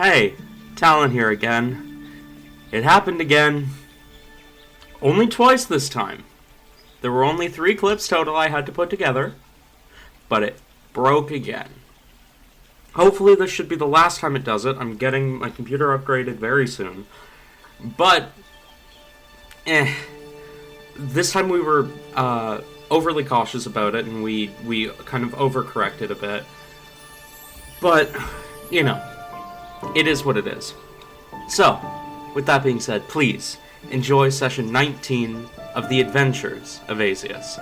Hey, Talon here again. It happened again. Only twice this time. There were only 3 clips total I had to put together, but it broke again. Hopefully this should be the last time it does it. I'm getting my computer upgraded very soon. But, this time we were overly cautious about it, and we kind of overcorrected a bit. But, it is what it is. So, with that being said, please enjoy session 19 of The Adventures of Azius.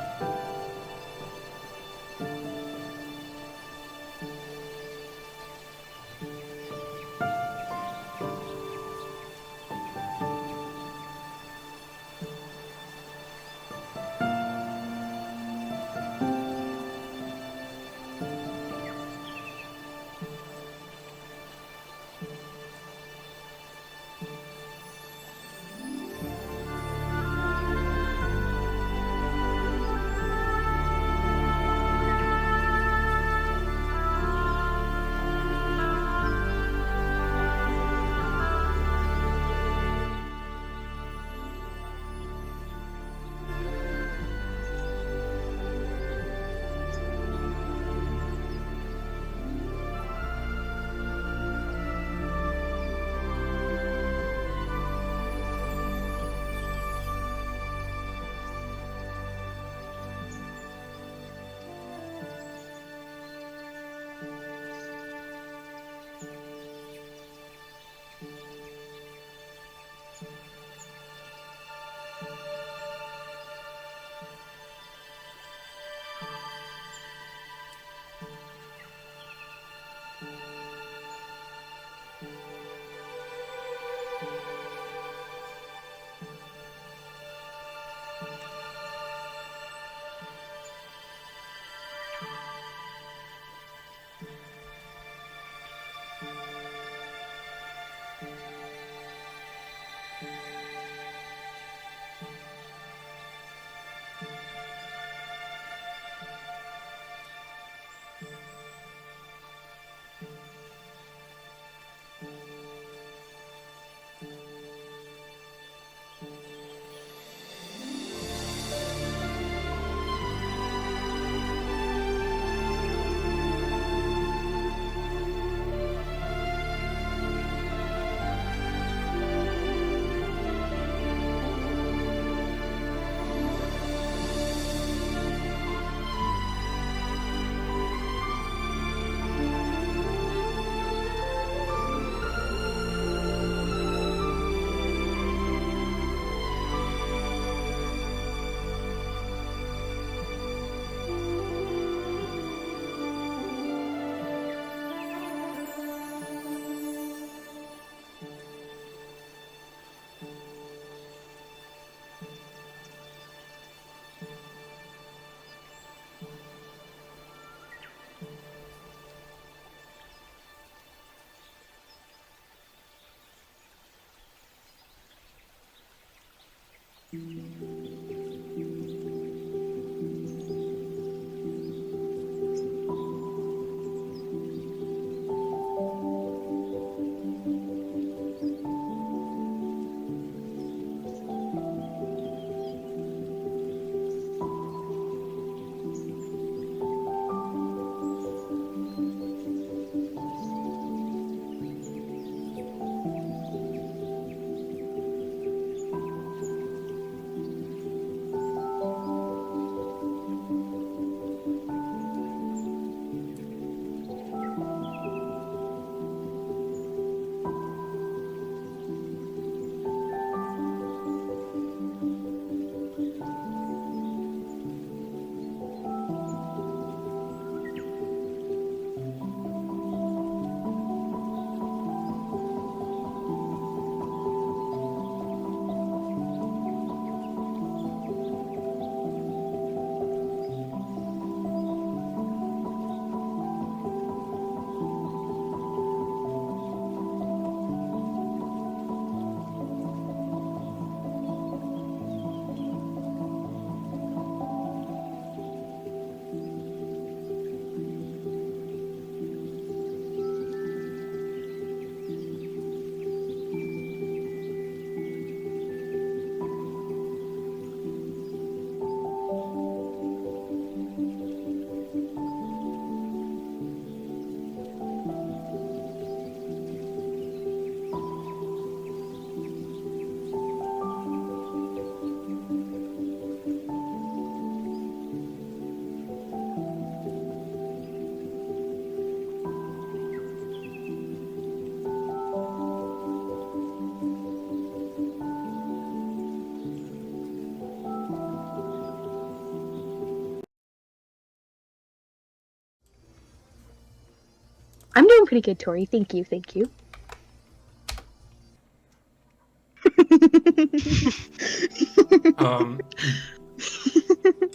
I'm doing pretty good, Tori. Thank you.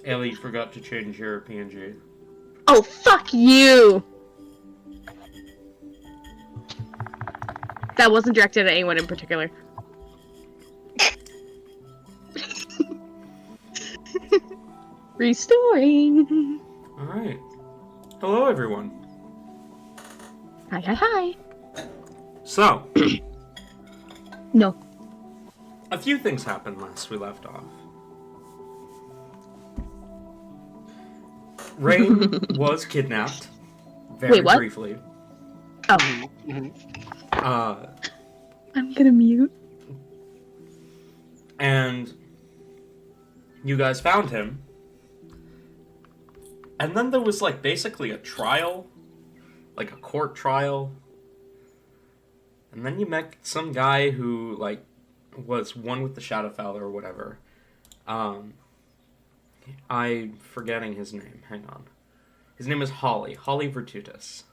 Ellie, you forgot to change your PNG. Oh, fuck you! That wasn't directed at anyone in particular. Restoring. Alright. Hello, everyone. Hi. So. No. A few things happened last we left off. Rain was kidnapped. Very Wait, what? briefly. Oh. I'm gonna mute. And you guys found him. And then there was, like, basically a trial. Like, a court trial. And then you met some guy who, like, was one with the Shadowfell or whatever. I'm forgetting his name. Hang on. His name is Holly. Holly Virtutus.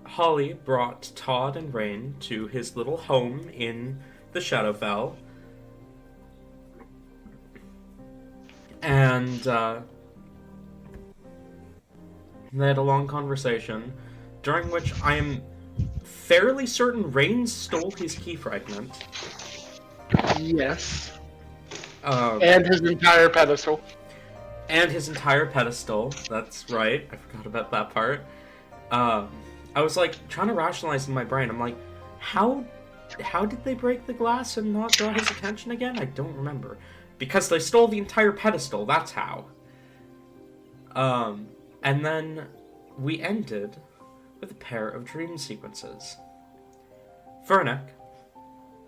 Holly brought Todd and Rain to his little home in the Shadowfell. And, they had a long conversation, during which I am fairly certain Rain stole his key fragment. Yes. And his entire pedestal. That's right. I forgot about that part. I was, like, trying to rationalize in my brain. I'm like, how did they break the glass and not draw his attention again? I don't remember. Because they stole the entire pedestal, that's how. And then we ended with a pair of dream sequences. Vernick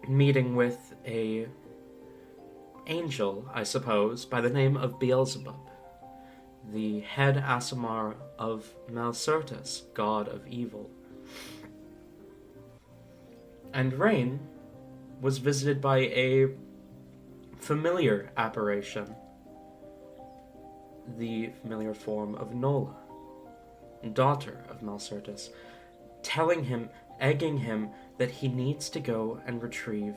meeting with a angel, I suppose, by the name of Beelzebub, the head Aasimar of Malcertus, god of evil. And Rain was visited by a familiar apparition, the familiar form of Nola, daughter of Malcertus, egging him that he needs to go and retrieve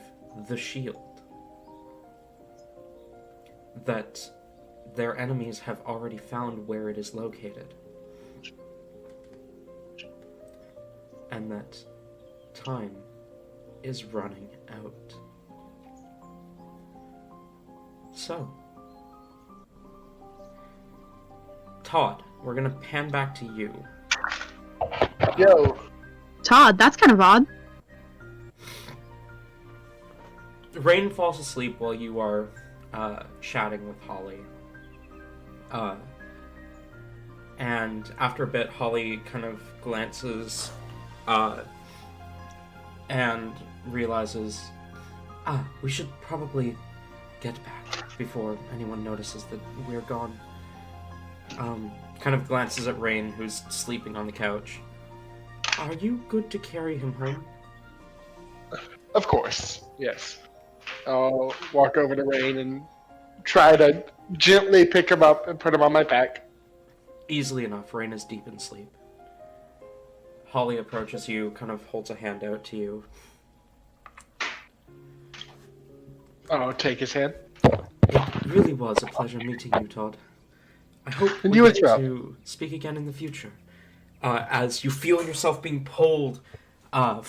the shield. That their enemies have already found where it is located. And that time is running out. So, Todd, we're gonna pan back to you. Yo. Todd, that's kind of odd. Rain falls asleep while you are chatting with Holly. And after a bit, Holly kind of glances and realizes, we should probably get back before anyone notices that we're gone. Kind of glances at Rain, who's sleeping on the couch. Are you good to carry him home? Of course, yes. I'll walk over to Rain and try to gently pick him up and put him on my back. Easily enough, Rain is deep in sleep. Holly approaches you, kind of holds a hand out to you. I'll take his hand. It really was a pleasure meeting you, Todd. I hope we get to speak again in the future. As you feel yourself being pulled, and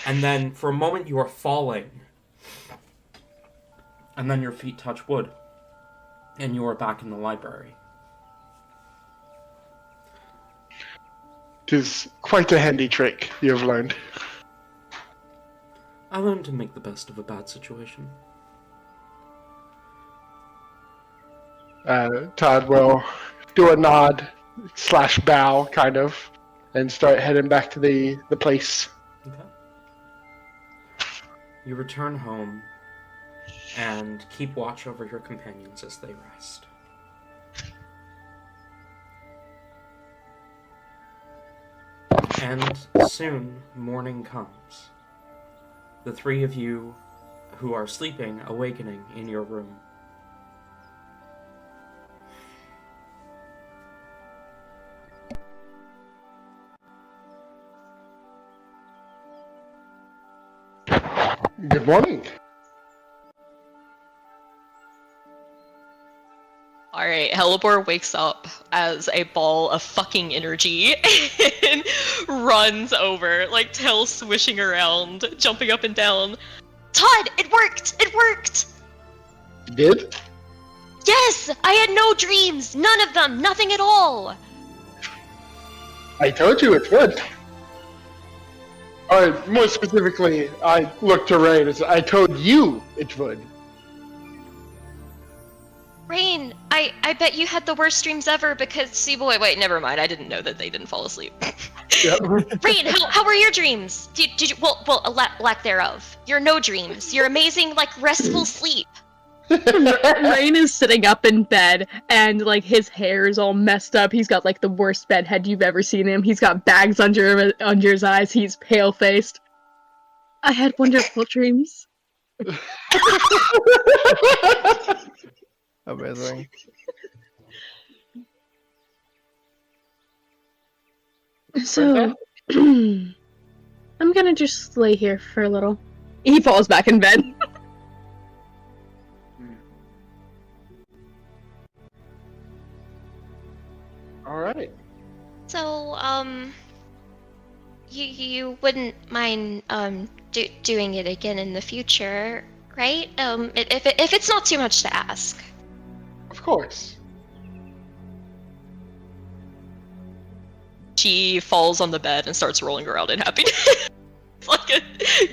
then for a moment you are falling, and then your feet touch wood, and you are back in the library. It is quite a handy trick you have learned. I learned to make the best of a bad situation. Todd will do a nod / bow, kind of, and start heading back to the place. Okay. You return home and keep watch over your companions as they rest. And soon morning comes. The three of you who are sleeping, awakening in your room. Good morning. Alright, Helibor wakes up as a ball of fucking energy and runs over, like tail swishing around, jumping up and down. Todd, it worked! It worked! Did? Yes! I had no dreams! None of them! Nothing at all! I told you it would. Or more specifically, I looked to Rain as I told you it would. Rain, I bet you had the worst dreams ever because see wait, never mind. I didn't know that they didn't fall asleep. Yep. Rain, how were your dreams? Did you well lack thereof. Your no dreams. Your amazing like restful sleep. Rain is sitting up in bed, and like his hair is all messed up. He's got like the worst bedhead you've ever seen him. He's got bags under his eyes. He's pale faced. I had wonderful dreams. Amazing. So, I'm gonna just lay here for a little. He falls back in bed. All right. So, you wouldn't mind doing it again in the future, right? If it's not too much to ask. Of course. She falls on the bed and starts rolling around in happiness. Like a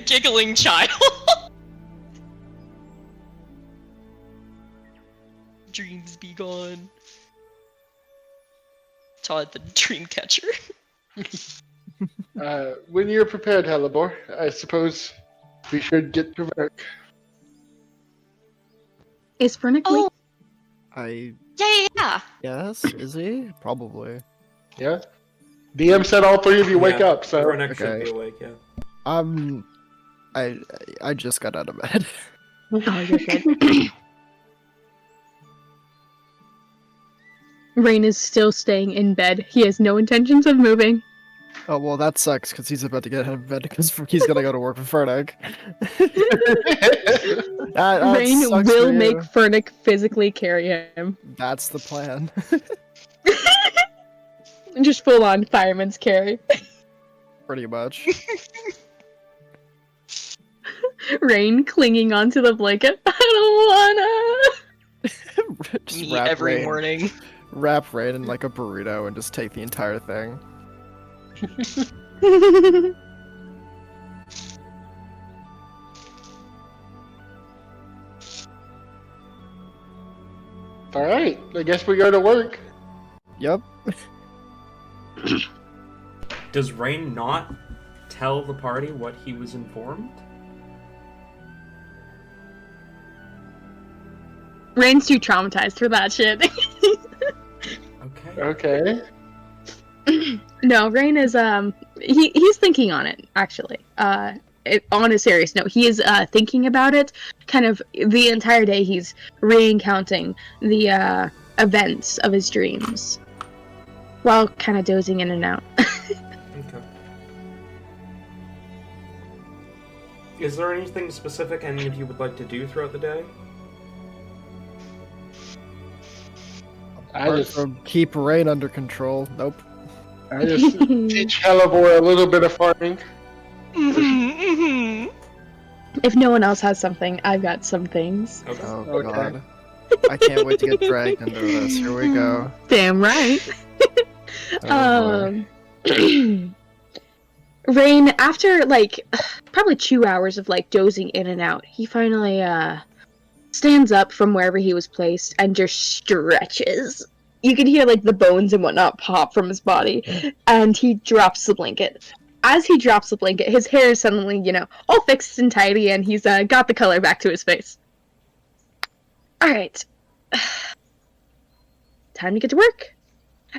giggling child. Dreams be gone. Todd the dream catcher. When you're prepared, Helibor, I suppose we should get to work. Is Fernick Oh, yeah. Yes, is he? Probably. Yeah? DM said all three of you wake up, so... Vernick should Okay. be awake, yeah. I just got out of bed. Oh, you're good. Rain is still staying in bed. He has no intentions of moving. Oh well, that sucks because he's about to get out of bed because he's gonna go to work with Fernick. That Rain sucks for will you. make Fernick physically carry him. That's the plan. Just full on fireman's carry. Pretty much. Rain clinging onto the blanket. I don't wanna. Just Me wrap every Rain, morning. wrap Rain in like a burrito and just take the entire thing. All right, I guess we go to work. Yep. Does Rain not tell the party what he was informed? Rain's too traumatized for that shit. Okay. Okay. No, Rain is he's thinking on it actually. On a serious note, he is thinking about it. Kind of the entire day, he's recounting the events of his dreams, while kind of dozing in and out. Okay. Is there anything specific any of you would like to do throughout the day? I Apart just from keep Rain under control. Nope. teach Helibor a little bit of farming. If no one else has something, I've got some things. Okay. Oh Okay. god. I can't wait to get dragged into this. Here we go. Damn right. Oh, boy. Rain, after like probably 2 hours of like dozing in and out, he finally stands up from wherever he was placed and just stretches. You can hear like the bones and whatnot pop from his body, and he drops the blanket. As he drops the blanket, his hair is suddenly, all fixed and tidy, and he's got the color back to his face. All right, time to get to work.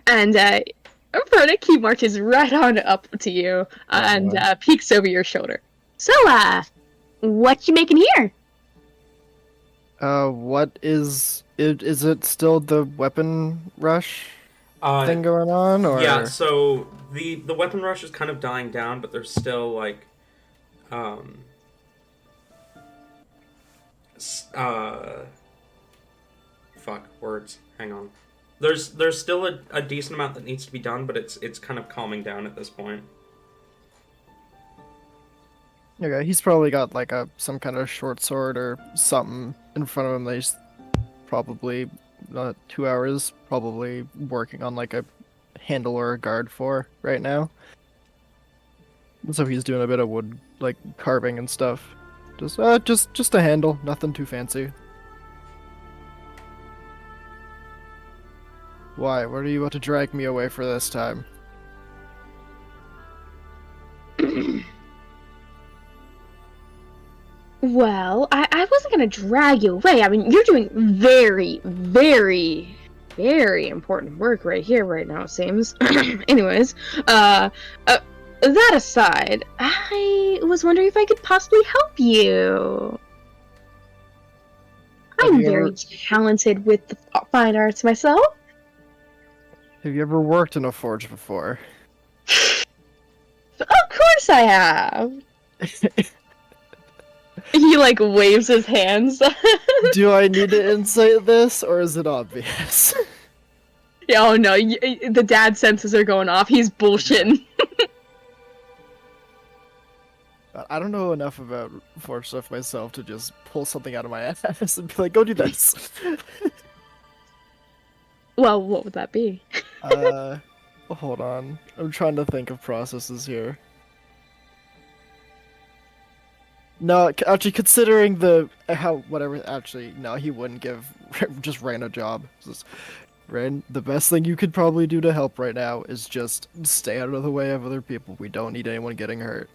And Vernick, he marches right on up to you and peeks over your shoulder. So, what you making here? What is it? Is it still the weapon rush thing going on, or Yeah, so the weapon rush is kind of dying down, but there's still like Fuck, words. Hang on. There's still a decent amount that needs to be done, but it's kind of calming down at this point. Okay, he's probably got like some kind of short sword or something in front of him that he's probably 2 hours probably working on like a handle or a guard for right now. So he's doing a bit of wood like carving and stuff. Just a handle, nothing too fancy. Why? What are you about to drag me away for this time? Well, I wasn't gonna drag you away. I mean, you're doing very, very, very important work right here, right now, it seems. Anyways, that aside, I was wondering if I could possibly help you. I'm very talented with the fine arts myself. Have you ever worked in a forge before? Of course I have. He like waves his hands. Do I need to insight this, or is it obvious? Oh no, the dad senses are going off. He's bullshitting. I don't know enough about forge stuff myself to just pull something out of my ass and be like, go do this. Well, what would that be? Hold on. I'm trying to think of processes here. No, actually, considering no, he wouldn't give just Rain a job. Rain, the best thing you could probably do to help right now is just stay out of the way of other people. We don't need anyone getting hurt.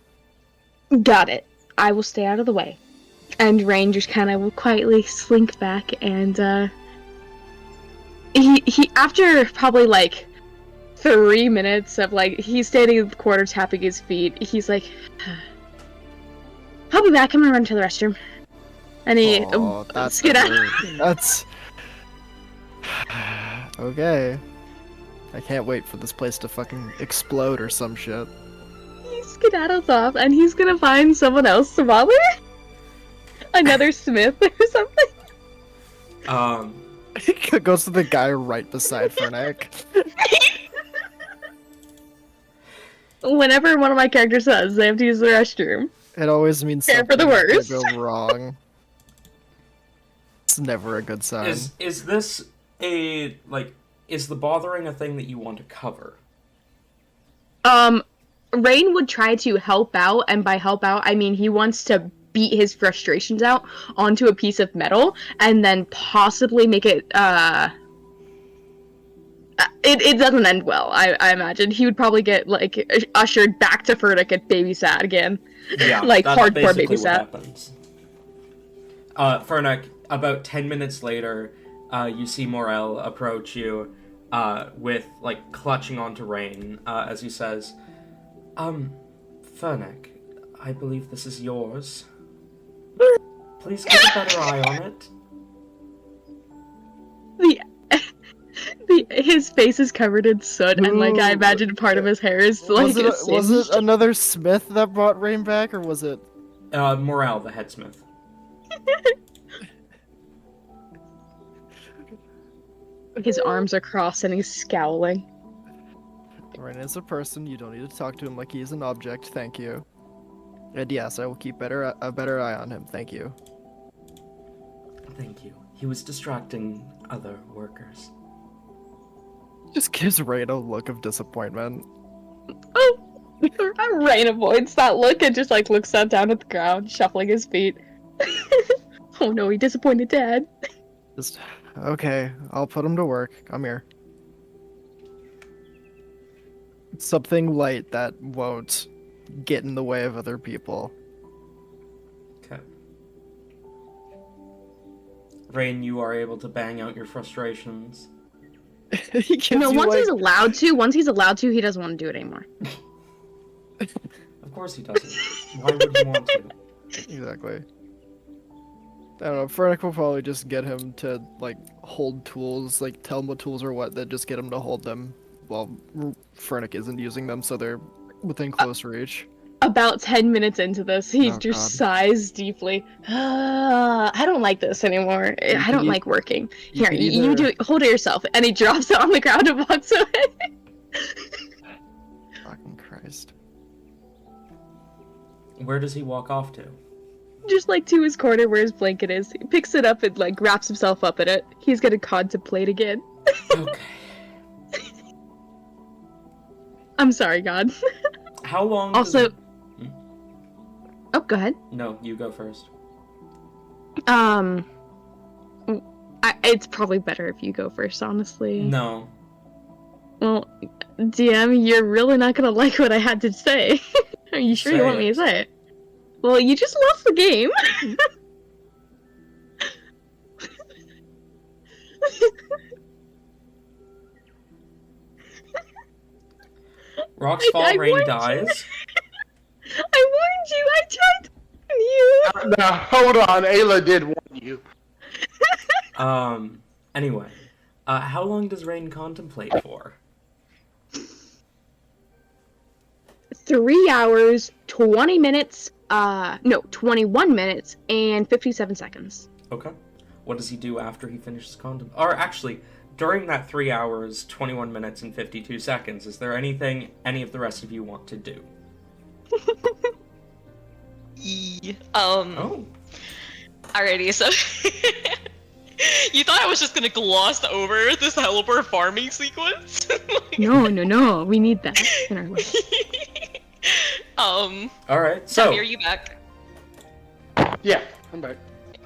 Got it. I will stay out of the way. And Rain just kind of will quietly slink back, and he after probably like 3 minutes of like he's standing in the corner tapping his feet, he's like, I'll be back. I'm gonna run to the restroom. And he That's okay. I can't wait for this place to fucking explode or some shit. He skedaddles off, and he's gonna find someone else to bother. Another Smith or something. He goes to the guy right beside Fernek. Whenever one of my characters says they have to use the restroom, it always means prepare for the worst. Go wrong. It's never a good sign. Is this is the bothering a thing that you want to cover? Rain would try to help out, and by help out, I mean he wants to beat his frustrations out onto a piece of metal, and then possibly make it, it doesn't end well, I imagine. He would probably get, like, ushered back to Furtick at babysat again. Yeah, like, that's hardcore basically babysat. what happens. Furtick, about 10 minutes later, you see Morel approach you, with, like, clutching onto Rain, as he says, Furtick, I believe this is yours. Please keep a better eye on it. His face is covered in soot, and like I imagine part of his hair is like was it another Smith that brought Rain back, or was it Morel, the headsmith? His arms are crossed and he's scowling. Rain is a person. You don't need to talk to him like he's an object. Thank you. And yes, I will keep a better eye on him. Thank you. Thank you. He was distracting other workers. Just gives Rain a look of disappointment. Oh, Rain avoids that look and just like looks down at the ground, shuffling his feet. Oh no, he disappointed Dad. Just okay. I'll put him to work. Come here. Something light that won't get in the way of other people. Okay. Rain, you are able to bang out your frustrations. Once he's allowed to, he doesn't want to do it anymore. Of course he doesn't. Why would he want to? Exactly. I don't know, Fernick will probably just get him to, like, hold tools, like, tell him what tools are what, then just get him to hold them while Fernick isn't using them, so they're within close reach. About 10 minutes into this, he Oh, just God. sighs deeply. I don't like this anymore. I can don't e- like working. you Here, could you either- do it. Hold it yourself. And he drops it on the ground and walks away. Fucking Christ. Where does he walk off to? Just like to his corner where his blanket is. He picks it up and like wraps himself up in it. He's gonna contemplate again. Okay. I'm sorry, God. How long? Also, Does... oh, go ahead. No, you go first. It's probably better if you go first, honestly. No. Well, DM, you're really not gonna like what I had to say. Are you sure you want me to say it? Well, you just lost the game. Rocks fall, I rain warned dies. you. I warned you. I tried to warn you. Now, hold on. Ayla did warn you. Anyway. How long does Rain contemplate for? 3 hours, 20 minutes, 21 minutes, and 57 seconds. Okay. What does he do after he finishes Or actually, during that 3 hours, 21 minutes, and 52 seconds, is there anything any of the rest of you want to do? Oh. Alrighty, so you thought I was just gonna gloss over this Helipore farming sequence? No, we need that in our life. Alright, so... Are you back? Yeah, I'm back.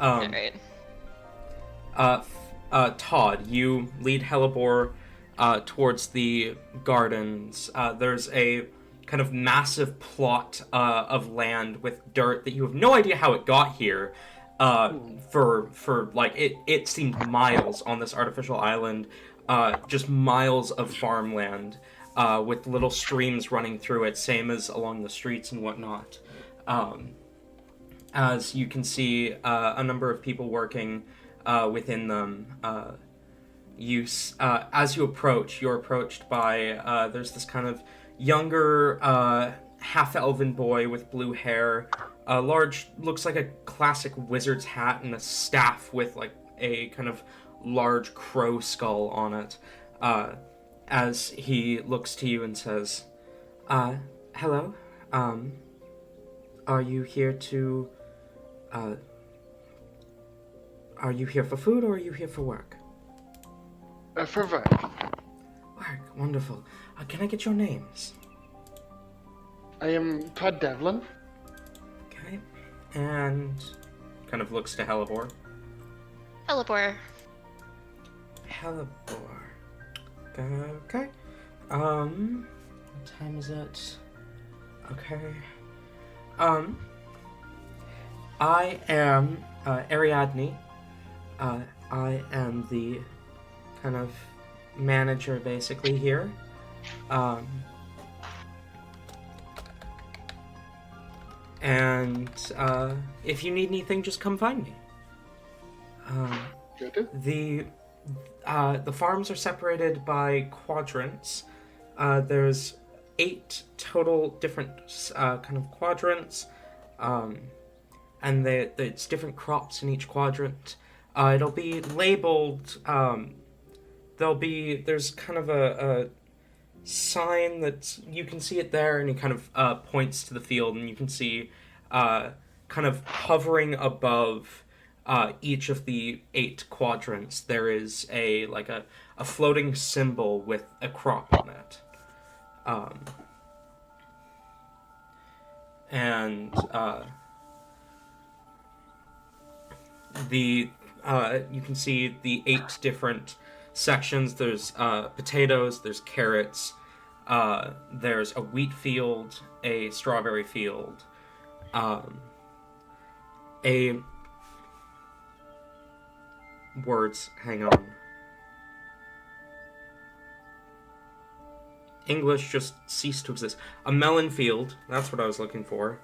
Alright. Todd, you lead Helibor towards the gardens. There's a kind of massive plot of land with dirt that you have no idea how it got here. For like it seemed miles on this artificial island, just miles of farmland, with little streams running through it, same as along the streets and whatnot. As you can see, a number of people working within them. As you approach, you're approached by there's this kind of younger half-elven boy with blue hair, a large, looks like a classic wizard's hat and a staff with like a kind of large crow skull on it, as he looks to you and says, hello, are you here to, are you here for food or are you here for work? For work. Work, wonderful. Can I get your names? I am Todd Devlin. Okay, and kind of looks to Helibor. Helipore. Helibor. Okay. What time is it? Okay. I am Ariadne. I am the kind of manager basically here. And if you need anything, just come find me. Good. The farms are separated by quadrants. There's 8 total different kind of quadrants, and it's different crops in each quadrant. It'll be labeled. There's kind of a sign that you can see it there, and he kind of points to the field, and you can see kind of hovering above each of the 8 quadrants there is a floating symbol with a crop on it, and you can see the 8 different sections. There's potatoes, there's carrots, there's a wheat field, a strawberry field, hang on. English just ceased to exist. A melon field, that's what I was looking for.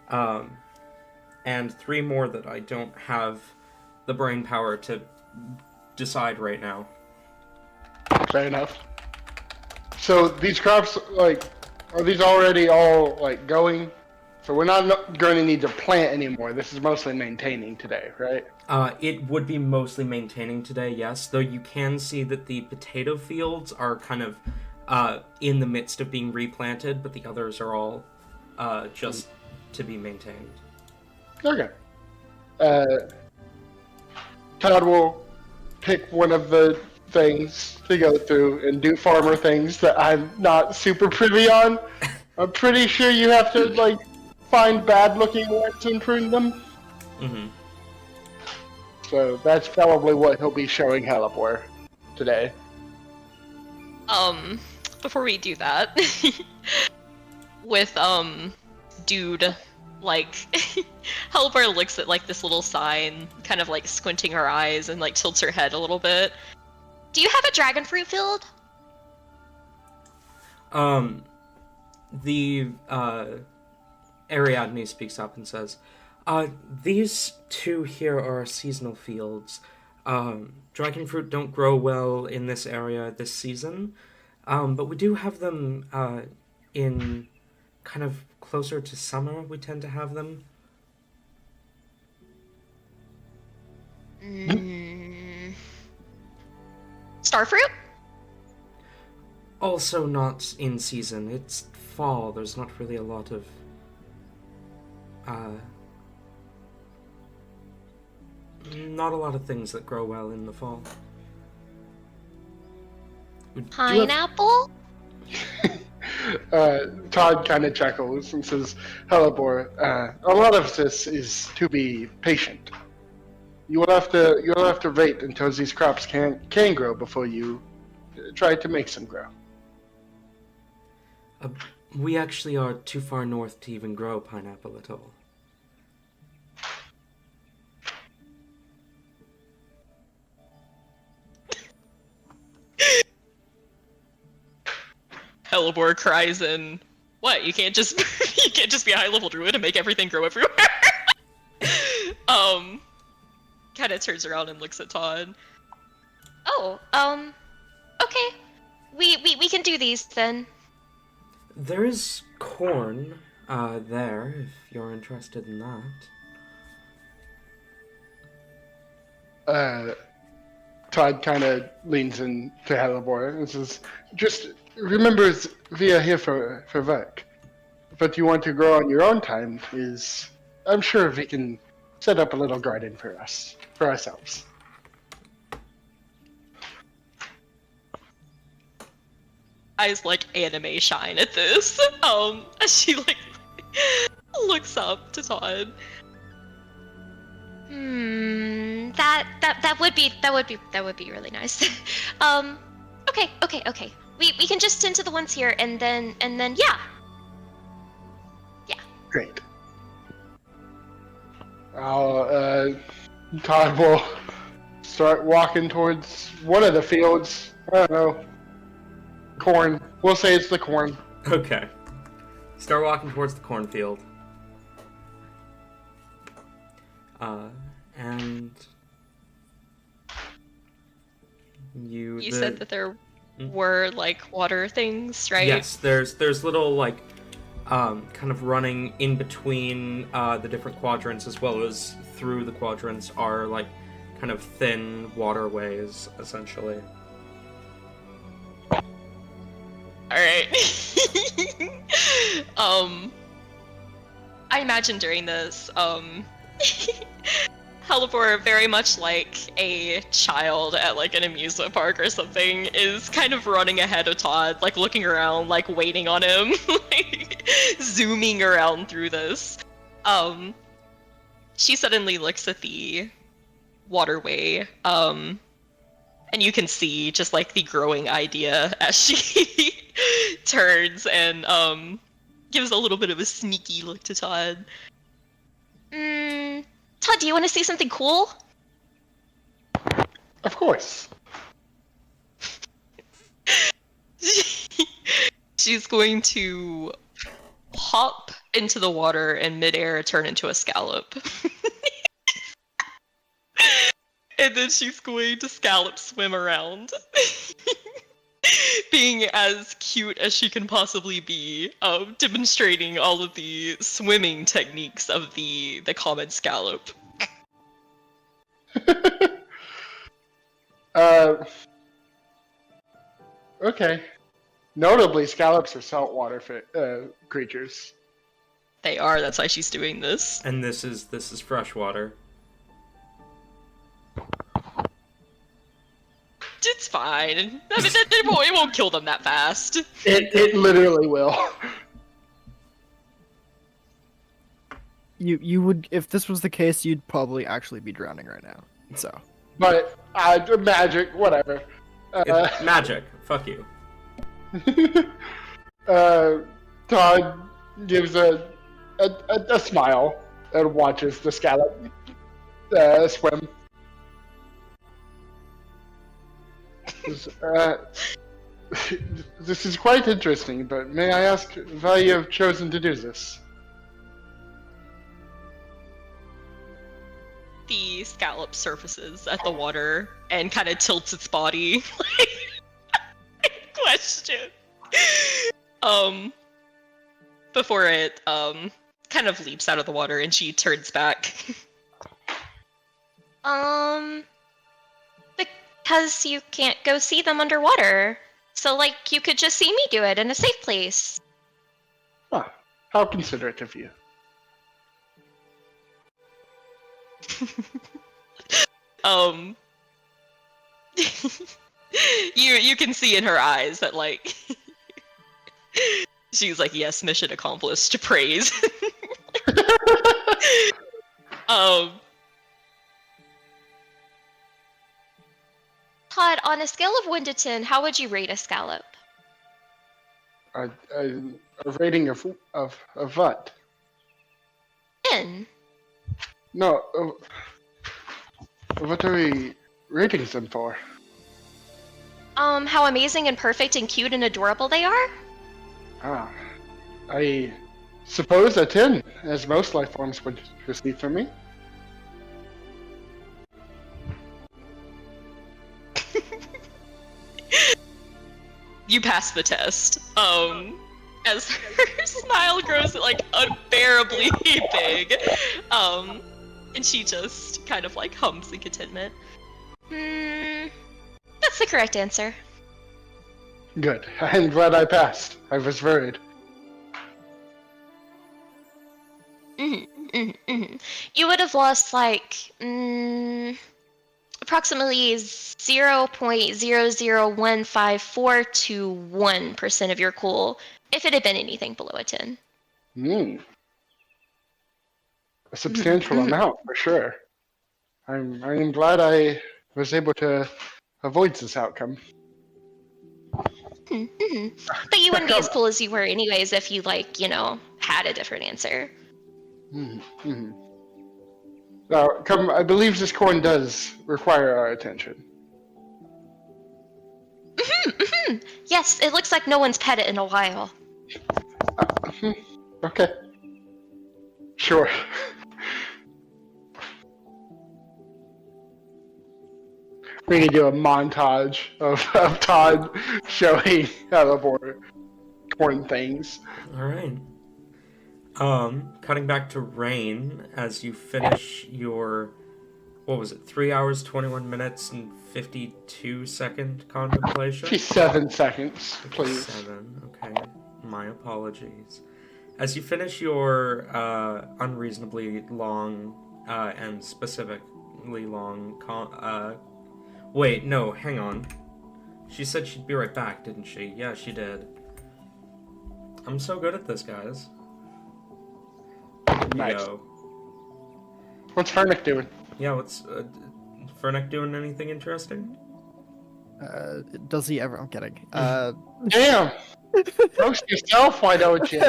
And 3 more that I don't have the brain power to decide right now. Fair enough. So these crops, like, Are these already all like going? So we're not going to need to plant anymore. This is mostly maintaining today, right? It would be mostly maintaining today, yes. Though you can see that the potato fields are kind of in the midst of being replanted, but the others are all just to be maintained. Okay. Todd will pick one of the things to go through and do farmer things that I'm not super privy on. I'm pretty sure you have to like find bad-looking ones and prune them. Mm-hmm. So that's probably what he'll be showing Halibor today. Before we do that, with, dude, like, Halibor looks at, like, this little sign, kind of, like, squinting her eyes and, like, tilts her head a little bit. Do you have a dragon fruit field? The Ariadne speaks up and says, these two here are seasonal fields. Dragon fruit don't grow well in this area this season, but we do have them in kind of closer to summer. We tend to have them. Starfruit? Also not in season. It's fall. There's not really a lot of not a lot of things that grow well in the fall. Pineapple? Todd kind of chuckles and says, Halibor, a lot of this is to be patient. You'll have to wait until these crops can grow before you try to make them grow. We actually are too far north to even grow pineapple at all. Halibor cries in, what, you can't just be a high-level druid and make everything grow everywhere? Kind of turns around and looks at Todd. Oh, okay. We can do these then. There is corn there, if you're interested in that. Todd kind of leans in to Halibor and says, just remember we are here for work. But you want to grow on your own time is, I'm sure we can set up a little garden for ourselves. Eyes like anime shine at this. As she like looks up to Todd. That would be really nice. Okay. We can just tend to the ones here and then yeah. Great. Todd will start walking towards one of the fields. I don't know. Corn. We'll say it's the corn. Okay. Start walking towards the cornfield. And you said that there were like water things, right? Yes, there's little like kind of running in between the different quadrants as well as through the quadrants are like kind of thin waterways essentially. Alright. I imagine during this, Halibor, very much like a child at like an amusement park or something, is kind of running ahead of Todd, like looking around, like waiting on him, like zooming around through this. She suddenly looks at the waterway, and you can see just like the growing idea as she turns and gives a little bit of a sneaky look to Todd. Todd, do you want to see something cool? Of course. She's going to hop into the water and midair turn into a scallop. And then she's going to scallop swim around. being as cute as she can possibly be, demonstrating all of the swimming techniques of the common scallop. Okay. Notably, scallops are saltwater creatures. They are. That's why she's doing this. And this is freshwater. It's fine. I mean, it won't kill them that fast. It literally will. You would, if this was the case, you'd probably actually be drowning right now. So. But magic, whatever. It's magic. Fuck you. Todd gives a smile and watches the scallop swim. This is quite interesting, but may I ask why you have chosen to do this? The scallop surfaces at the water and kind of tilts its body. Question. Before it kind of leaps out of the water and she turns back. Because you can't go see them underwater. So, like, you could just see me do it in a safe place. Ah, how considerate of you. You can see in her eyes that, like, she's like, yes, mission accomplished, praise. Todd, on a scale of 1 to 10, how would you rate a scallop? A rating of what? 10. No, what are we rating them for? How amazing and perfect and cute and adorable they are? Ah, I suppose a 10, as most life forms would receive from me. You pass the test. As her smile grows like unbearably big, and she just kind of like hums in contentment. That's the correct answer. Good. I'm glad I passed. I was worried. You would have lost like approximately 0.00154 to 1% of your cool if it had been anything below a 10. A substantial amount, for sure. I'm glad I was able to avoid this outcome. But you wouldn't be as cool as you were anyways if you, like, you know, had a different answer. Now, I believe this corn does require our attention. Yes, it looks like no one's pet it in a while. Okay. Sure. We can do a montage of Todd showing Alabor corn things. Alright. Cutting back to Rain, as you finish your, 3 hours, 21 minutes, and 52-second contemplation? 57 seconds, please. 7, okay. My apologies. As you finish your unreasonably long and specifically long wait, no, hang on. She said she'd be right back, didn't she? Yeah, she did. I'm so good at this, guys. Nice. Yo. What's Fernick doing? Yeah, what's Fernick doing? Anything interesting? Does he ever? I'm kidding. Damn! Roast yourself, why don't you?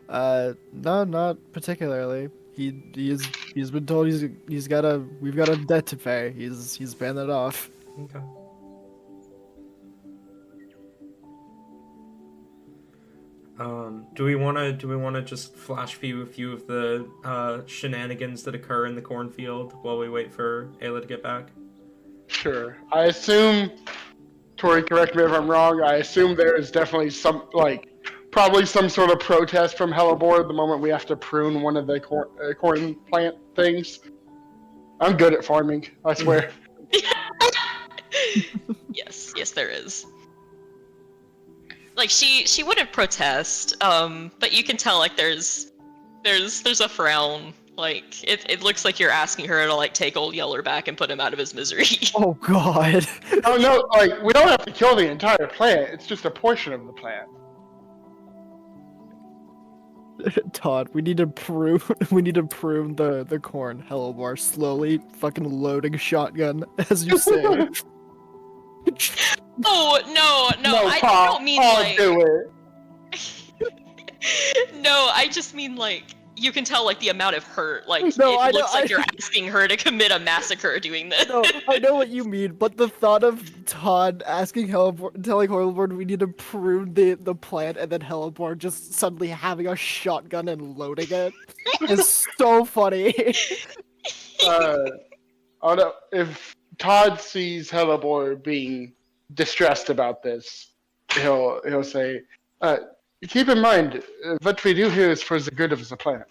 No, not particularly. He's been told we've got a debt to pay. He's paying it off. Okay. Do we wanna just flash view a few of the shenanigans that occur in the cornfield while we wait for Ayla to get back? Sure. I assume, Tori, correct me if I'm wrong, I assume there is definitely some, probably some sort of protest from Hellebore the moment we have to prune one of the corn plant things. I'm good at farming, I swear. Yes, there is. Like she wouldn't protest, but you can tell like there's a frown. Like it looks like you're asking her to like take old Yeller back and put him out of his misery. Oh god. Oh no, we don't have to kill the entire plant, it's just a portion of the plant. Todd, we need to prune the corn, Hellebore, slowly fucking loading shotgun as you say. Oh no, I Pa, don't mean I'll like do it. No, I just mean like you can tell like the amount of hurt. Like No, it looks like you're asking her to commit a massacre doing this. No, I know what you mean, but the thought of Todd asking Hellebore, telling Hellebore we need to prune the plant, and then Hellebore just suddenly having a shotgun and loading it is so funny. Oh no, if Todd sees Hellebore being distressed about this, he'll say, keep in mind, what we do here is for the good of the plant.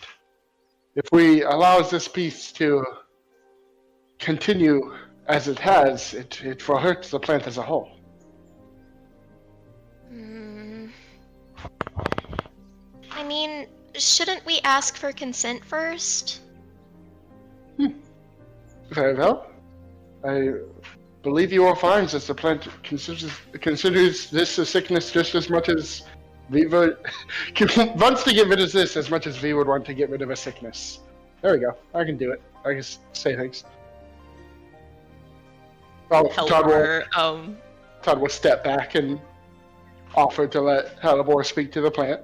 If we allow this piece to continue as it has, it will hurt the plant as a whole. I mean, shouldn't we ask for consent first? Very well. I believe you will find that the plant considers this a sickness just as much as we would wants to get rid of this as much as we would want to get rid of a sickness. There we go. I can do it. I can say things. Oh, Todd will step back and offer to let Hellebore speak to the plant.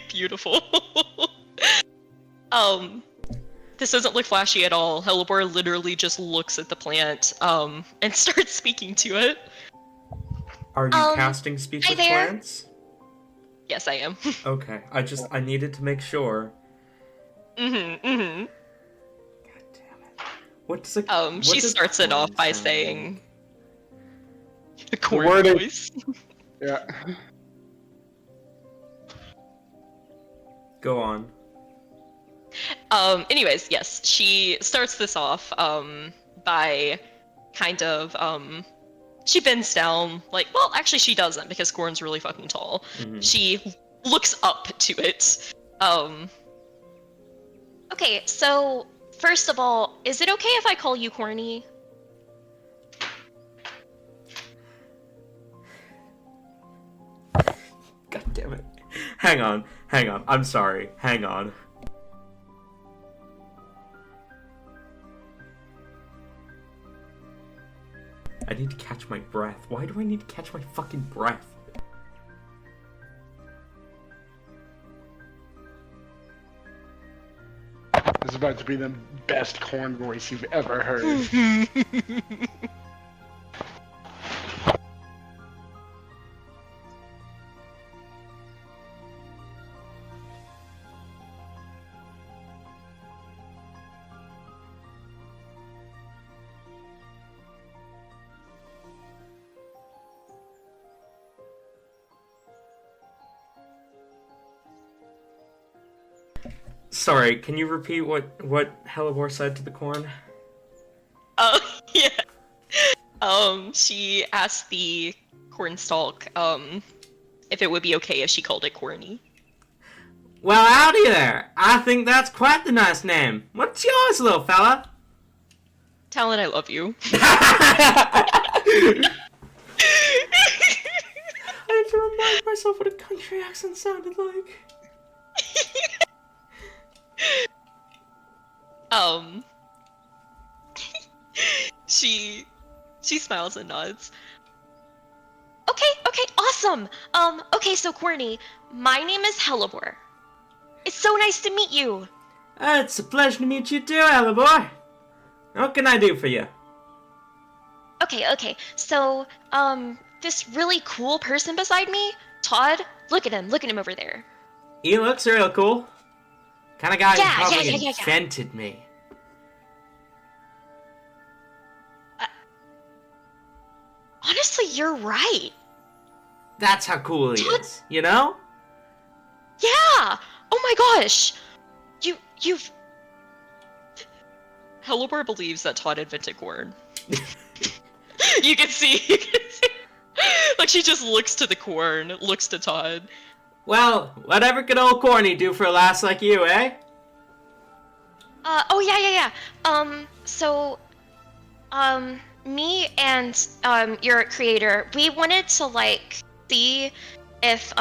Beautiful. This doesn't look flashy at all. Hellebore literally just looks at the plant, and starts speaking to it. Are you casting speech hi with there. plants? Yes, I am. Okay, I needed to make sure. God damn it. What does it? She starts it off by saying the corn wording. voice. Yeah. Go on. Anyways, yes, she starts this off, by kind of, she bends down, like, well, actually she doesn't, because Corn's really fucking tall. Mhm. She looks up to it. Okay, so first of all, is it okay if I call you Corny? God damn it. Hang on. I'm sorry. Hang on. I need to catch my breath. Why do I need to catch my fucking breath? This is about to be the best corn voice you've ever heard. Sorry, can you repeat what Hellebore said to the corn? Oh, yeah. She asked the cornstalk, if it would be okay if she called it Corny. Well, howdy there. I think that's quite the nice name. What's yours, little fella? Talon, I love you. I had to remind myself what a country accent sounded like. She smiles and nods. Okay, awesome. Okay, so Corny, my name is Hellebore. It's so nice to meet you. It's a pleasure to meet you too, Hellebore. What can I do for you? Okay, so, this really cool person beside me, Todd, look at him over there. He looks real cool. Kind of guy who Yeah. probably invented me. honestly, you're right. That's how cool he is, you know? Yeah! Oh my gosh! You've... Hellebore believes that Todd invented corn. you can You see. Like, she just looks to the corn, looks to Todd. Well, whatever could old Corny do for a lass like you, eh? Oh yeah. So, me and, your creator, we wanted to, like, see if,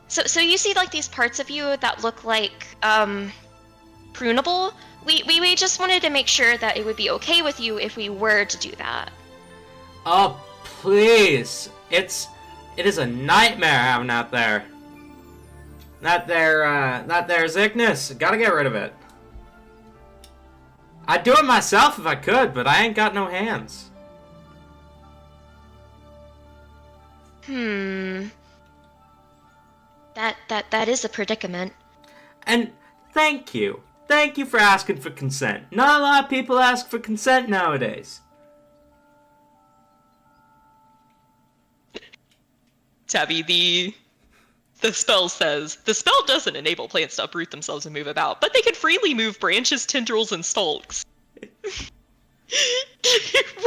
so you see, like, these parts of you that look like, prunable? We just wanted to make sure that it would be okay with you if we were to do that. Oh, please. It is a nightmare having that there. That there sickness. Gotta get rid of it. I'd do it myself if I could, but I ain't got no hands. That is a predicament. And thank you. Thank you for asking for consent. Not a lot of people ask for consent nowadays. Tabby, the spell says, the spell doesn't enable plants to uproot themselves and move about, but they can freely move branches, tendrils, and stalks. It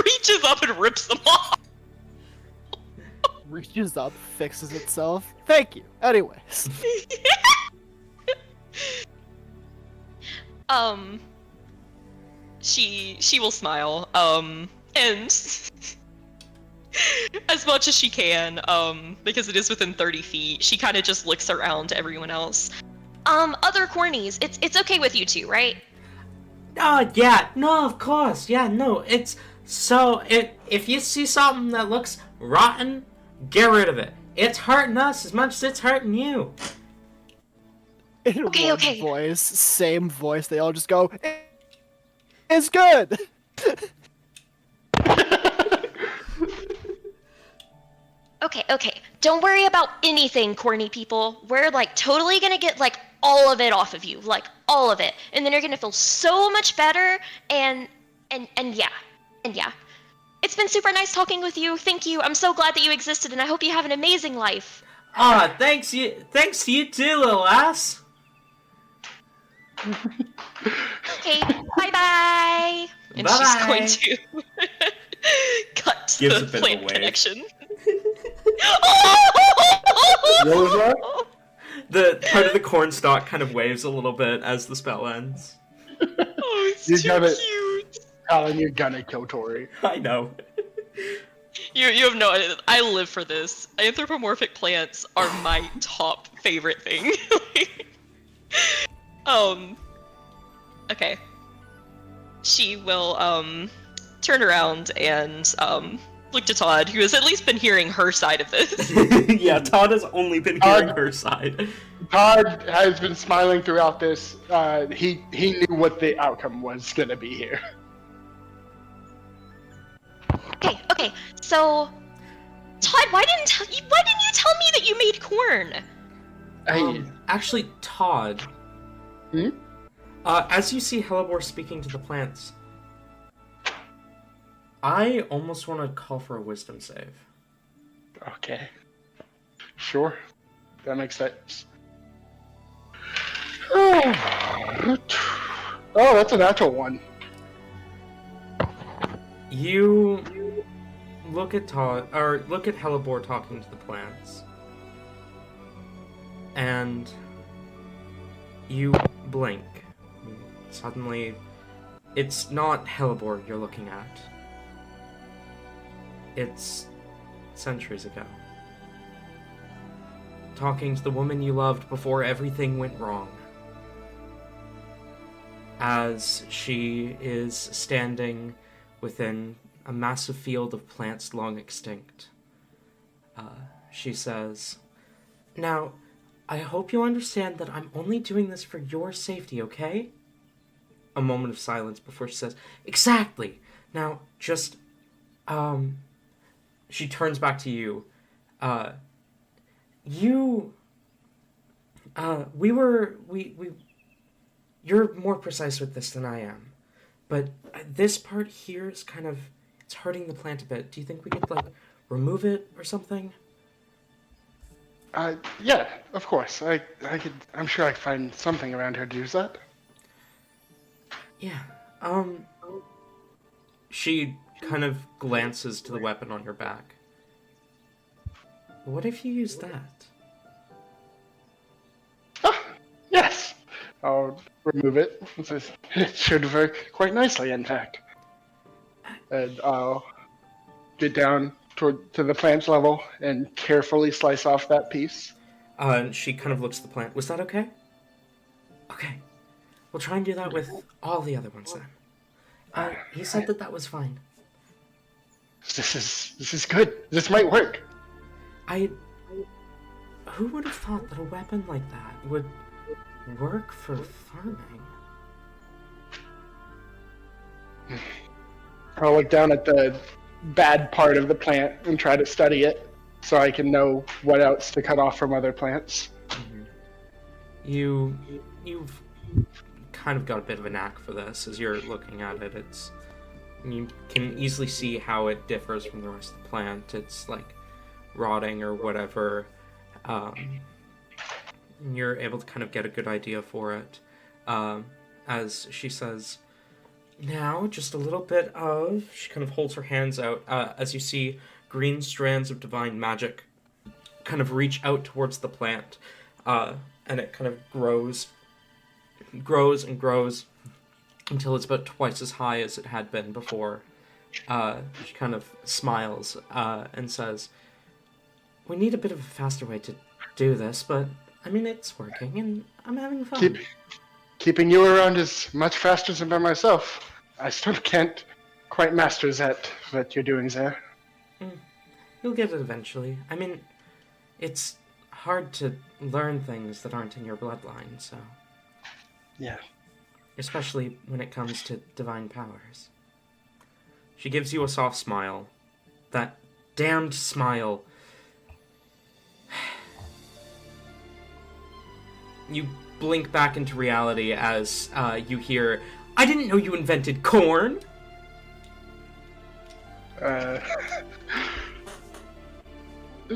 reaches up and rips them off. Reaches up, fixes itself. Thank you. Anyways. She will smile, and as much as she can, because it is within 30 feet, she kind of just looks around to everyone else. Other cornies, it's okay with you two, right? Oh, yeah. No, of course. Yeah, no. It's so... If you see something that looks rotten, get rid of it. It's hurting us as much as it's hurting you. In Okay, one okay. voice, same voice, they all just go, it's good! Okay. Don't worry about anything, corny people. We're, like, totally gonna get, like, all of it off of you. Like, all of it. And then you're gonna feel so much better, and yeah. It's been super nice talking with you. Thank you. I'm so glad that you existed, and I hope you have an amazing life. Aw, thanks to you too, little ass. Okay, bye-bye. And Bye. she's going to cut to Gives a the bit of a plant wave. connection. What was that? The part of the cornstalk kind of waves a little bit as the spell ends. Oh, it's You too got it. cute. Alan, you're gonna kill Tori. I know. You have no idea. I live for this. Anthropomorphic plants are my top favorite thing. Okay. She will, turn around and, look to Todd, who has at least been hearing her side of this. Yeah, Todd has only been hearing her side. Todd has been smiling throughout this. He knew what the outcome was gonna be here. Okay. So, Todd, why didn't you tell me that you made corn? Actually, Todd. Hmm? As you see Hellebore speaking to the plants, I almost want to call for a wisdom save. Okay. Sure. That makes sense. Oh, that's a natural one. You look at Hellebore talking to the plants, and you blink. Suddenly, it's not Hellebore you're looking at. It's centuries ago. Talking to the woman you loved before everything went wrong. As she is standing within a massive field of plants long extinct. She says, "Now, I hope you understand that I'm only doing this for your safety, okay?" A moment of silence before she says, "Exactly! Now, just, She turns back to you. You're more precise with this than I am. But this part here is kind of, it's hurting the plant a bit. Do you think we could, like, remove it or something? Yeah, of course. I'm sure I could find something around here to use that. Yeah. She kind of glances to the weapon on your back. What if you use that? Ah, yes. I'll remove it. It should work quite nicely, in fact. And I'll get down to the plant's level and carefully slice off that piece. And she kind of looks at the plant. Was that okay? Okay. We'll try and do that with all the other ones then. He said that was fine. This is good. This might work. Who would have thought that a weapon like that would work for farming? I'll look down at the bad part of the plant and try to study it so I can know what else to cut off from other plants. You've kind of got a bit of a knack for this as you're looking at it. You can easily see how it differs from the rest of the plant. It's like rotting or whatever. You're able to kind of get a good idea for it. As she says, now just a little bit of... She kind of holds her hands out as you see green strands of divine magic kind of reach out towards the plant. And it kind of grows and grows until it's about twice as high as it had been before. She kind of smiles and says, we need a bit of a faster way to do this, but I mean, it's working and I'm having fun. Keeping you around is much faster than by myself. I still can't quite master that what you're doing there. You'll get it eventually. I mean, it's hard to learn things that aren't in your bloodline, so... Yeah. Especially when it comes to divine powers. She gives you a soft smile. That damned smile. You blink back into reality as you hear, I didn't know you invented corn!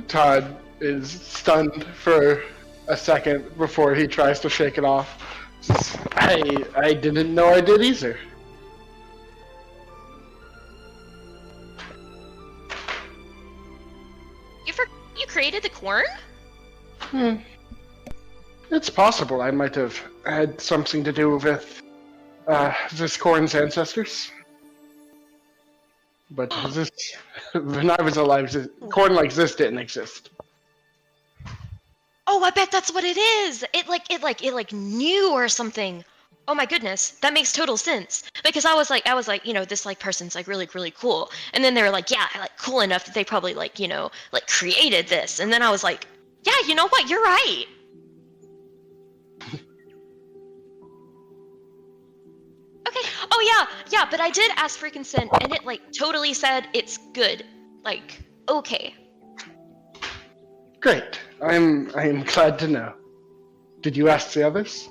Todd is stunned for a second before he tries to shake it off. I didn't know I did either. You created the corn? It's possible I might have had something to do with this corn's ancestors. But when I was alive, corn like this didn't exist. Oh, I bet that's what it is. It knew or something. Oh my goodness, that makes total sense. Because I was like, this like person's like really, really cool. And then they were like, yeah, like cool enough that they probably like created this. And then I was like, yeah, you know what? You're right. Okay. Oh yeah, but I did ask for consent, and it like totally said it's good. Like, okay. Great. I am glad to know. Did you ask the others?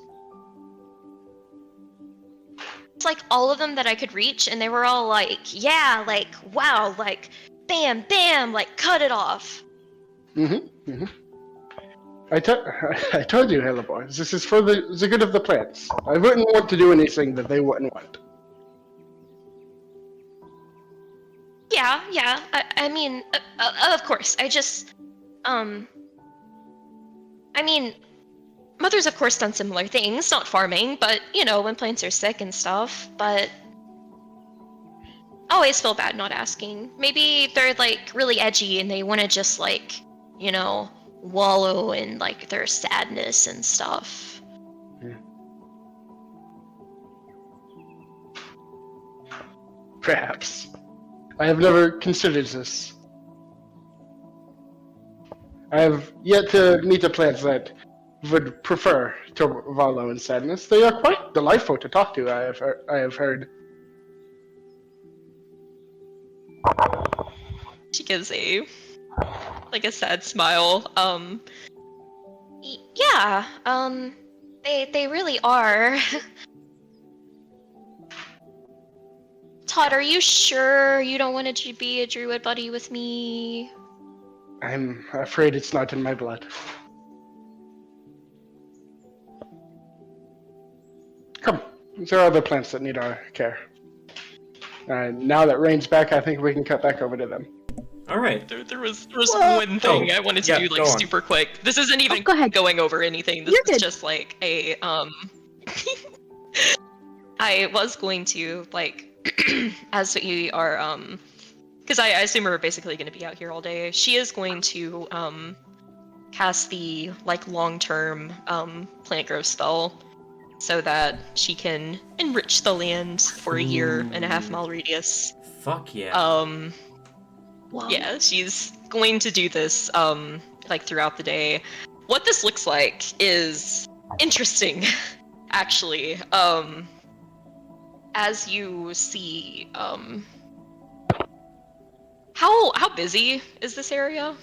It's like all of them that I could reach, and they were all like, yeah, like, wow, like, bam, bam, like, cut it off. I told you, Hella Boys, this is for the good of the plants. I wouldn't want to do anything that they wouldn't want. Yeah, I mean, of course, I just, I mean, Mother's of course done similar things, not farming, but, when plants are sick and stuff, but I always feel bad not asking. Maybe they're, like, really edgy and they want to just, like, wallow in, like, their sadness and stuff. Yeah. Perhaps. I have never considered this. I have yet to meet a plant that would prefer to wallow in sadness. They are quite delightful to talk to, I have heard. She gives a sad smile. Yeah, they really are. Todd, are you sure you don't want to be a druid buddy with me? I'm afraid it's not in my blood. Come, there are other plants that need our care. Now that Rain's back, I think we can cut back over to them. All right. There was one thing I wanted to do go on. super quick. This isn't even go ahead. going over anything. This You're is good. just like a I was going to as we are because I assume we're basically going to be out here all day. She is going to cast the long-term plant growth spell so that she can enrich the land for a year and a half mile radius. Fuck yeah. Wow. Yeah, she's going to do this throughout the day. What this looks like is interesting, actually. As you see, how busy is this area?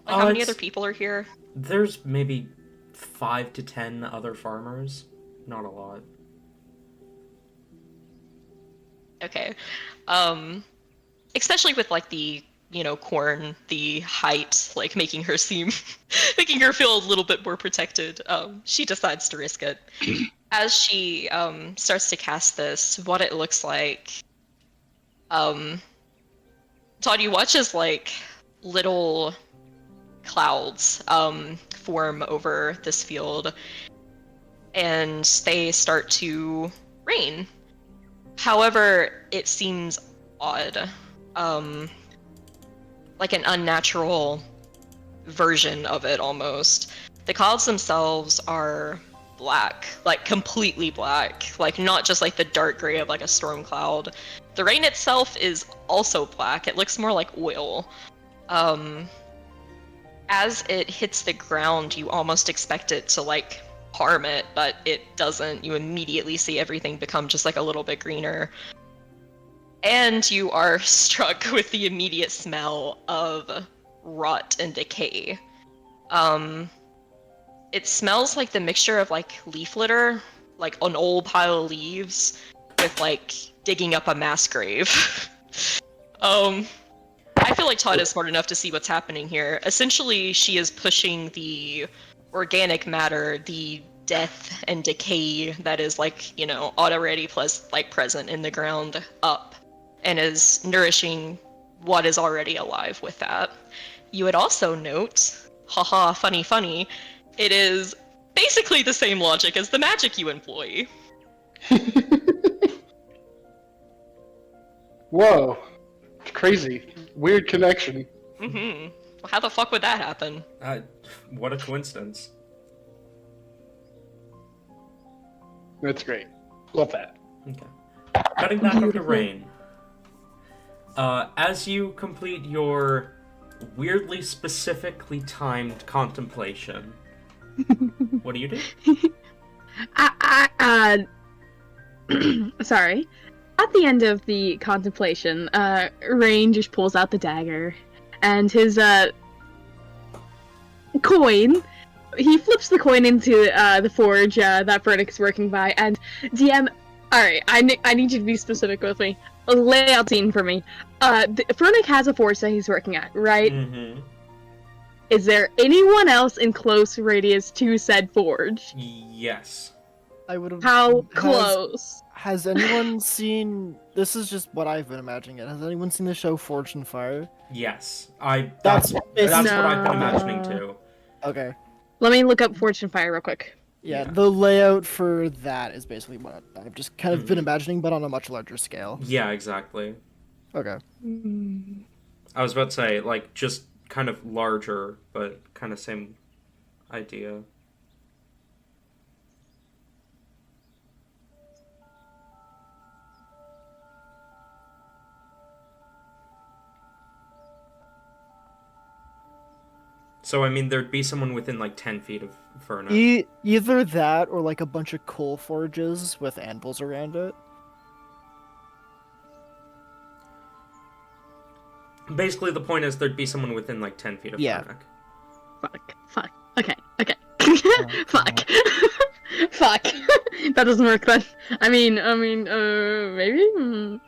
How many other people are here? There's maybe 5 to 10 other farmers. Not a lot. Okay. Especially with the corn, the height, making her feel a little bit more protected. She decides to risk it. As she starts to cast this, what it looks like, Todd, you watch as little clouds form over this field, and they start to rain. However, it seems odd. Like an unnatural version of it almost. The clouds themselves are black, completely black, not just the dark gray of a storm cloud. The rain itself is also black. It looks more like oil. As it hits the ground, you almost expect it to harm it, but it doesn't. You immediately see everything become just a little bit greener. And you are struck with the immediate smell of rot and decay. It smells like the mixture of leaf litter, an old pile of leaves, with digging up a mass grave. I feel like Todd is smart enough to see what's happening here. Essentially, she is pushing the organic matter, the death and decay that is already present in the ground up, and is nourishing what is already alive with that. You would also note, haha, funny, it is basically the same logic as the magic you employ. Whoa. It's crazy. Weird connection. Mm-hmm. Well, how the fuck would that happen? What a coincidence. That's great. Love that. Okay. Cutting back up to Rain. As you complete your weirdly specifically timed contemplation, what do you do? Sorry. At the end of the contemplation, Rain just pulls out the dagger and his coin. He flips the coin into the forge that Vernick's working by, and DM. Alright, I need you to be specific with me. Lay out scene for me. Vernick has a forge that he's working at, right? Mm-hmm. Is there anyone else in close radius to said forge? Yes. I would have. How close? Has anyone seen? This is just what I've been imagining. It. Has anyone seen the show Forged in Fire? Yes. That's what I've been imagining too. Okay. Let me look up Forge and Fire real quick. Yeah, the layout for that is basically what I've just kind of been imagining, but on a much larger scale. Yeah, exactly. Okay. I was about to say, just kind of larger, but kind of same idea. So, I mean, there'd be someone within 10 feet of Verna. Either that or a bunch of coal forges with anvils around it. Basically, the point is there'd be someone within 10 feet of Vernick. Fuck. Okay. Fuck. Fuck. That doesn't work then. I mean, maybe?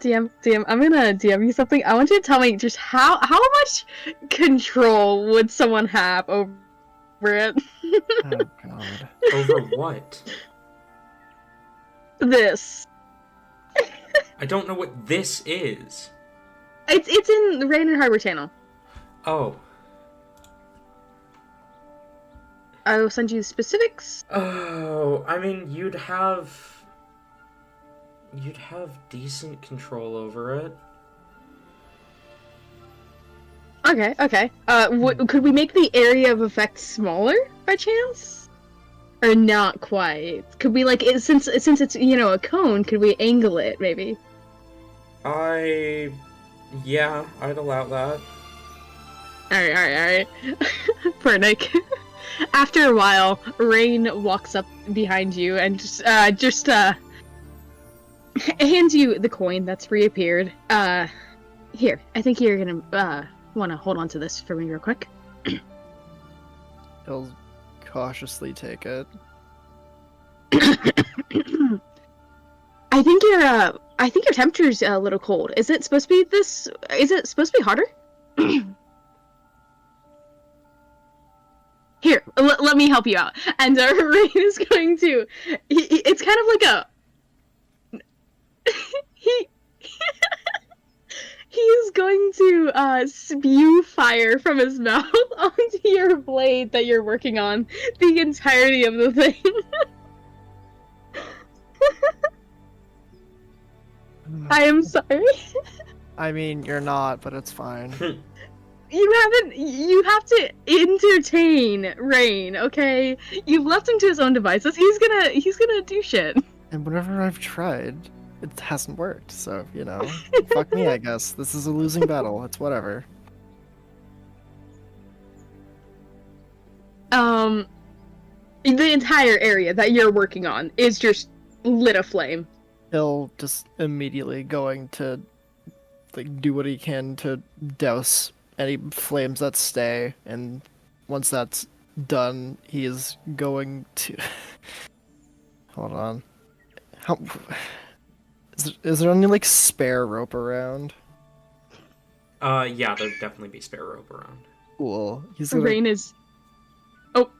DM, I'm gonna DM you something. I want you to tell me just how much control would someone have over it? Oh god. Over what? This. I don't know what this is. It's in the Rain and Harbor channel. Oh. I will send you the specifics. Oh, I mean, you'd have decent control over it. Okay. Could we make the area of effect smaller by chance? Or not quite? Could we since it's a cone, could we angle it maybe? Yeah, I'd allow that. Alright. Pernick. After a while, Rain walks up behind you and just hands you the coin that's reappeared. Here, I think you're gonna want to hold on to this for me real quick. He'll cautiously take it. I think your temperature's a little cold. Is it supposed to be this? Is it supposed to be hotter? Here, let me help you out. And Rain is going to. It's kind of like he is going to spew fire from his mouth onto your blade that you're working on the entirety of the thing. I am sorry. I mean, you're not, but it's fine. You have to entertain Rain, okay? You've left him to his own devices. He's gonna do shit. And whenever I've tried, it hasn't worked, so, fuck me, I guess. This is a losing battle. It's whatever. The entire area that you're working on is just lit aflame. He'll just immediately going to, do what he can to douse any flames that stay, and once that's done, he is going to... Hold on. Is there any, spare rope around? Yeah, there'd definitely be spare rope around. Cool. He's gonna... Rain is... Oh.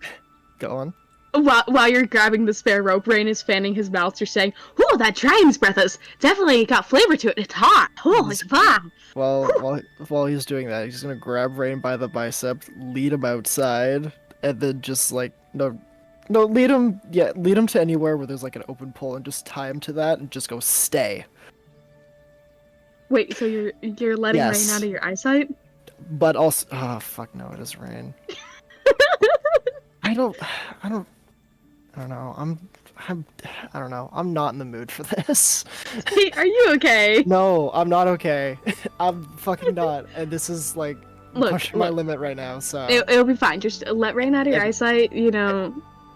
Go on. While you're grabbing the spare rope, Rain is fanning his mouth. You're saying, "Ooh, that dragon's breath has definitely got flavor to it. It's hot. Oh, it's fun." While he's doing that, he's gonna grab Rain by the bicep, lead him outside, and then just lead him to anywhere where there's an open pole, and just tie him to that, and just go stay. Wait, so you're letting Rain out of your eyesight? But also, oh fuck no, it is Rain. I don't know. I don't know. I'm not in the mood for this. Hey, are you okay? No, I'm not okay. I'm fucking not. And this is pushing my limit right now. So it'll be fine. Just let Rain out of your eyesight.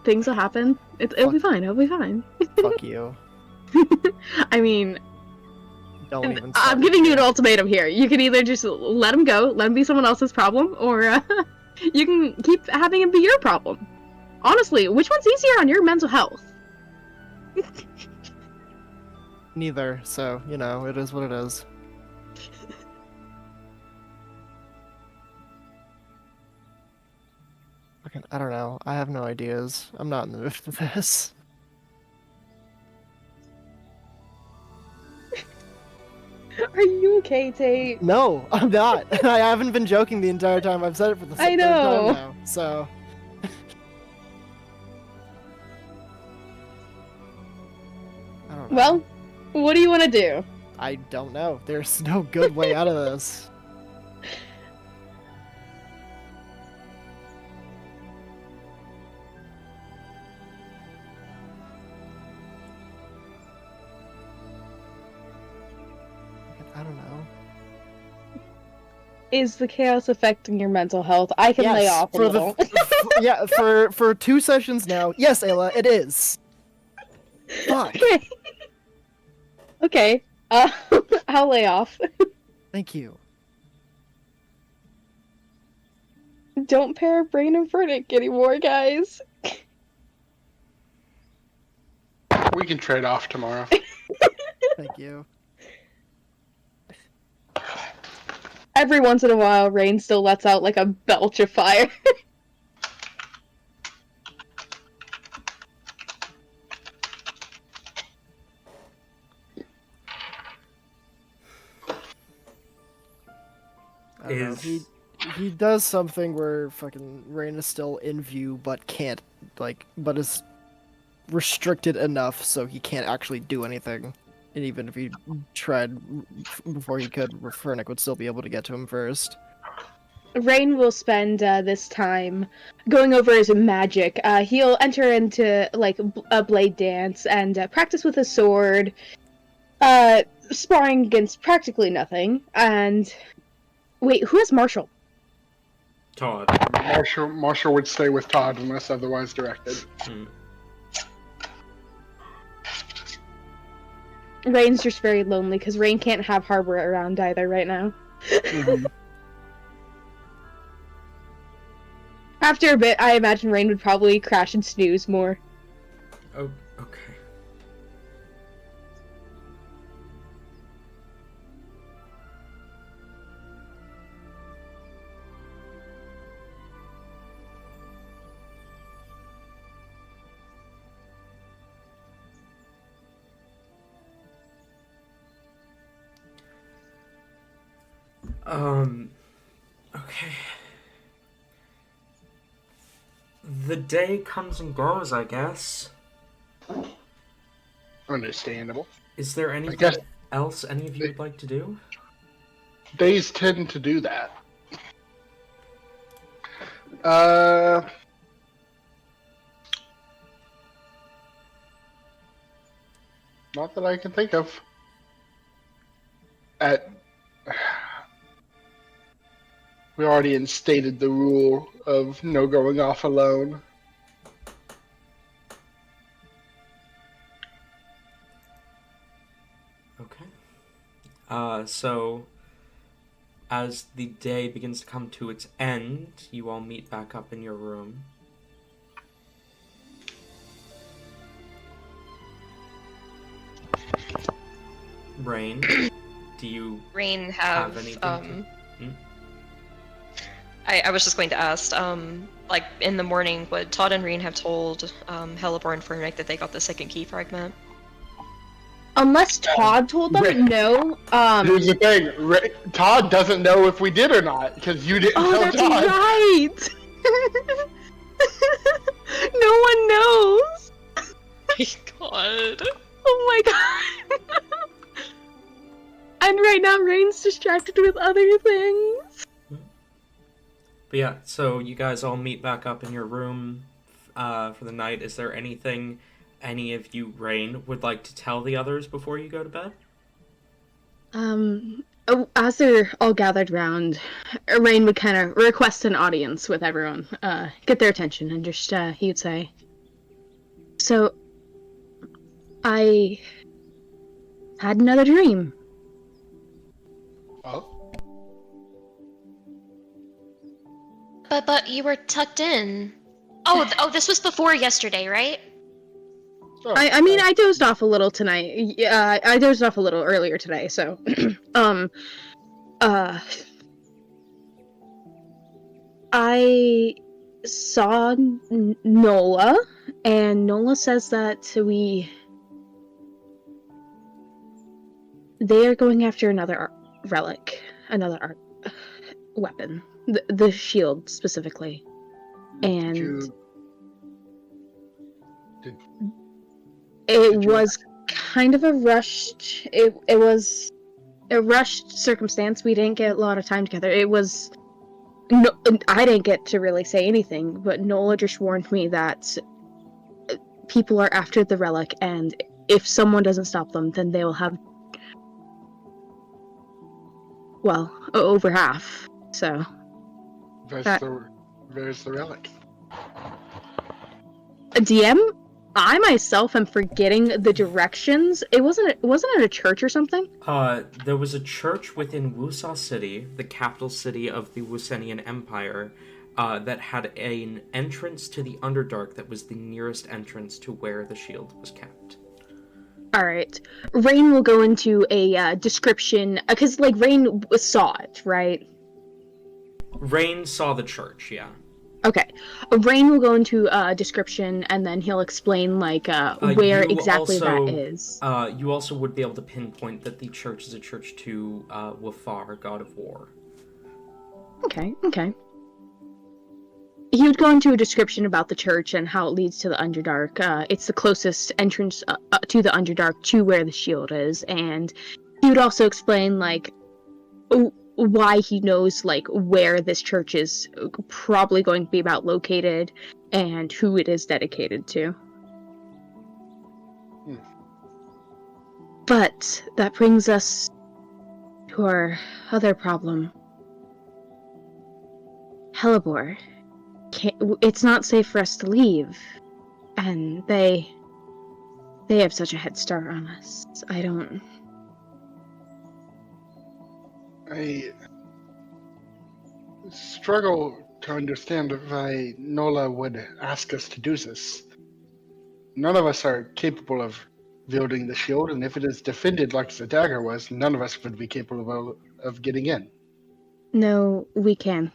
Things will happen. It'll be fine. It'll be fine. Fuck you. I mean, don't even. I'm giving you an ultimatum here. You can either just let him go, let him be someone else's problem, or you can keep having it be your problem. Honestly, which one's easier on your mental health? Neither, so, it is what it is. I don't know. I have no ideas. I'm not in the mood for this. Are you okay, Tate? No, I'm not. I haven't been joking the entire time. I've said it for the third time now, so... I don't know. Well, what do you want to do? I don't know. There's no good way out of this. I don't know. Is the chaos affecting your mental health? I can lay off a little. For 2 sessions now. Yes, Ayla, it is. Fuck. Okay. I'll lay off. Thank you. Don't pair Brain and Verdict anymore, guys. We can trade off tomorrow. Thank you. every once in a while, Rain still lets out like a belch of fire. I don't know. Is He does something where fucking Rain is still in view, but can't but is restricted enough so he can't actually do anything. And even if he tried before he could, Fernick would still be able to get to him first. Rain will spend this time going over his magic. He'll enter into like a blade dance and practice with a sword, sparring against practically nothing. And wait, who is Marshall? Todd. Marshall would stay with Todd unless otherwise directed. Rain's just very lonely because Rain can't have Harbor around either right now. Mhm. After a bit, I imagine Rain would probably crash and snooze more. Oh, okay. Okay. The day comes and goes, I guess. Understandable. Is there anything guess- else any of you would like to do? Days tend to do that. Not that I can think of. We already instated the rule of no going off alone. Okay. So, as the day begins to come to its end, you all meet back up in your room. Rain, do you Rain have anything? I was just going to ask, like, in the morning, would Todd and Rain have told Hellebore and Fernick that they got the second key fragment? Unless Todd told them, Rain- no. Here's the thing: Todd doesn't know if we did or not because you didn't Oh, tell that's Todd. right! No one knows! God. Oh my god! And right now, Rain's distracted with other things. But yeah, so you guys all meet back up in your room for the night. Is there anything any of you, Rain, would like to tell the others before you go to bed? As they're all gathered round, Rain would kind of request an audience with everyone, get their attention, and just, he would say, "So, I had another dream." Oh, But you were tucked in. Oh, this was before yesterday, right? sure. I mean, I dozed off a little tonight. Yeah, I dozed off a little earlier today, so, I saw Nola, and Nola says that they are going after another relic, another art weapon, the shield specifically, and it did you- was kind of a rushed. It was a rushed circumstance. We didn't get a lot of time together. It was. No, I didn't get to really say anything, but Nola just warned me that people are after the relic, and if someone doesn't stop them, then they will have, well, over half. So, There's the relic. DM, I myself am forgetting the directions. It wasn't it a church or something? There was a church within Wusa City, the capital city of the Wusenian Empire, that had an entrance to the Underdark that was the nearest entrance to where the shield was kept. Alright. Rain will go into a description, because, like, Rain saw it, right? Rain saw the church, yeah. Okay. Rain will go into a description, and then he'll explain, like, where you exactly also, that is. You also would be able to pinpoint that the church is a church to Wafar, god of war. Okay. He would go into a description about the church and how it leads to the Underdark. It's the closest entrance to the Underdark to where the shield is, and he would also explain, like, why he knows, like, where this church is probably going to be about located and who it is dedicated to. But that brings us to our other problem. Hellebore. It's not safe for us to leave, and they have such a head start on us. I struggle to understand why Nola would ask us to do this. None of us are capable of wielding the shield, and if it is defended like the dagger was, none of us would be capable of getting in. No, we can.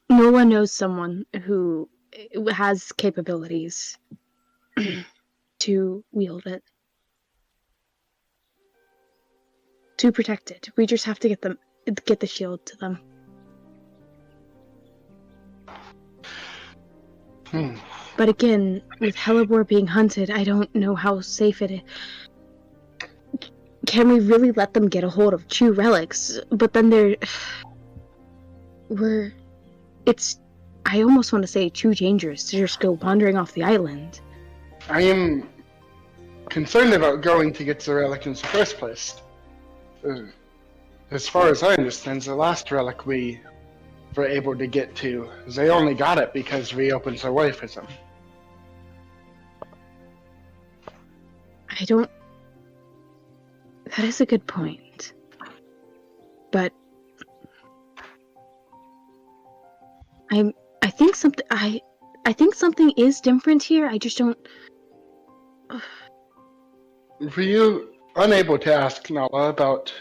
Nola knows someone who has capabilities to wield it. To protect it. We just have to get the shield to them. But again, with Hellebore being hunted, I don't know how safe it is. Can we really let them get a hold of true relics? But then it's, I almost want to say, too dangerous to just go wandering off the island. I am concerned about going to get the relic in the first place. As far as I understand, the last relic we were able to get to, they only got it because we opened the way for them. That is a good point. But I think something is different here. I just don't. Were you unable to ask Nala about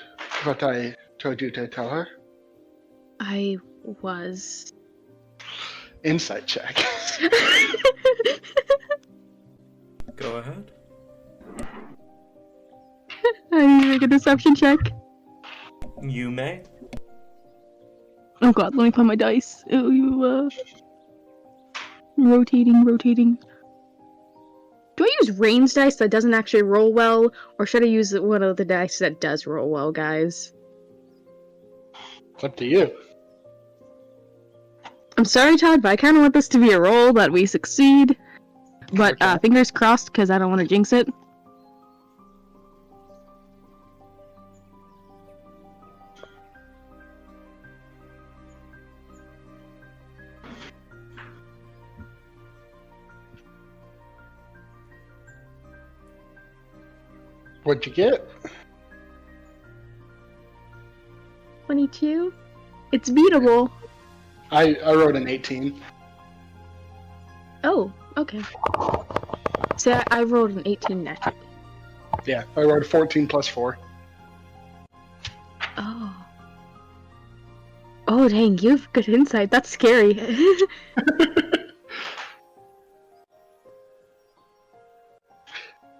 what I told you to tell her? I was. Insight check. Go ahead. I need to make a deception check. You may. Oh god, let me find my dice. Rotating. Do I use Rain's dice that doesn't actually roll well, or should I use one of the dice that does roll well, guys? It's up to you. I'm sorry, Todd, but I kind of want this to be a roll that we succeed. But Okay. fingers crossed, because I don't want to jinx it. What'd you get? 22? It's beatable. I wrote an 18. Oh, okay. So I rolled an 18 naturally. Yeah, I wrote 14 plus 4. Oh. Oh, dang, you have good insight. That's scary.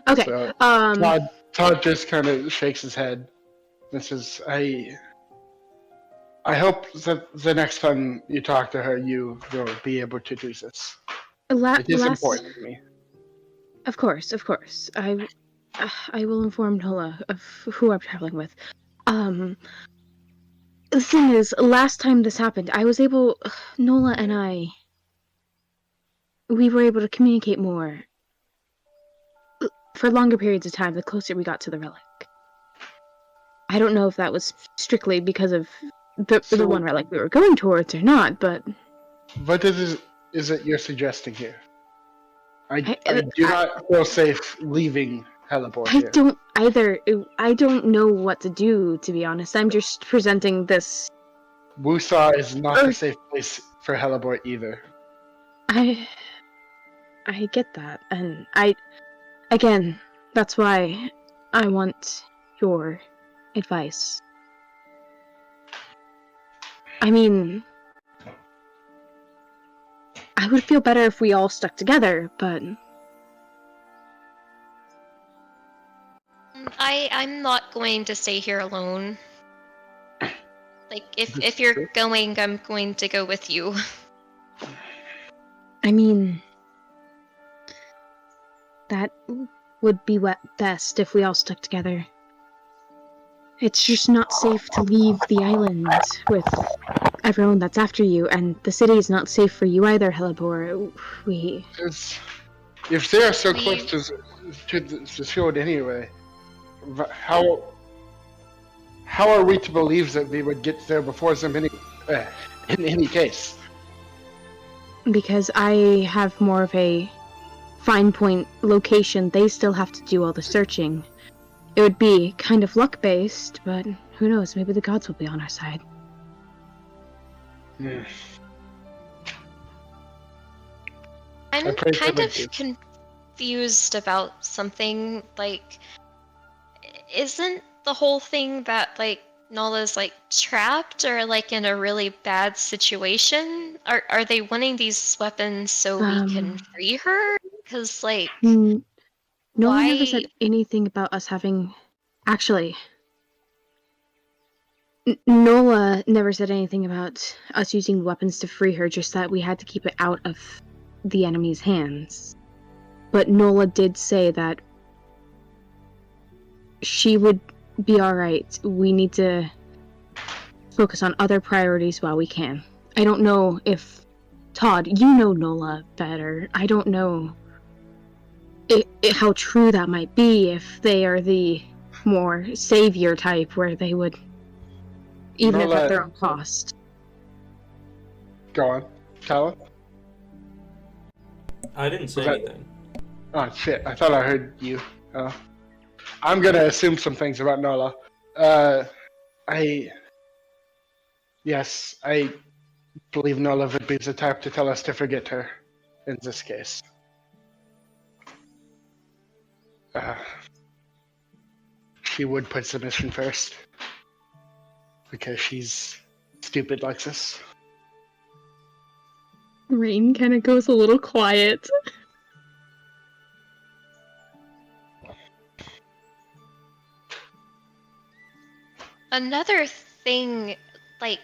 Okay, So, um... Todd just kind of shakes his head. And says, I hope that the next time you talk to her, you will be able to do this. It is important to me. Of course. I will inform Nola of who I'm traveling with. The thing is, last time this happened, Nola and I, we were able to communicate more for longer periods of time the closer we got to the relic. I don't know if that was strictly because of the one relic we were going towards or not, but... What is it you're suggesting here? I do not feel safe leaving Hellebore here. I don't either. I don't know what to do, to be honest. I'm just presenting this... Wusa is not a safe place for Hellebore either. I get that, and again, that's why I want your advice. I mean, I would feel better if we all stuck together, but I'm not going to stay here alone. Like, if you're going, I'm going to go with you. I mean, that would be best if we all stuck together. It's just not safe to leave the island with everyone that's after you, and the city is not safe for you either, Helibor. If they are so We- close to the field anyway, how are we to believe that we would get there before them in any case? Because I have more of a fine point location, they still have to do all the searching. It would be kind of luck-based, but who knows, maybe the gods will be on our side. Hmm. I'm I pray kind for of you. confused about something. Like, isn't the whole thing that, like, Nala's, like, trapped or, like, in a really bad situation? Are they wanting these weapons so we can free her? Because, like, Nola why? never said anything about us having... Actually, Nola never said anything about us using weapons to free her, just that we had to keep it out of the enemy's hands. But Nola did say that she would be alright. We need to focus on other priorities while we can. I don't know if... Todd, you know Nola better. I don't know how true that might be, if they are the more savior type, where they would... even if Nola- at their own cost. Go on, Tyler. I didn't say Okay. anything. Oh shit! I thought I heard you. I'm gonna assume some things about Nola. Yes, I believe Nola would be the type to tell us to forget her in this case. She would put submission first because she's stupid like this. Rain kind of goes a little quiet. Another thing, like,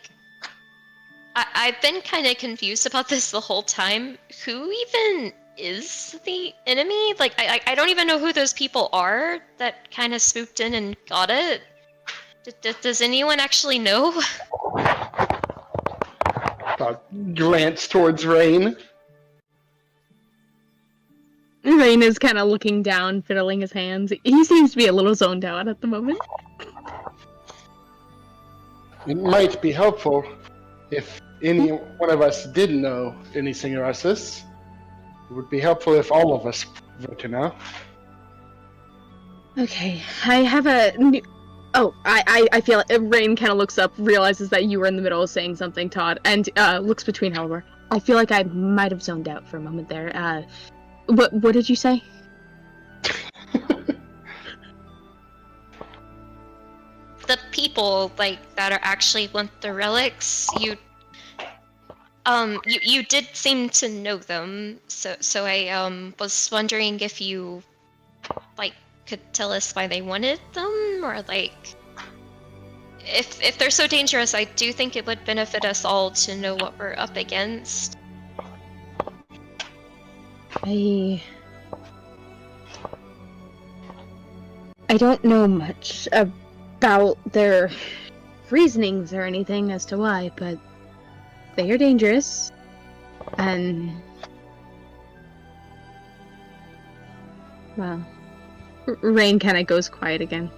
I've been kind of confused about this the whole time. Who even is the enemy? Like, I don't even know who those people are that kind of swooped in and got it. Does anyone actually know? Glance towards Rain. Rain is kind of looking down, fiddling his hands. He seems to be a little zoned out at the moment. It might be helpful if any one of us did know anything about this. It would be helpful if all of us were to know. Okay, I have a new... Oh, I feel it. Rain kind of looks up, realizes that you were in the middle of saying something, Todd, and looks between Halvor. I feel like I might have zoned out for a moment there. What did you say? The people, like, that are actually want the relics, you did seem to know them, so I was wondering if you, like, could tell us why they wanted them, or, like, if they're so dangerous. I do think it would benefit us all to know what we're up against. I don't know much about their reasonings or anything as to why, but they are dangerous, and... Well, Rain kind of goes quiet again.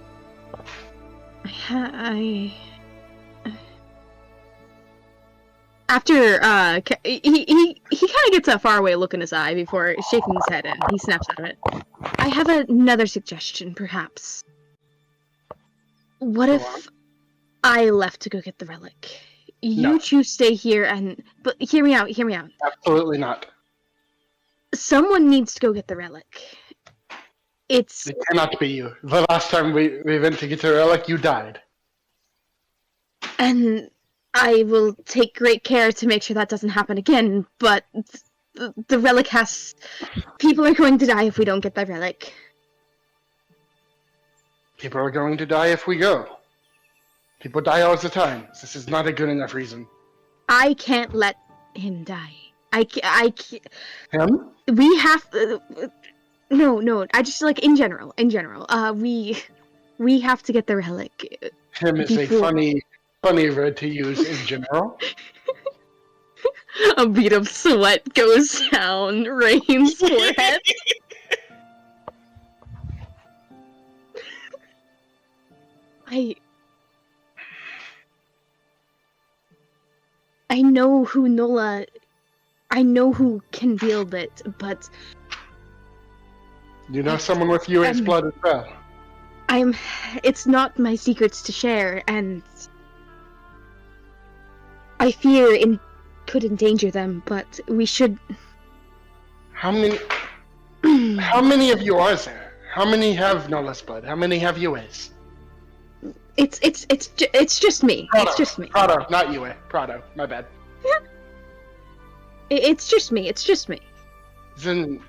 After, he kind of gets a faraway look in his eye before shaking his head, and he snaps out of it. I have another suggestion, perhaps. What Go if on. I left to go get the relic? You No. two stay here but hear me out. Absolutely not. Someone needs to go get the relic. It's It cannot be you. The last time we went to get the relic, you died. and I will take great care to make sure that doesn't happen again, but the relic has... People are going to die if we don't get that relic. People are going to die if we go. People die all the time. This is not a good enough reason. I can't let him die. I can't... Him? We have... No, I just, like, in general, we have to get the relic. Him is Before- a funny word to use in general. A bead of sweat goes down Rain's forehead. I know who Nola... I know who can wield it, but You know someone with UA's blood as well. it's not my secrets to share, and I fear it could endanger them, but we should... How many of you are there? How many have Nola's blood? How many have UA's? It's just me. Prado, It's just me. Prado, not UA. Prado, my bad. It's just me. It's just me. Then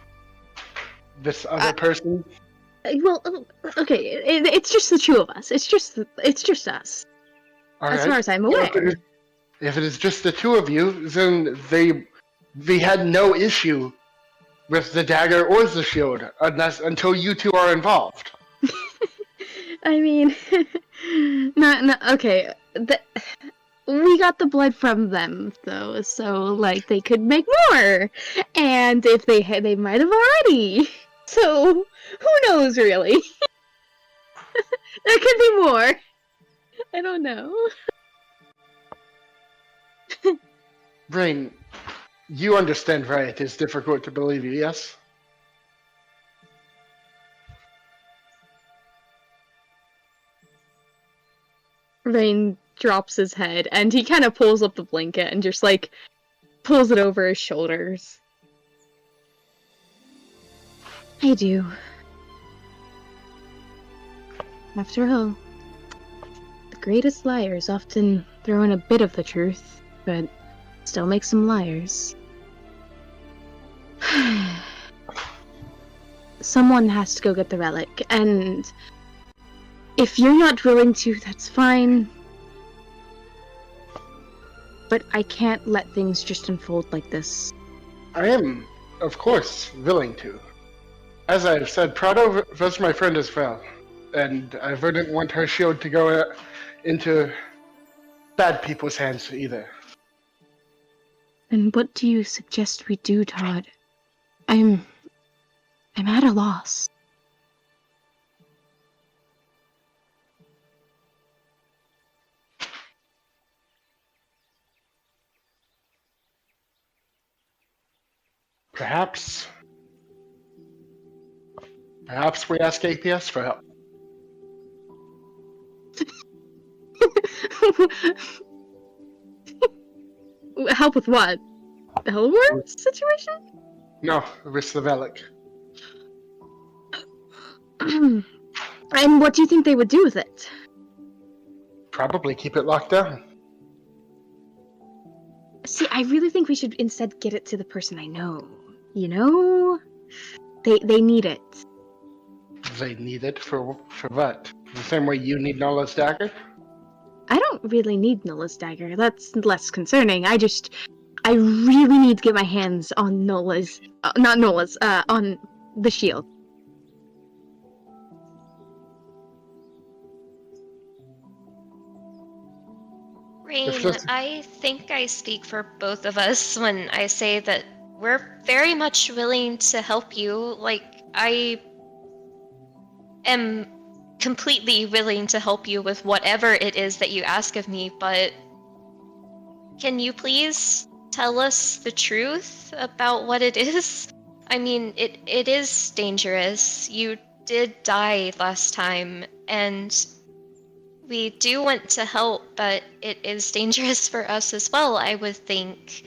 this other person. Well, okay. It's just the two of us. It's just us. All As right. far as I'm aware. If it is just the two of you, then they had no issue with the dagger or the shield until you two are involved. I mean, no. Okay, we got the blood from them, though, so like they could make more, and if they might have already. So who knows, really? There could be more. I don't know. Brain, you understand, right? It is difficult to believe you, yes? Rain drops his head, and he kind of pulls up the blanket and just like pulls it over his shoulders. I do. After all, the greatest liars often throw in a bit of the truth, but still makes them liars. Someone has to go get the relic, and if you're not willing to, that's fine. But I can't let things just unfold like this. I am, of course, willing to. As I've said, Prado was my friend as well, and I wouldn't want her shield to go into bad people's hands either. And what do you suggest we do, Todd? I'm at a loss. Perhaps we ask APS for help. Help with what? The Hellworm situation? No, with the relic. And what do you think they would do with it? Probably keep it locked down. See, I really think we should instead get it to the person I know. You know? They need it. They need it for what? The same way you need Nola's dagger? I don't really need Nola's dagger. That's less concerning. I really need to get my hands on Nola's... not Nola's, on the shield. Rain, If this- I think I speak for both of us when I say that we're very much willing to help you. Like, I am completely willing to help you with whatever it is that you ask of me, but can you please tell us the truth about what it is? I mean, it is dangerous. You did die last time, and we do want to help, but it is dangerous for us as well, I would think.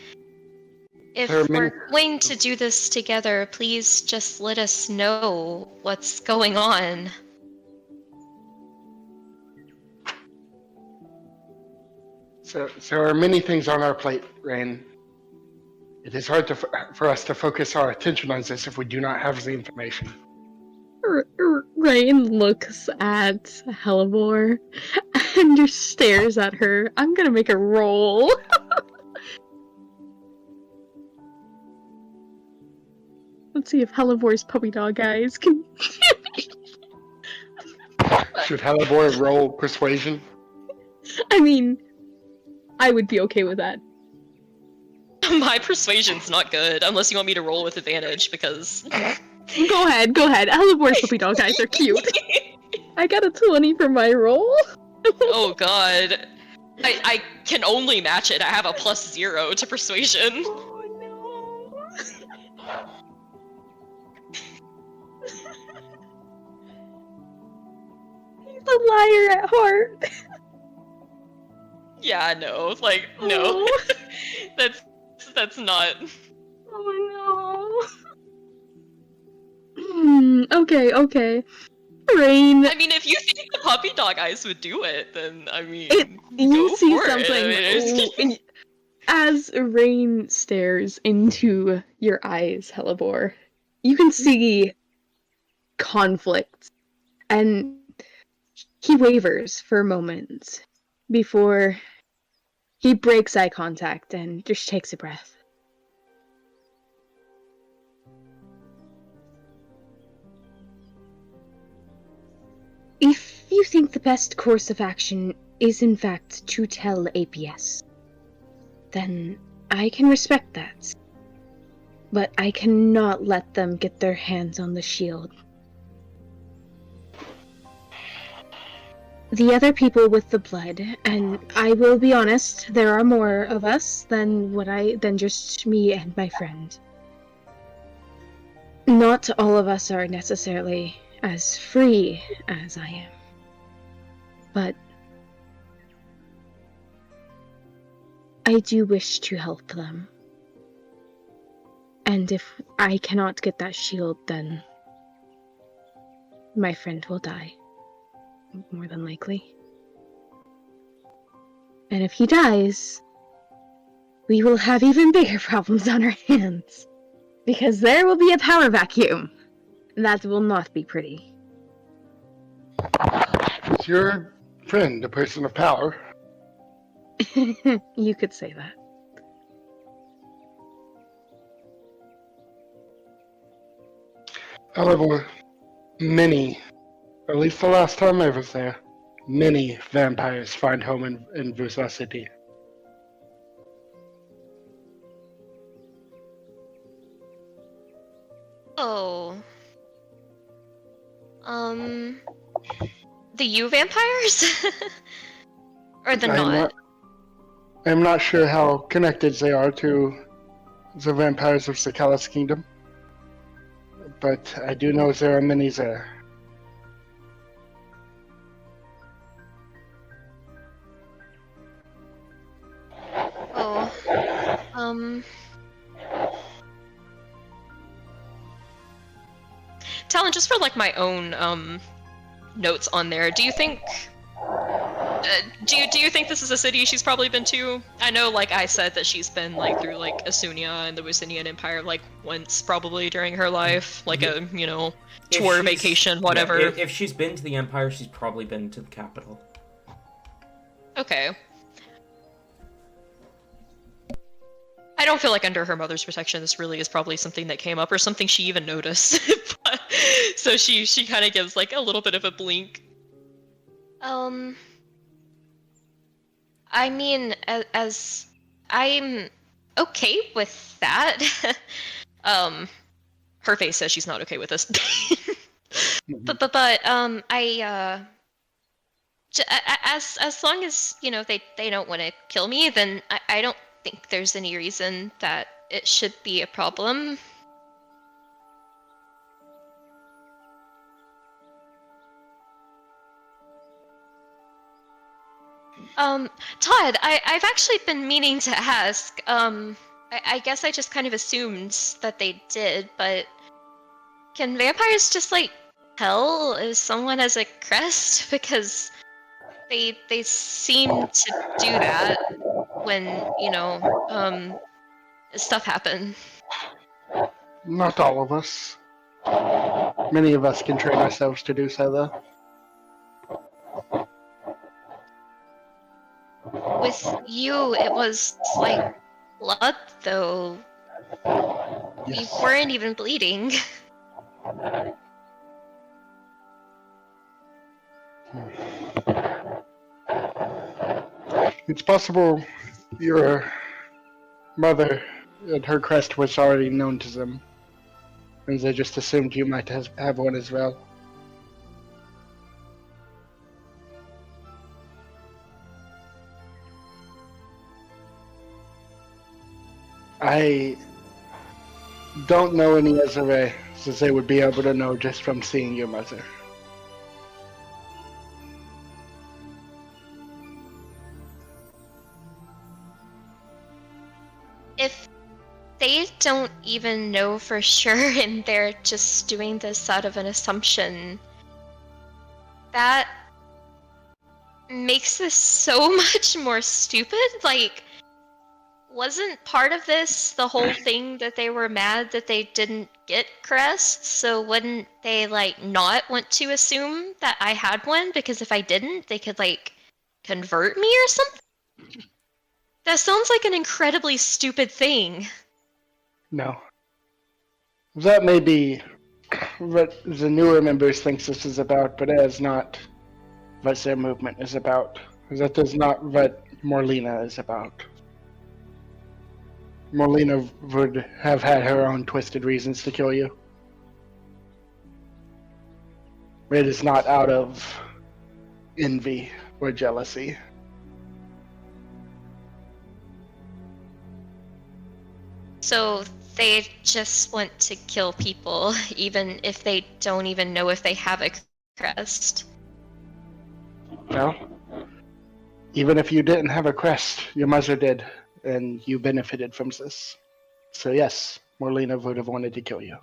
If There are many- we're going to do this together, please just let us know what's going on. So there are many things on our plate, Rain. It is hard for us to focus our attention on this if we do not have the information. Rain looks at Hellebore and just stares at her. I'm gonna make a roll. Let's see if Hellebore's puppy dog eyes can. Should Hellebore roll persuasion? I mean, I would be okay with that. My persuasion's not good, unless you want me to roll with advantage, because... Go ahead. Hellebore's puppy dog eyes are cute. I got a 20 for my roll. Oh god. I can only match it. I have a +0 to persuasion. Oh no. He's a liar at heart. Yeah, no. Like, no. Oh. That's not... Oh no. Okay. Rain. I mean, if you think the puppy dog eyes would do it, then, I mean, You go see for it. something. I mean, and as Rain stares into your eyes, Hellebore, you can see conflict. And he wavers for a moment before he breaks eye contact and just takes a breath. If you think the best course of action is in fact to tell APS, then I can respect that. But I cannot let them get their hands on the shield. The other people with the blood, and I will be honest, there are more of us than just me and my friend. Not all of us are necessarily as free as I am. But I do wish to help them. And if I cannot get that shield, then my friend will die. More than likely. And if he dies, we will have even bigger problems on our hands. Because there will be a power vacuum. That will not be pretty. Is your friend a person of power? You could say that. However, many, at least the last time I was there, many vampires find home in Vusa City. Oh. The U vampires? Or the I'm not sure how connected they are to the vampires of Sakalis Kingdom, but I do know there are many there. Oh. Talon, just for like my own notes on there, do you think do you think this is a city she's probably been to? I know, like I said, that she's been like through like Asunia and the Wusenian Empire like once probably during her life, like a tour, vacation, whatever. Yeah, if she's been to the Empire, she's probably been to the capital. Okay. I don't feel like under her mother's protection this really is probably something that came up or something she even noticed. So she kind of gives like a little bit of a blink. I mean, as I'm okay with that. Her face says she's not okay with this. As long as they don't want to kill me, then I don't think there's any reason that it should be a problem. Todd, I've actually been meaning to ask, I guess I just kind of assumed that they did, but can vampires just, like, tell if someone has a crest? Because they seem to do that when, stuff happen. Not all of us. Many of us can train ourselves to do so, though. With you, it was like blood, though. You Yes. weren't even bleeding. It's possible your mother and her crest was already known to them, and they just assumed you might have one as well. I don't know any other way that they would be able to know just from seeing your mother. If they don't even know for sure and they're just doing this out of an assumption, that makes this so much more stupid. Like, wasn't part of this the whole thing that they were mad that they didn't get crests? So wouldn't they, like, not want to assume that I had one? Because if I didn't, they could, like, convert me or something? That sounds like an incredibly stupid thing. No. That may be what the newer members think this is about, but that is not what their movement is about. That is not what Morlina is about. Morlina would have had her own twisted reasons to kill you. It is not out of envy or jealousy. So they just want to kill people, even if they don't even know if they have a crest. Well, even if you didn't have a crest, your mother did, and you benefited from this. So yes, Morlina would have wanted to kill you.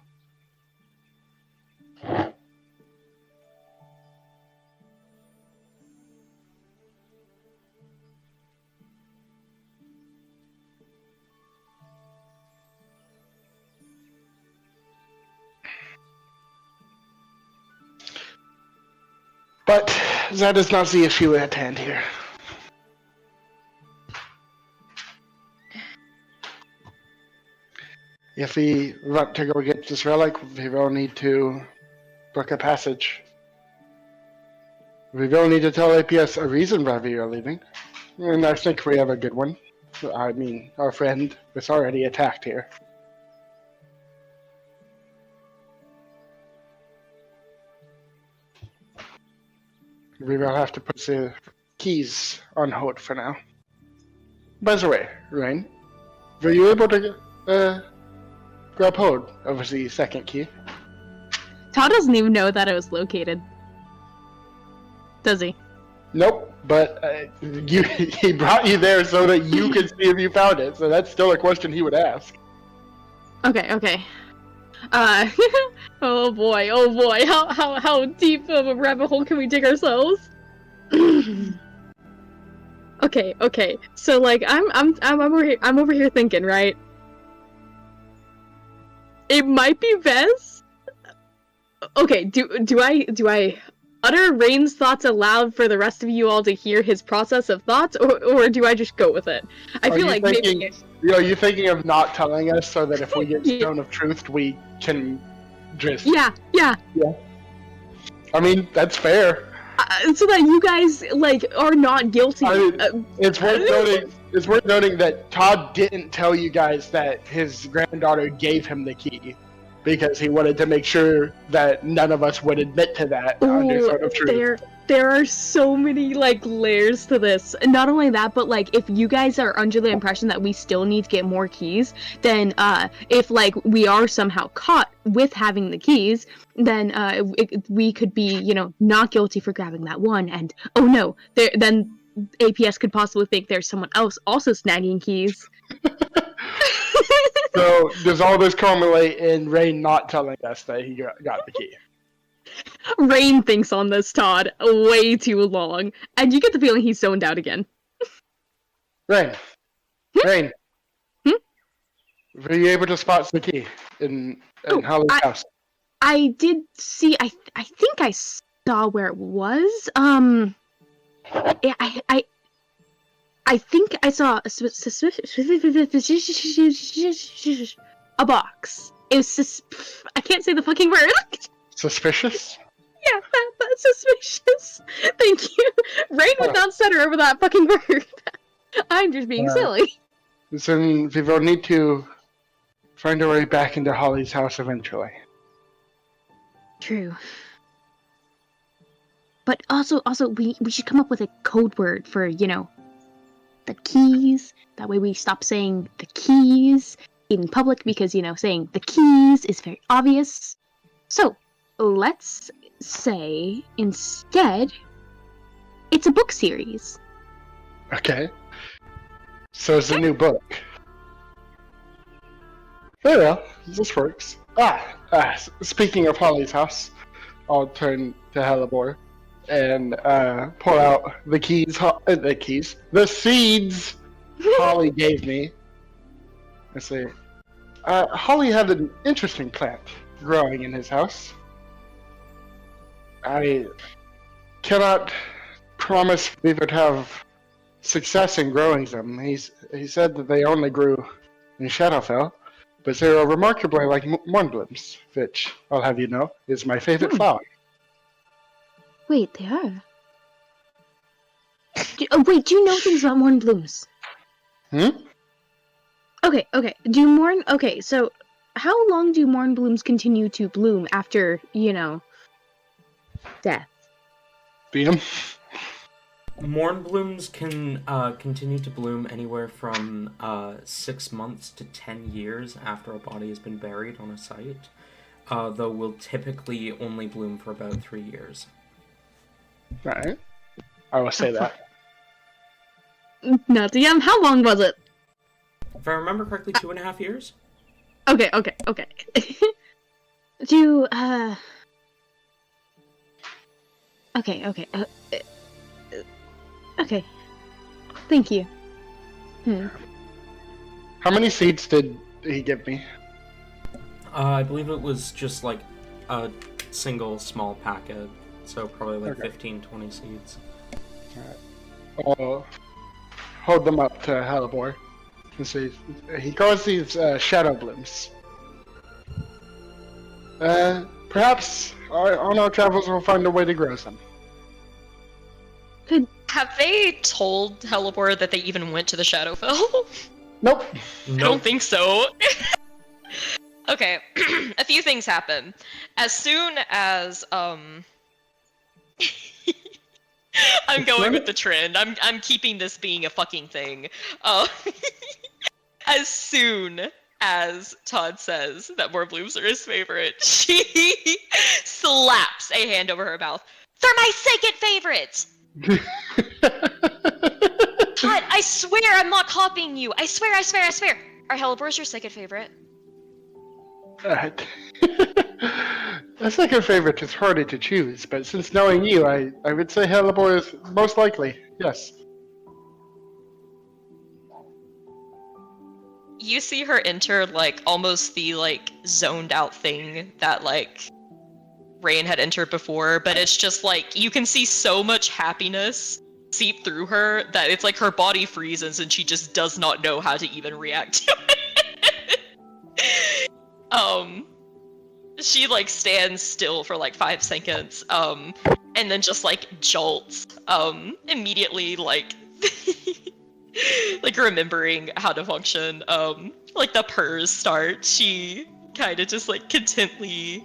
But that is not the issue at hand here. If we want to go get this relic, we will need to book a passage. We will need to tell APS a reason why we are leaving. And I think we have a good one. I mean, our friend was already attacked here. We will have to put the keys on hold for now. By the way, Rain, were you able to grab hold of the second key? Todd doesn't even know that it was located. Does he? Nope, but he brought you there so that you could see if you found it, so that's still a question he would ask. Okay. Oh boy, how deep of a rabbit hole can we dig ourselves? Okay. So like I'm over here thinking, right? It might be best. Okay, do I utter Rain's thoughts aloud for the rest of you all to hear his process of thoughts, or do I just go with it? I feel like maybe. Are you thinking of not telling us so that if we get Stone of Truth, we can just... Yeah. I mean, that's fair. So that you guys, like, are not guilty. I mean, it's worth noting that Todd didn't tell you guys that his granddaughter gave him the key, because he wanted to make sure that none of us would admit to that under Stone of Truth. There are so many, like, layers to this. And not only that, but, like, if you guys are under the impression that we still need to get more keys, then, if, like, we are somehow caught with having the keys, then, we could be, not guilty for grabbing that one, and, oh no, then APS could possibly think there's someone else also snagging keys. So does all this culminate in Rain not telling us that he got the key? Rain thinks on this, Todd, way too long, and you get the feeling he's zoned out again. Rain. Rain. Hmm? Were you able to spot the key in Holly's house? I did see. I think I saw where it was. Yeah, I think I saw a box. It was I can't say the fucking word. Suspicious? Yeah, that's suspicious. Thank you. Rain would not stutter over that fucking word. I'm just being silly. Then we will need to find our way back into Holly's house eventually. True. But also, we should come up with a code word for, the keys. That way we stop saying the keys in public because, saying the keys is very obvious. So, let's say instead, it's a book series. Okay. So it's a new book. Very well, this works. Speaking of Holly's house, I'll turn to Hellebore and pull out the seeds Holly gave me. And say, Holly had an interesting plant growing in his house. I cannot promise we would have success in growing them. He said that they only grew in Shadowfell, but they are remarkably like Mornblooms, which, I'll have you know, is my favorite flower. Wait, they are? Wait, do you know things about Mornblooms? Okay, Okay, so how long do Mornblooms continue to bloom after, death? Beam? Mornblooms can continue to bloom anywhere from 6 months to 10 years after a body has been buried on a site, though will typically only bloom for about 3 years. Right. I will say that. No, DM, how long was it? If I remember correctly, 2.5 years? Okay. Okay. Thank you. How many seeds did he give me? I believe it was just like a single small packet, so probably like 15, 20 seeds. Alright. I'll hold them up to Hellebore and say, he calls these shadow blooms. Perhaps on our travels we'll find a way to grow some. Have they told Hellebore that they even went to the Shadowfell? Nope. I don't think so. Okay, a few things happen. As soon as I'm going with the trend. I'm keeping this being a fucking thing. As soon as Todd says that Mornblooms are his favorite, she slaps a hand over her mouth. They're my second favorites! Todd, I swear I'm not copying you. I swear. Are Hellebores your second favorite? A second favorite is harder to choose, but since knowing you, I would say Hellebore is most likely, yes. You see her enter, almost the, zoned out thing that, Rain had entered before, but it's just, you can see so much happiness seep through her that it's like her body freezes and she just does not know how to even react to it. She, stands still for, 5 seconds, and then just, jolts, immediately, remembering how to function, the purrs start, she kind of just, contently,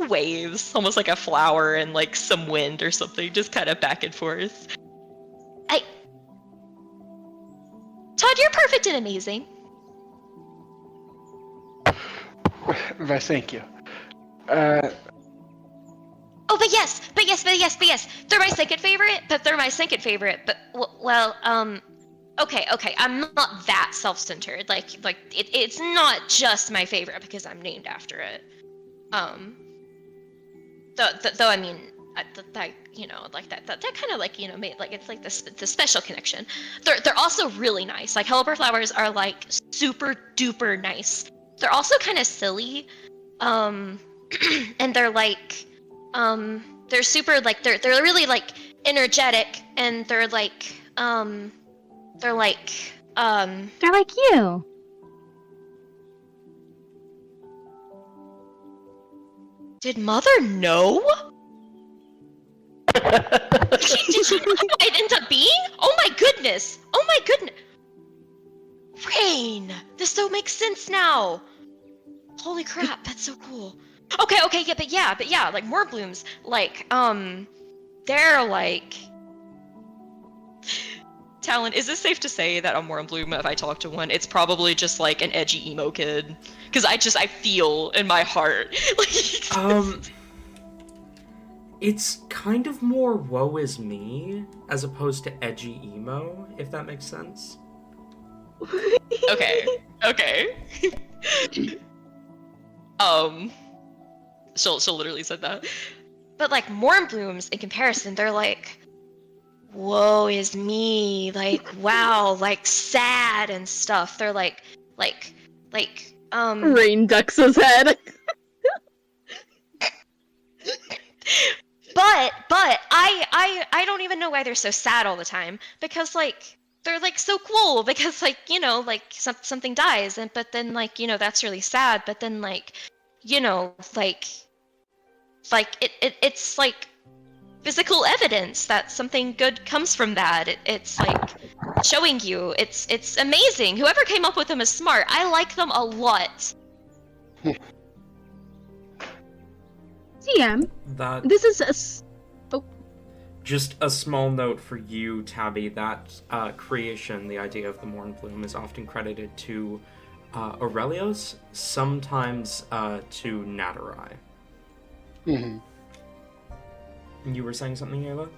waves, almost like a flower and, some wind or something, just kind of back and forth. Todd, you're perfect and amazing. Why, thank you. Oh, but yes. They're my second favorite, but Okay, I'm not that self-centered. It's not just my favorite because I'm named after it. Though I mean, that kind of like made like it's like the special connection. They're also really nice. Like hellebore flowers are like super duper nice. They're also kind of silly, and they're like, they're super like they're really like energetic, and they're like they're like They're like you. Did Mother know? Did she know who I'd end up being? Oh my goodness! Oh my goodness! Rain! This so makes sense now! Holy crap, that's so cool. Okay, yeah, like Mournblooms, like, they're like... Talon, is this safe to say that a Mournbloom, if I talk to one, it's probably just like an edgy emo kid? Because I feel in my heart. It's kind of more woe is me as opposed to edgy emo, if that makes sense. Okay. She'll literally said that. But like Mournblooms, in comparison, they're like, woe is me, like wow, like sad and stuff. They're like Rain ducks his head. But I don't even know why they're so sad all the time, because like they're like so cool, because like like something dies, and but then like that's really sad, but then like it's like physical evidence that something good comes from that. It's like showing you it's amazing. Whoever came up with them is smart. I like them a lot. TM. That This is just a small note for you, Tabby. That creation, the idea of the Mournbloom, is often credited to Aurelius, sometimes to Natarai. Mm-hmm. You were saying something, Ayla?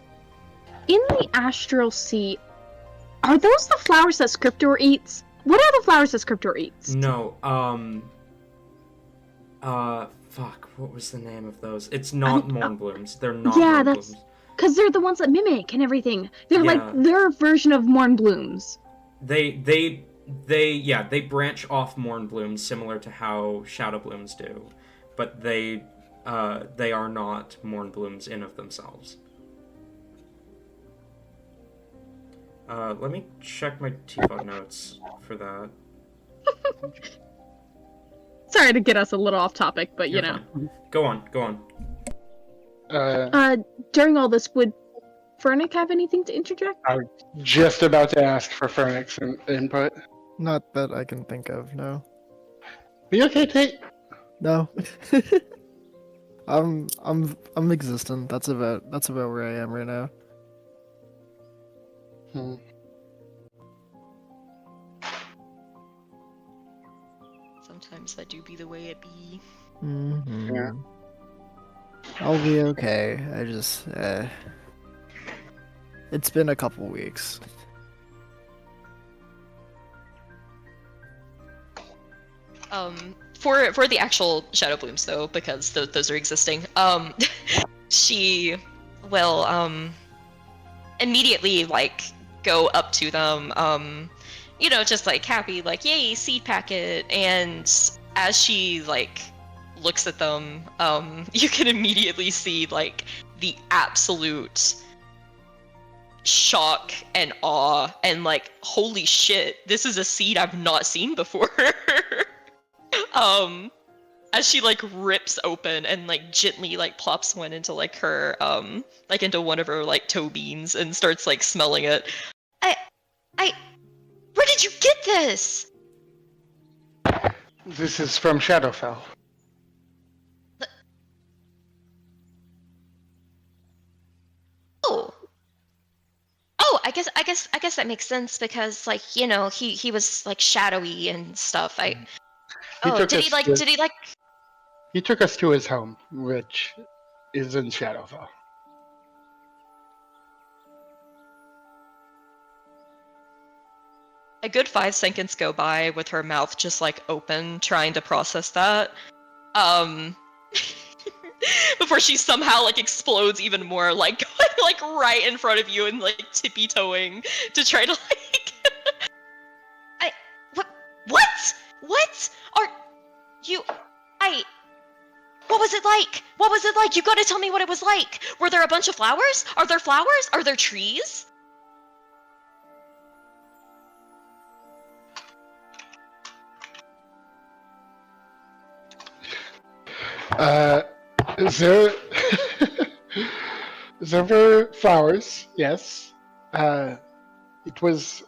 in the astral sea. Are those the flowers that Scriptor eats? What are the flowers that Scriptor eats? No, fuck, what was the name of those? It's not Mournblooms. They're not Yeah, Mournblooms. that's because they're the ones that mimic and everything. They're Yeah. like their version of Mournblooms. They branch off Mournblooms similar to how Shadowblooms do, but they are not Mournblooms in of themselves. Let me check my T-Fog notes for that. Sorry to get us a little off topic, but You're fine. Go on. During all this, would Fernic have anything to interject? I was just about to ask for Fernix input. Not that I can think of, no. Are you okay, Tate? No. I'm existent. That's about where I am right now. Hmm. Sometimes that do be the way it be. Mm-hmm. Yeah. I'll be okay. I just it's been a couple weeks. For the actual Shadow Blooms though, because those are existing, she will immediately like go up to them, just like happy, like yay, seed packet, and as she like looks at them, you can immediately see like the absolute shock and awe and like, holy shit, this is a seed I've not seen before. As she like rips open and like gently like plops one into like her like into one of her like toe beans and starts like smelling it. Where did you get this? This is from Shadowfell. Oh, I guess that makes sense because like he was like shadowy and stuff. Did he like? He took us to his home, which is in Shadowfell. A good 5 seconds go by with her mouth just like open, trying to process that. Before she somehow like explodes even more, like like right in front of you and like tippy toeing to try to like. What? Are you? What was it like? What was it like? You gotta tell me what it was like. Were there a bunch of flowers? Are there flowers? Are there trees? There, there were flowers, yes. It was.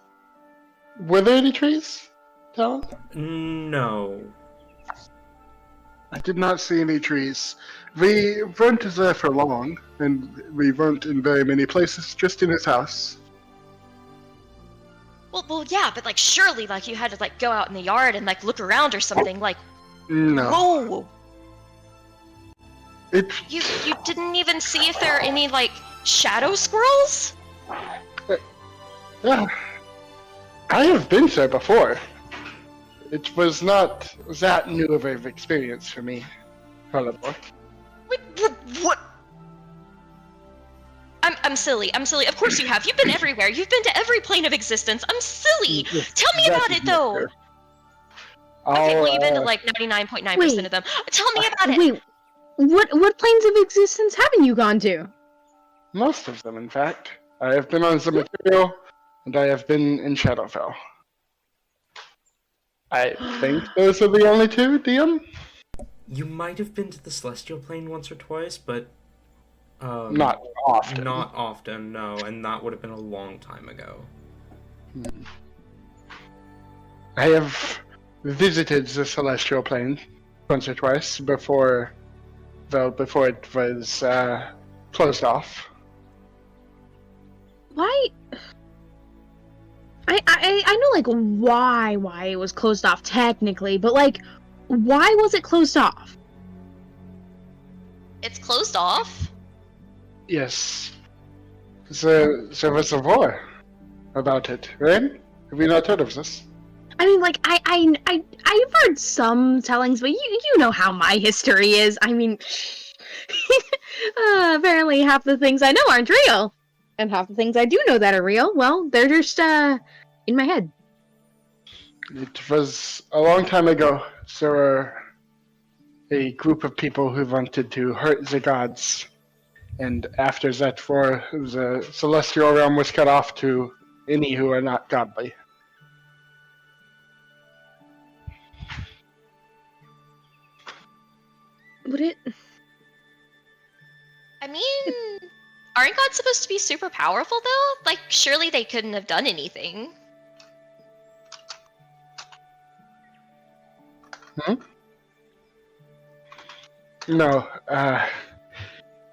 Were there any trees, Talon? No. I did not see any trees. We weren't there for long, and we weren't in very many places, just in his house. Well, yeah, but like surely like you had to like go out in the yard and like look around or something. Like, No. whoa! It. You didn't even see if there are any like shadow squirrels? Yeah. I have been there before. It was not that new of an experience for me, Carlibor. Wait, what? I'm silly. Of course you have. You've been everywhere. You've been to every plane of existence. I'm silly. Tell me about it though. Okay, well you've been to like 99.9% of them. Tell me about it. Wait, what planes of existence haven't you gone to? Most of them, in fact. I have been on the material, and I have been in Shadowfell. I think those are the only two, DM? You might have been to the Celestial Plane once or twice, but... Not often. Not often, no, and that would have been a long time ago. I have visited the Celestial Plane once or twice before it was closed off. Why? I know like why it was closed off technically, but like why was it closed off? It's closed off? Yes. There was a war about it, right? Have you not heard of this? I mean, like I've heard some tellings, but you know how my history is. I mean, apparently half the things I know aren't real, and half the things I do know that are real, well, they're just in my head. It was a long time ago. There were a group of people who wanted to hurt the gods, and after that war, the celestial realm was cut off to any who are not godly. Would it? I mean, aren't gods supposed to be super powerful though? Like, surely they couldn't have done anything. No,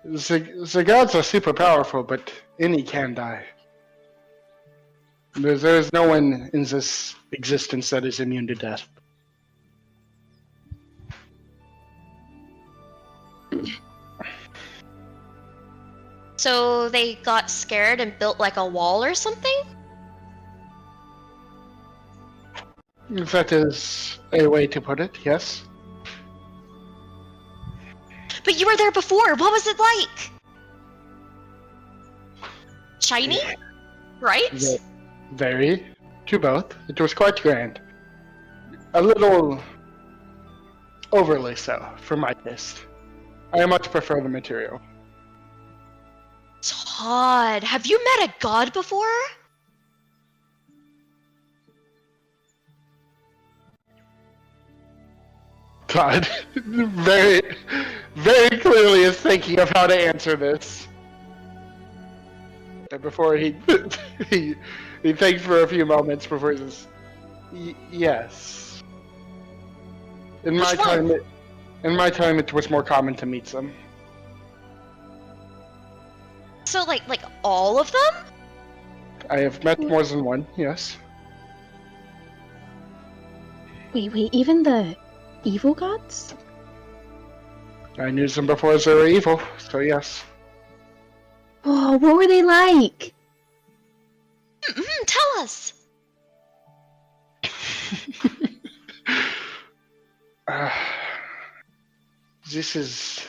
the gods are super powerful, but any can die. There is no one in this existence that is immune to death. So they got scared and built like a wall or something? That is a way to put it, yes. But you were there before. What was it like? Shiny? Right? Very. To both. It was quite grand. A little overly so, for my taste. I much prefer the material. Todd, have you met a god before? Todd very, very clearly is thinking of how to answer this. And before he thinks for a few moments before he says, yes. In my time, it was more common to meet them. So like all of them? I have met more than one, yes. Wait, even the evil gods? I knew them before they were evil, so yes. Oh, what were they like? Tell us. This is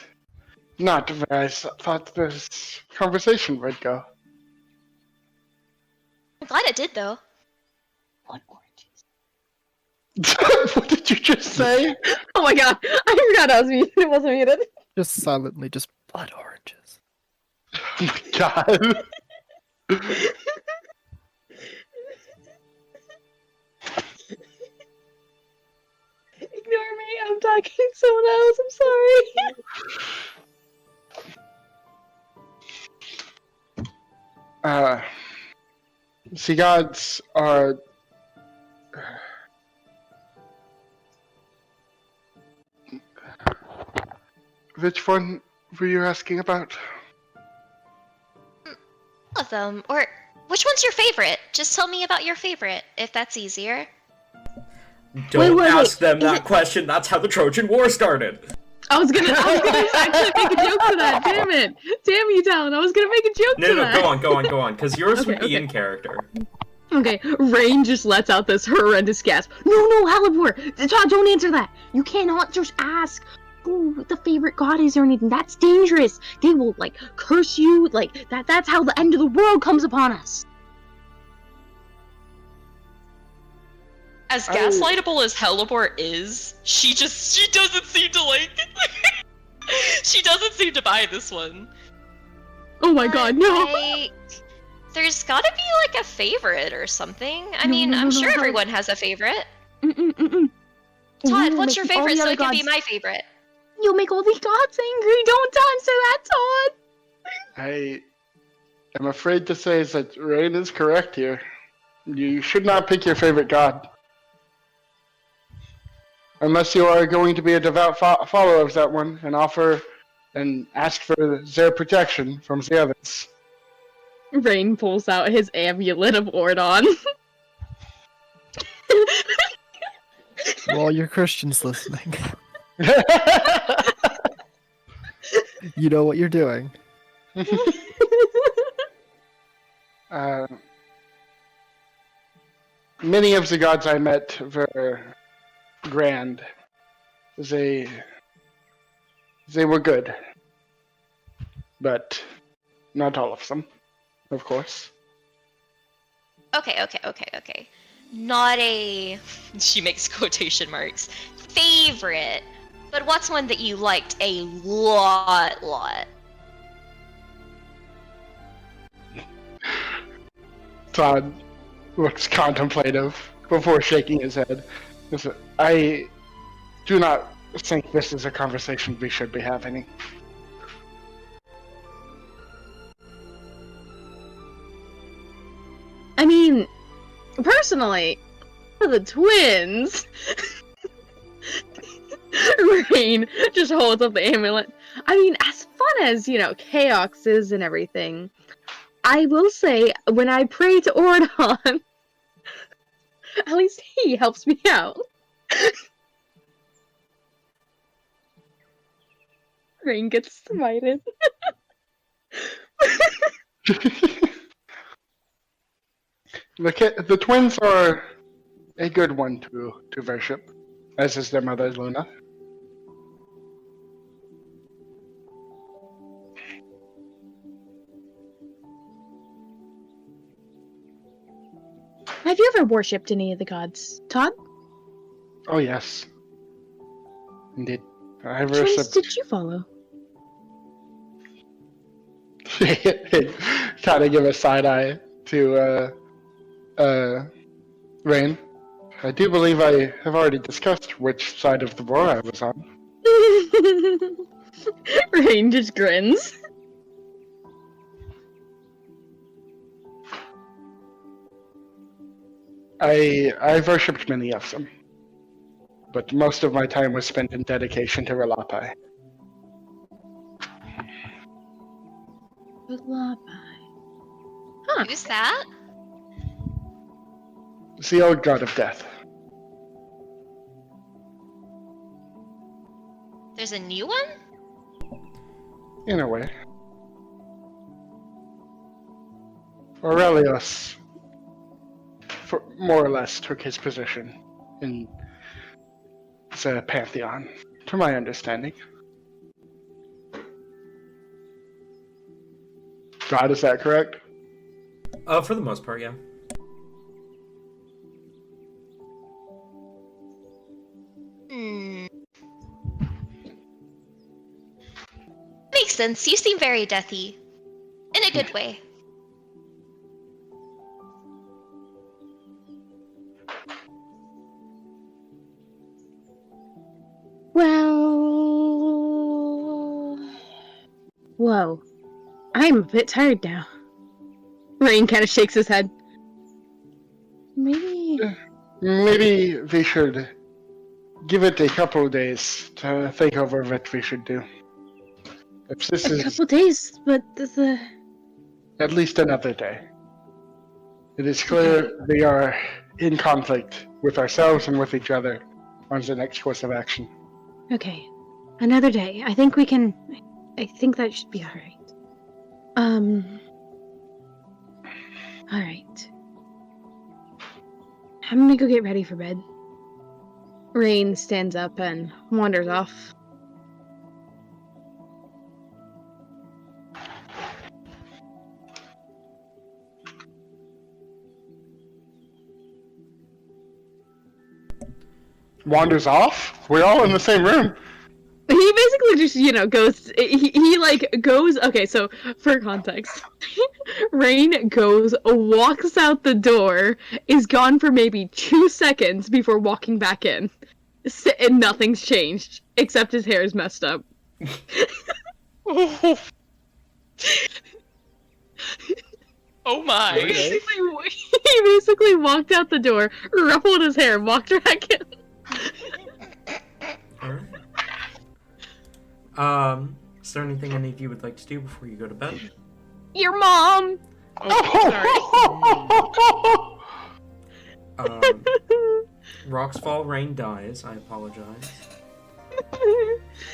not where I thought this conversation would go. I'm glad it did, though. Blood oranges. What did you just say? Oh my god, I forgot I was muted. It wasn't muted. Just silently, just blood oranges. Oh my god. Ignore me, I'm talking to someone else, I'm sorry. Sea gods are. Which one were you asking about? All of them. Or which one's your favorite? Just tell me about your favorite, if that's easier. Don't wait, ask them is that it- question. That's how the Trojan War started. I was gonna actually make a joke to that, damn it. Damn you, Talon, I was gonna make a joke No, to no, that. go on, because yours Okay, would be okay. in character. Okay, Rain just lets out this horrendous gasp. No, Halibor! Todd, don't answer that! You cannot just ask who the favorite god is or anything. That's dangerous. They will, like, curse you. Like, that's how the end of the world comes upon us. As gaslightable as Helibor is, she doesn't seem to like she doesn't seem to buy this one. Oh my god, no! Like, there's gotta be like a favorite or something. I No, mean, no, I'm no, sure no. everyone has a favorite. Mm-mm-mm-mm. Todd, You'll what's your make all favorite the so other it can be gods- my favorite? You'll make all the gods angry. Don't answer that, Todd! I am afraid to say that Rain is correct here. You should not pick your favorite god. Unless you are going to be a devout follower of that one and offer and ask for their protection from the others. Rain pulls out his amulet of Ordon. To all your Christians listening, you know what you're doing. Many of the gods I met were grand. They were good. But not all of them, of course. Okay. Not a. She makes quotation marks. Favorite. But what's one that you liked a lot? Todd looks contemplative before shaking his head. Listen, I do not think this is a conversation we should be having. I mean, personally, the twins. Rain just holds up the amulet. I mean, as fun as, Chaos is and everything, I will say, when I pray to Ordon, at least he helps me out. Rain gets smited. The twins are a good one to worship, as is their mother Luna. Have you ever worshipped any of the gods, Todd? Oh yes, indeed. I Which ones worship. did you follow? Kind of give a side eye to Rain. I do believe I have already discussed which side of the war I was on. Rain just grins. I worshipped many of them, but most of my time was spent in dedication to Relapai. Huh. Who's that? It's the old god of death. There's a new one? In a way. Aurelius more or less took his position in the pantheon, to my understanding. God, is that correct? For the most part, yeah. Hmm. Makes sense. You seem very deathy. In a good way. Well. Whoa. I'm a bit tired now. Rain kind of shakes his head. Maybe. Maybe we should give it a couple of days to think over what we should do. If this A is couple days, but the. at least another day. It is clear we are in conflict with ourselves and with each other on the next course of action. Okay. Another day. I think we can. I think that should be alright. Alright. I'm gonna go get ready for bed. Rain stands up and wanders off. Wanders off? We're all in the same room. He basically just, goes. He like goes. Okay, so for context, Rain goes, walks out the door, is gone for maybe 2 seconds before walking back in, and nothing's changed except his hair is messed up. Oh my. Okay. He basically walked out the door, ruffled his hair, walked back in. Alright. Is there anything any of you would like to do before you go to bed? Your mom. Oh, Rocks fall, rain dies. I apologize.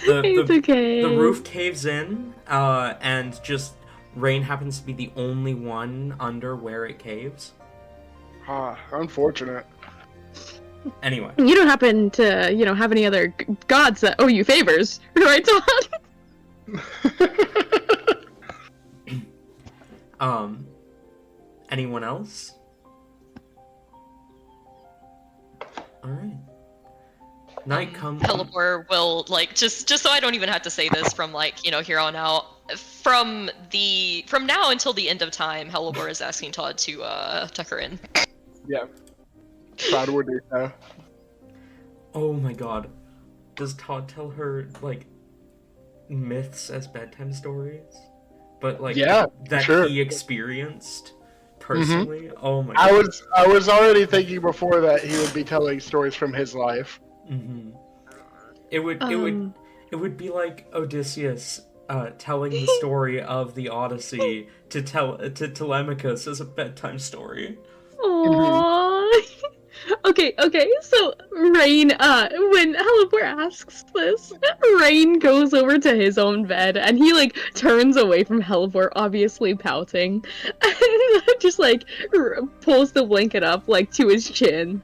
It's okay. The roof caves in, and just rain happens to be the only one under where it caves. Unfortunate. Anyway. You don't happen to, have any other gods that owe you favors, right, Todd? Anyone else? Alright. Night comes. Hellebore will, like, just so I don't even have to say this from, like, here on out. From now until the end of time, Hellebore is asking Todd to tuck her in. Yeah. Todd would do so. Oh my god. Does Todd tell her, like, myths as bedtime stories? But, like, Yeah, that sure. he experienced personally? Oh my god. I was already thinking before that he would be telling stories from his life. Mm-hmm. It would be like Odysseus telling the story of the Odyssey to Telemachus as a bedtime story. Aww. Okay, so Rain, when Hellebore asks this, Rain goes over to his own bed, and he, like, turns away from Hellebore, obviously pouting, and just, like, pulls the blanket up, like, to his chin.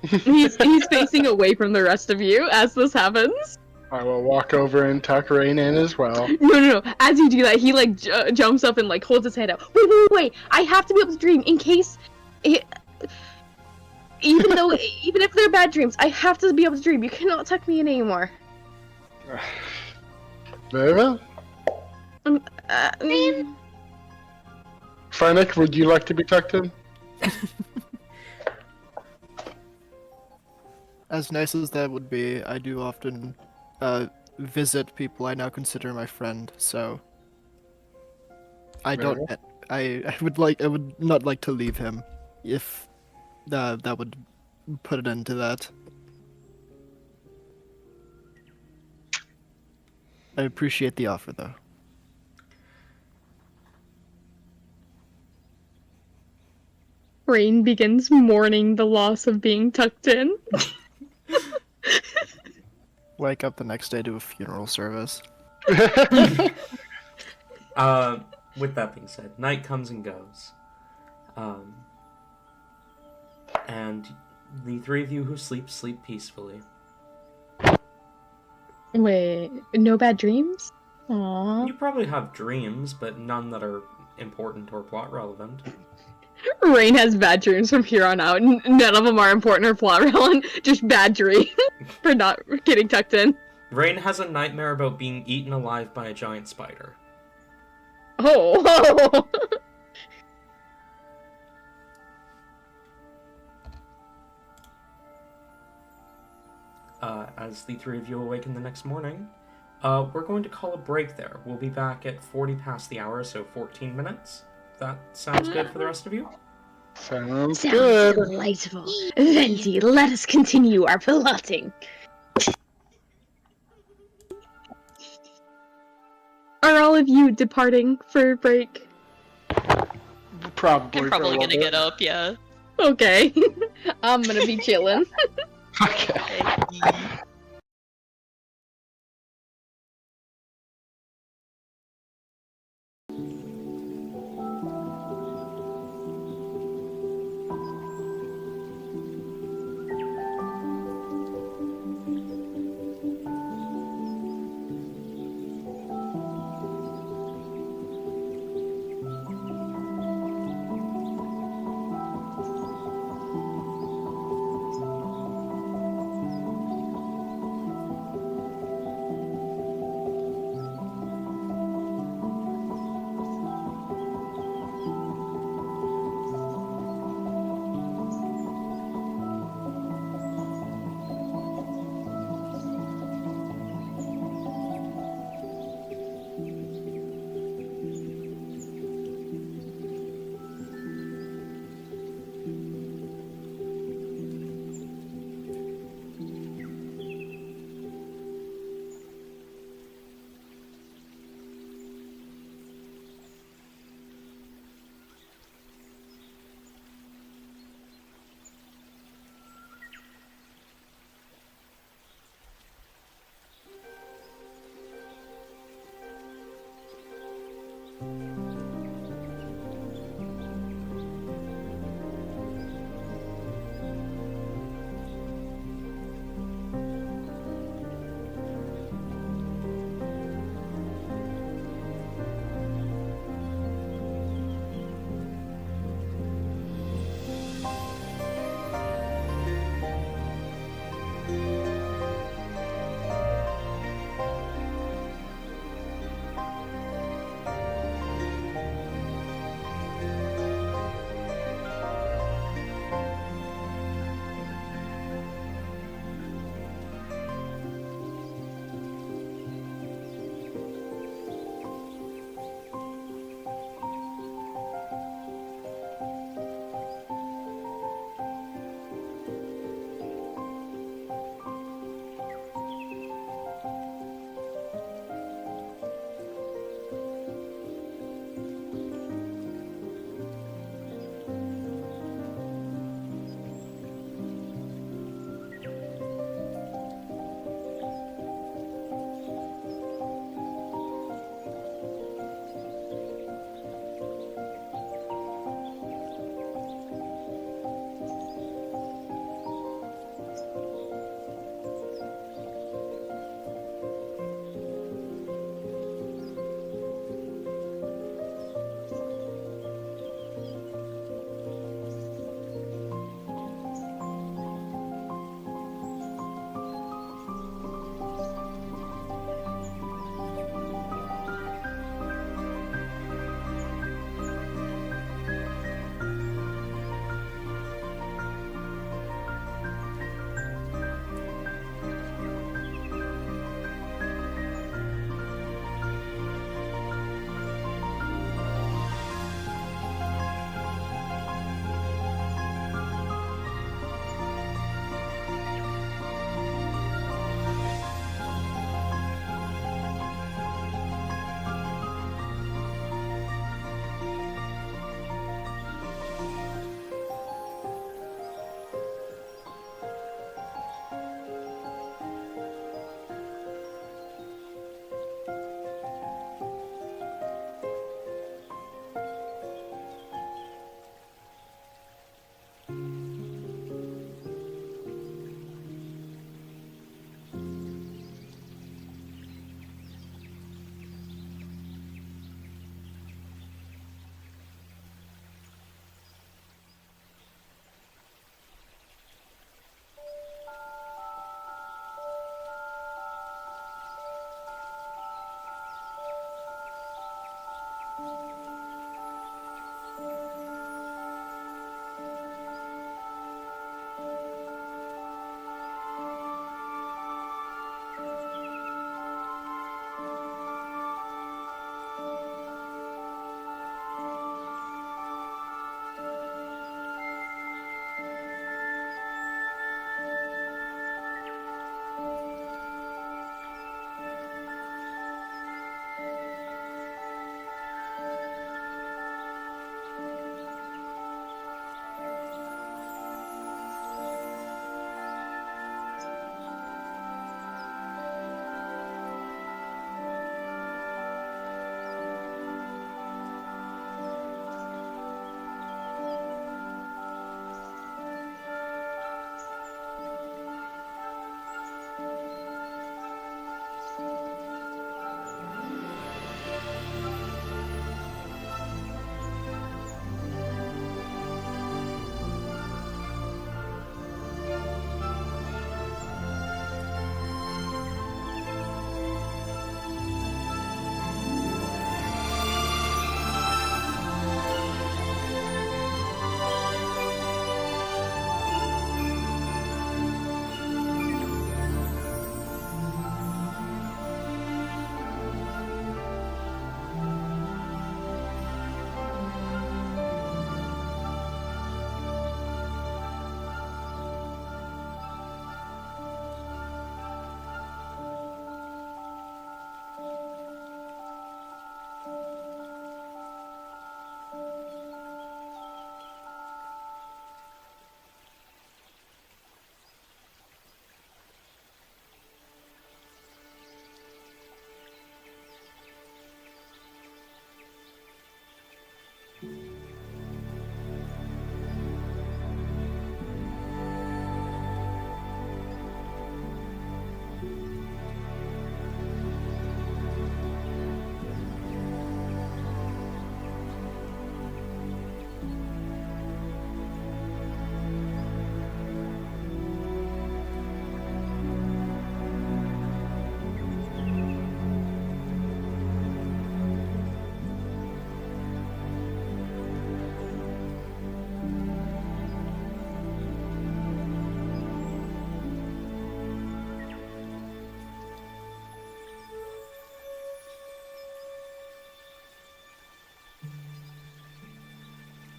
He's facing away from the rest of you as this happens. I will walk over and tuck Rain in as well. No. As you do that, he, like, jumps up and, like, holds his hand out. Wait. I have to be able to dream in case... Even if they're bad dreams, I have to be able to dream. You cannot tuck me in anymore. Very well. Frank, would you like to be tucked in? As nice as that would be, I do often visit people I now consider my friend, so I don't. I would not like to leave him, if that would put an end to that. I appreciate the offer, though. Rain begins mourning the loss of being tucked in. Wake up the next day to a funeral service. With that being said, night comes and goes. And the three of you who sleep, sleep peacefully. Wait, no bad dreams? Aww. You probably have dreams, but none that are important or plot relevant. Rain has bad dreams from here on out. None of them are important or plot relevant. Just bad dreams for not getting tucked in. Rain has a nightmare about being eaten alive by a giant spider. Oh. As the three of you awaken the next morning, we're going to call a break there. We'll be back at 40 past the hour, so 14 minutes. That sounds good for the rest of you? Sounds Sounds good. delightful. Venti, let us continue our plotting. Are all of you departing for a break? Probably. I'm for a probably little gonna bit. get up, yeah. Okay. I'm gonna be chilling. Okay.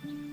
you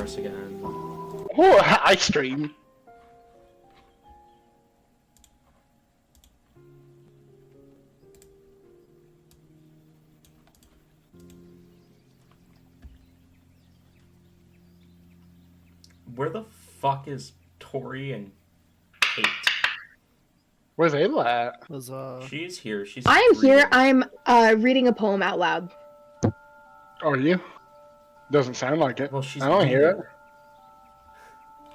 Paris again. Oh, I stream. Where the fuck is Tori and Kate? Where's Ayla at? Was She's here. She's. I'm here. reading. I'm reading a poem out loud. Are you? Doesn't sound like it. Well, she's I don't hear it. reading.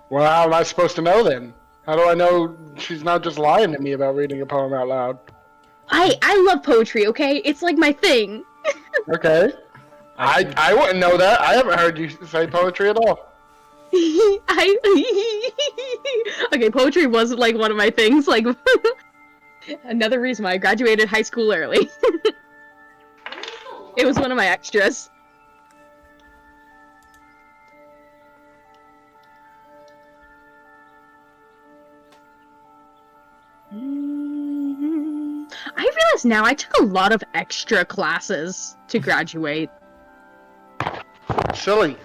Well, how am I supposed to know then? How do I know she's not just lying to me about reading a poem out loud? I love poetry. Okay, it's like my thing. Okay. I wouldn't know that. I haven't heard you say poetry at all. Okay, poetry wasn't like one of my things. Like another reason why I graduated high school early. It was one of my extras. I realize now I took a lot of extra classes to graduate. Silly.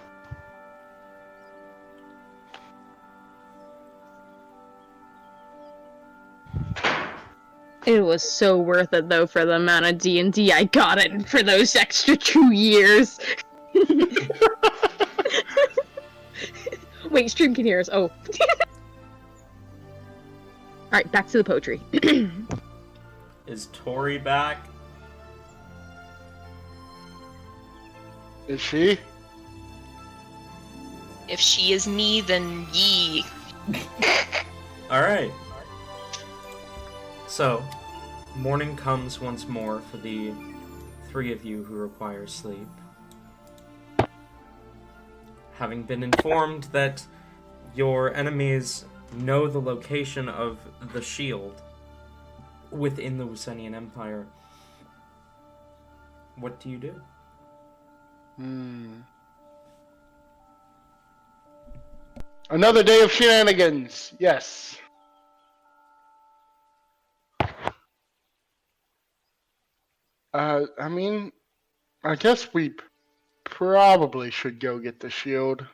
It was so worth it though for the amount of D&D I got it for those extra 2 years. Wait, stream can hear us. Oh. Alright, back to the poetry. Is Tori back? Is she? If she is me, then ye. Alright. So, morning comes once more for the 3 of you who require sleep. Having been informed that your enemies know the location of the shield within the Wusenian Empire, what do you do? Another day of shenanigans. Yes. I mean, I guess we probably should go get the shield.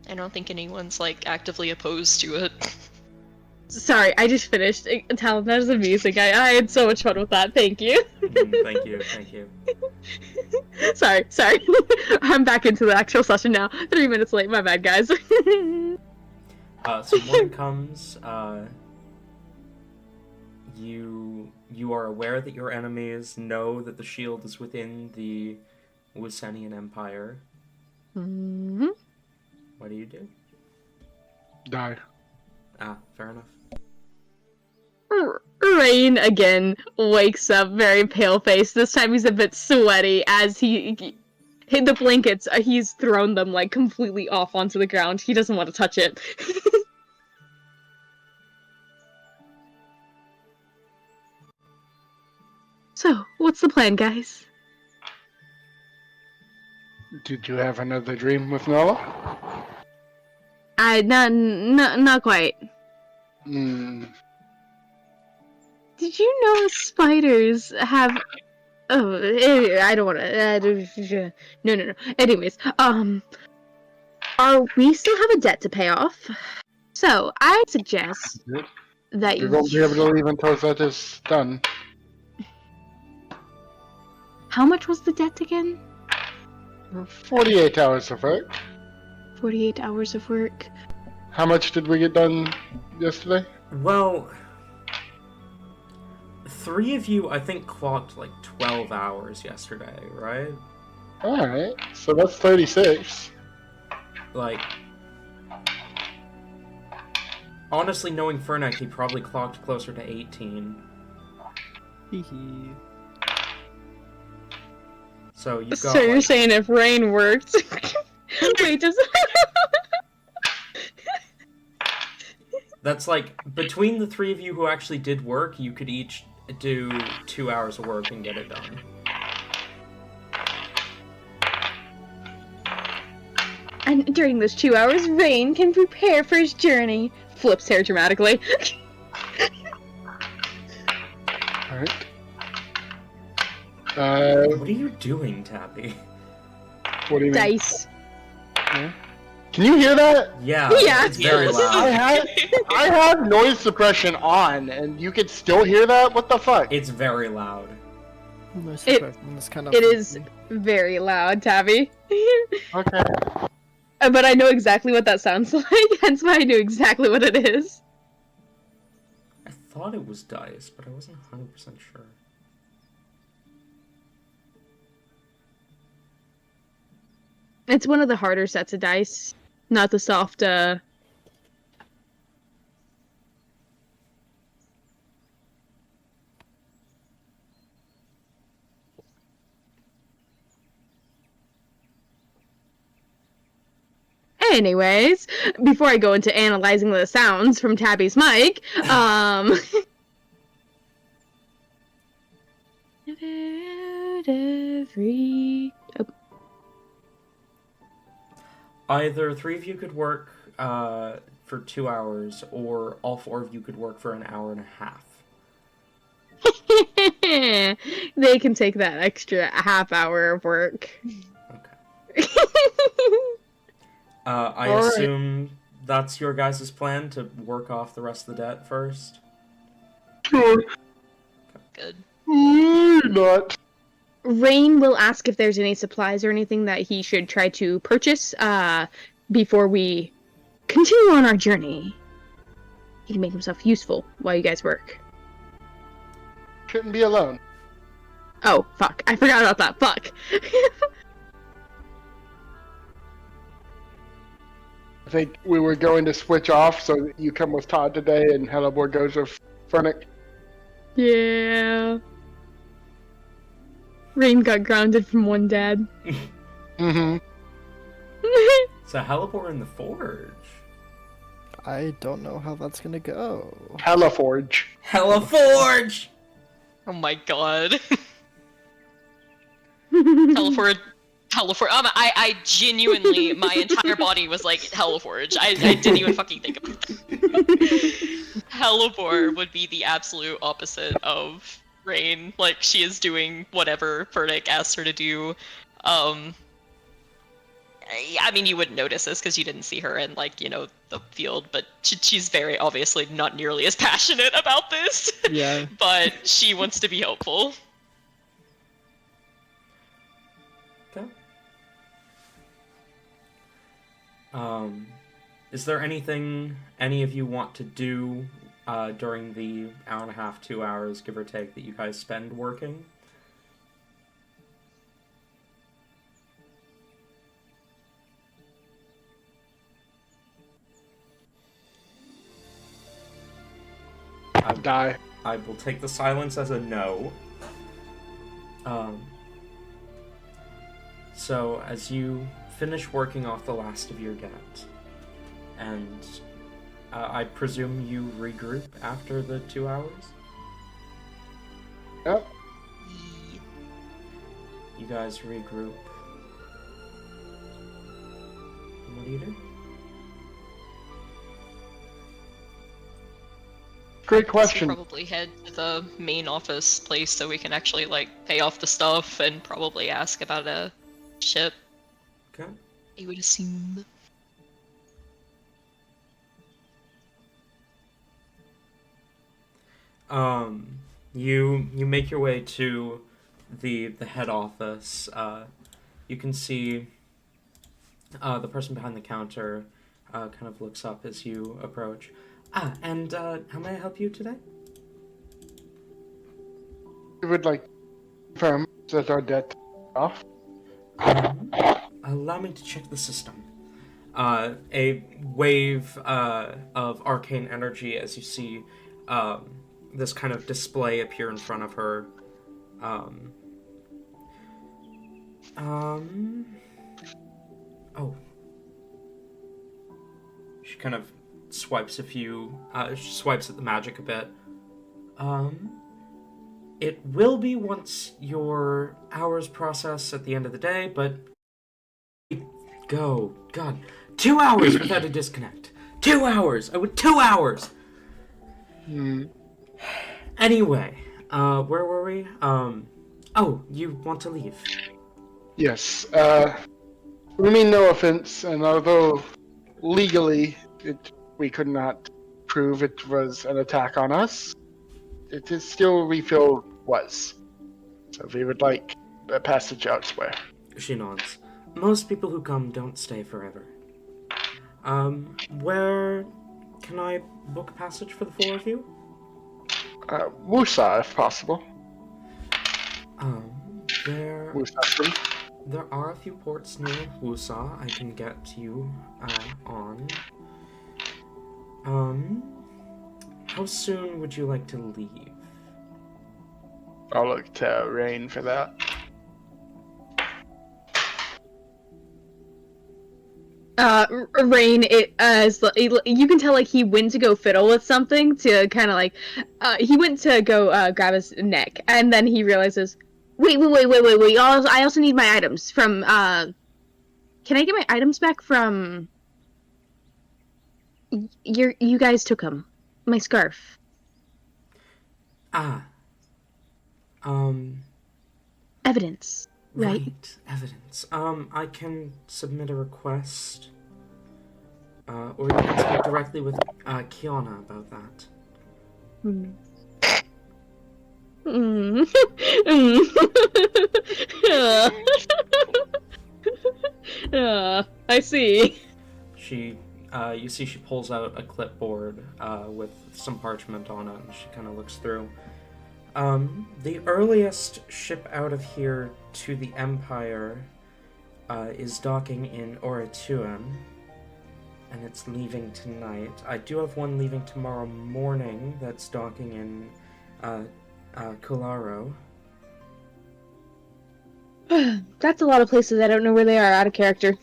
I don't think anyone's like actively opposed to it. Sorry, I just finished. Talon, that was amazing. I had so much fun with that. Thank you. Thank you, thank you. Sorry. I'm back into the actual session now. 3 minutes late, my bad, guys. So morning comes, you are aware that your enemies know that the shield is within the Wusenian Empire. Mm-hmm. What do you do? Die. Ah, fair enough. Rain again wakes up very pale faced. This time he's a bit sweaty as he hit the blankets. He's thrown them like completely off onto the ground. He doesn't want to touch it. So, what's the plan, guys? Did you have another dream with Nala? Not quite. Did you know spiders have? Oh, I don't want to. No. Anyways, we still have a debt to pay off. So I suggest that You won't be able to leave until that is done. How much was the debt again? 48 hours of work. 48 hours of work. How much did we get done yesterday? Well, 3 of you, I think, clocked like 12 hours yesterday, right? Alright, so that's 36. Like, honestly, knowing Fernak, he probably clocked closer to 18. Hee. So you've got. So you're saying if rain worked? Wait, does That's like, between the 3 of you who actually did work, you could each do 2 hours of work and get it done. And during those 2 hours, Rain can prepare for his journey. Flips hair dramatically. Alright. What are you doing, Tabby? What do you mean? Dice. Can you hear that? Yeah, Yeah. it's very Yes. loud. I have noise suppression on, and you could still hear that? What the fuck? It's very loud. It is very loud, Tabby. Okay. But I know exactly what that sounds like, hence why I knew exactly what it is. I thought it was dice, but I wasn't 100% sure. It's one of the harder sets of dice, not the soft, Anyways, before I go into analyzing the sounds from Tabby's mic, Either 3 of you could work for 2 hours, or all 4 of you could work for an hour and a half. they can take that extra half hour of work. Okay. I All right. assume that's your guys' plan, to work off the rest of the debt first? Sure. Good. Not. Rain will ask if there's any supplies or anything that he should try to purchase before we continue on our journey. He can make himself useful while you guys work. Shouldn't be alone. Oh, fuck. I forgot about that. Fuck. I think we were going to switch off so that you come with Todd today and Hellebore goes with Fernick. Yeah. Rain got grounded from one dad. Mm-hmm. So Hellebore in the Forge. I don't know how that's gonna go. Helleforge. Hella Forge! Oh my god. Teleforge. I genuinely, my entire body was like, Helleforge. I didn't even fucking think about it. Hellebore would be the absolute opposite of Rain. Like, she is doing whatever Fernick asked her to do. I mean, you wouldn't notice this because you didn't see her in, like, you know, the field, but she's very obviously not nearly as passionate about this. Yeah. But she wants to be helpful. Okay. Is there anything any of you want to do during the hour and a half, 2 hours, give or take, that you guys spend working? Die. I will take the silence as a no. So, as you finish working off the last of your debt, and I presume you regroup after the 2 hours? Yep. You guys regroup. And what do you do? Great So question. probably head to the main office place so we can actually like pay off the stuff and probably ask about a ship. Okay. I would assume. You make your way to the head office. You can see the person behind the counter kind of looks up as you approach. And how may I help you today? We would like to confirm that our debt is off. Allow me to check the system. A wave of arcane energy as you see this kind of display appear in front of her. Oh. She kind of swipes swipes at the magic a bit. It will be once your hours process at the end of the day, but go. God, 2 hours without a disconnect. 2 hours. I went 2 hours. Anyway, where were we? Oh, you want to leave? Yes. We mean no offense, and although legally we could not prove it was an attack on us, it is still we feel was. So we would like a passage elsewhere. She nods. Most people who come don't stay forever. Where can I book a passage for the 4 of you? Wusa, if possible. There Wusa. There are a few ports near Wusa I can get you on. How soon would you like to leave? I'll look to Rain for that. Rain, you can tell, like, he went to go fiddle with something to kind of, like, he went to go, grab his neck, and then he realizes, wait, I also need my items from, can I get my items back from, you guys took them. My scarf. Evidence, right? Evidence. I can submit a request, or you can speak directly with, Kiana about that. I see. You see she pulls out a clipboard, with some parchment on it, and she kind of looks through. The earliest ship out of here to the Empire, is docking in Orituan, and it's leaving tonight. I do have one leaving tomorrow morning that's docking in, Kularo. That's a lot of places. I don't know where they are. Out of character.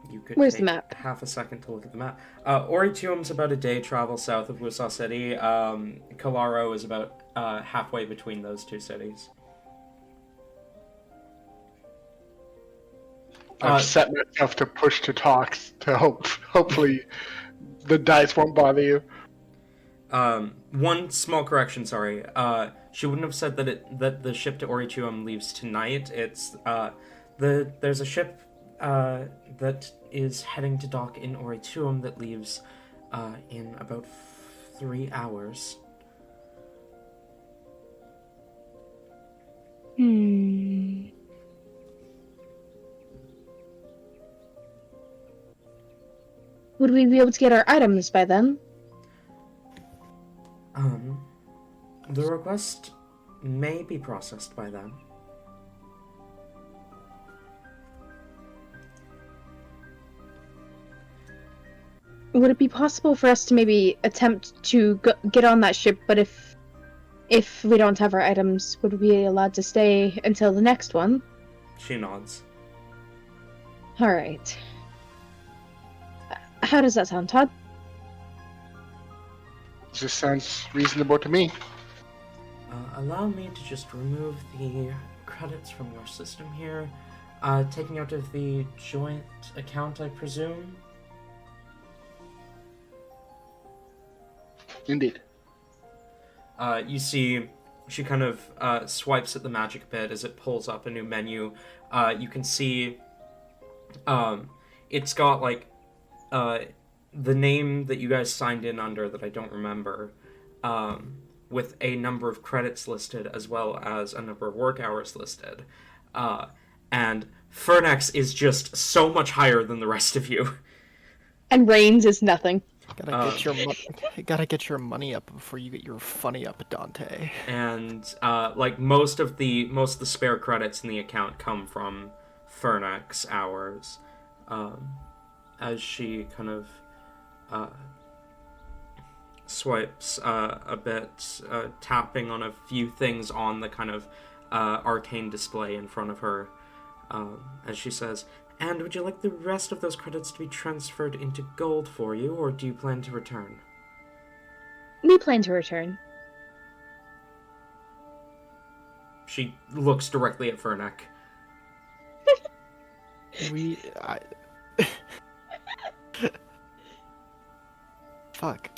You could Where's take the map? half a second to look at the map. Orituum's about a day travel south of Wusa City. Kularo is about halfway between those two cities. I've set myself to push to talk to hopefully the dice won't bother you. One small correction, sorry. She wouldn't have said that the ship to Orituum leaves tonight. It's there's a ship that is heading to dock in Orituum that leaves in about 3 hours. Would we be able to get our items by then? The request may be processed by then. Would it be possible for us to maybe attempt to get on that ship, but if we don't have our items, would we be allowed to stay until the next one? She nods. Alright. How does that sound, Todd? This sounds reasonable to me. Allow me to just remove the credits from your system here. Taking out of the joint account, I presume? Indeed. You see, she kind of swipes at the magic bit as it pulls up a new menu. You can see it's got, like, the name that you guys signed in under that I don't remember, with a number of credits listed as well as a number of work hours listed. And Fernex is just so much higher than the rest of you. And Rains is nothing. Gotta get your money up before you get your funny up, Dante. And like most of the spare credits in the account come from Fernex hours. As she kind of swipes a bit, tapping on a few things on the kind of arcane display in front of her, as she says, "And would you like the rest of those credits to be transferred into gold for you, or do you plan to return?" We plan to return. She looks directly at Fernek. I... Fuck.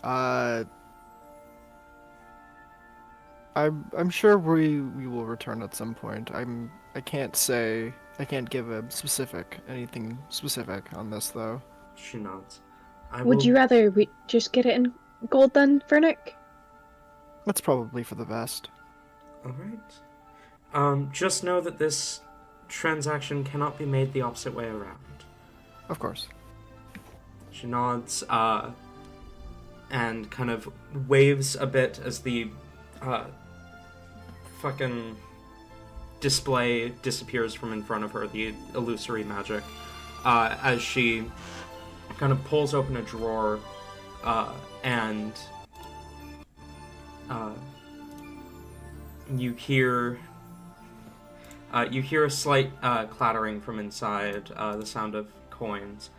I'm sure we will return at some point. I can't give anything specific on this though. She nods. Would you rather we just get it in gold then, Vernick? That's probably for the best. Alright. Just know that this transaction cannot be made the opposite way around. Of course. She nods, and kind of waves a bit as the, fucking display disappears from in front of her, the illusory magic, as she kind of pulls open a drawer, and you hear a slight clattering from inside, the sound of coins,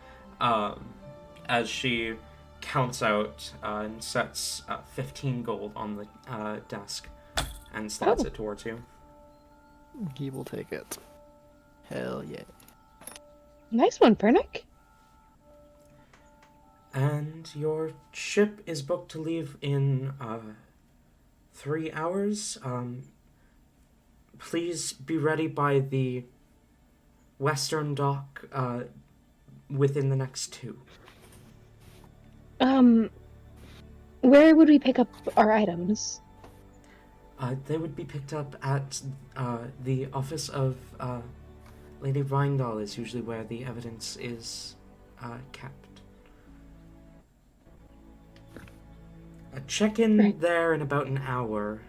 as she counts out and sets 15 gold on the desk and slides it towards you. He will take it. Hell yeah. Nice one, Vernick. And your ship is booked to leave in 3 hours. Please be ready by the western dock within the next 2. Where would we pick up our items? They would be picked up at the office of Lady Rindal is usually where the evidence is kept. Check in there in about an hour.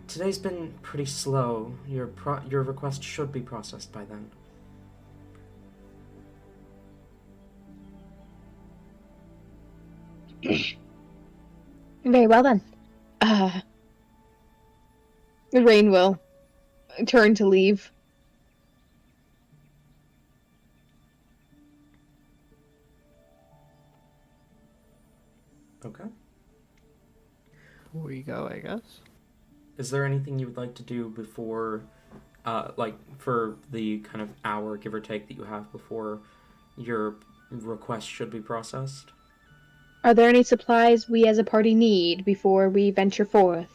Today's been pretty slow. Your request should be processed by then. Very well then. Rain will turn to leave. Okay. We go, I guess. Is there anything you would like to do before, for the kind of hour, give or take, that you have before your request should be processed? Are there any supplies we as a party need before we venture forth?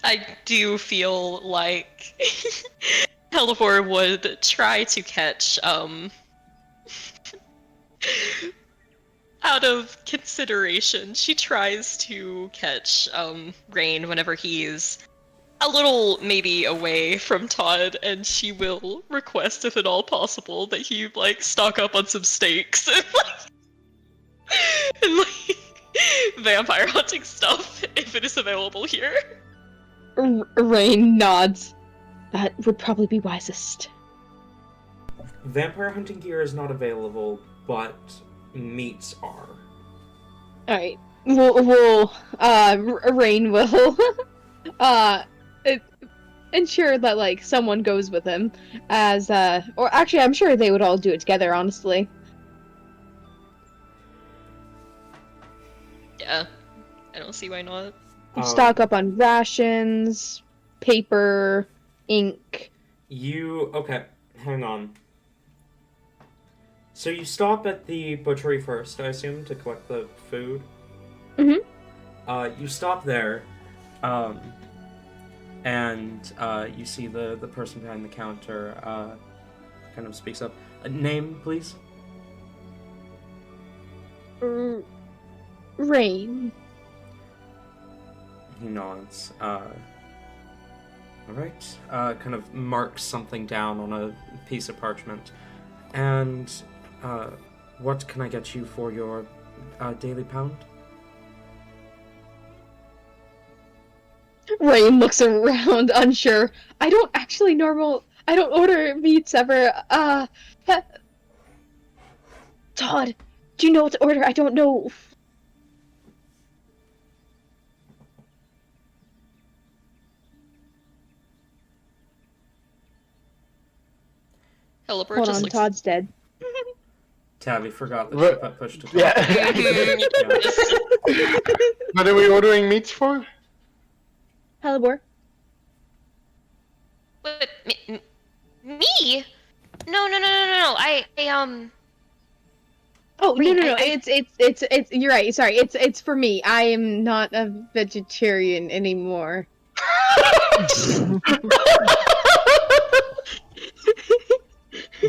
I do feel like Helivor would try to catch, out of consideration, she tries to catch, Rain whenever he's a little maybe away from Todd, and she will request, if at all possible, that he, like, stock up on some steaks and vampire hunting stuff, if it is available here. Rain nods. That would probably be wisest. Vampire hunting gear is not available, but meats are. Alright. Rain will, ensure that, like, someone goes with him, as, or actually, I'm sure they would all do it together, honestly. Yeah, I don't see why not. Stock up on rations, paper, ink. Okay, hang on. So you stop at the butchery first, I assume, to collect the food? Mm-hmm. You stop there, and you see the person behind the counter kind of speaks up. Name, please? Rain. He nods. Alright. Kind of marks something down on a piece of parchment. And, what can I get you for your daily pound? Rain looks around, unsure. I don't order meats ever. Todd, do you know what to order? I don't know. Helibert Hold just on, looks. Todd's dead. Tabby forgot that What? she got pushed to talk. Yeah. Yeah. What are we ordering meats for? Hellebore. Wait, me? No. Oh Wait, no! I- It's. You're right. Sorry. It's for me. I am not a vegetarian anymore.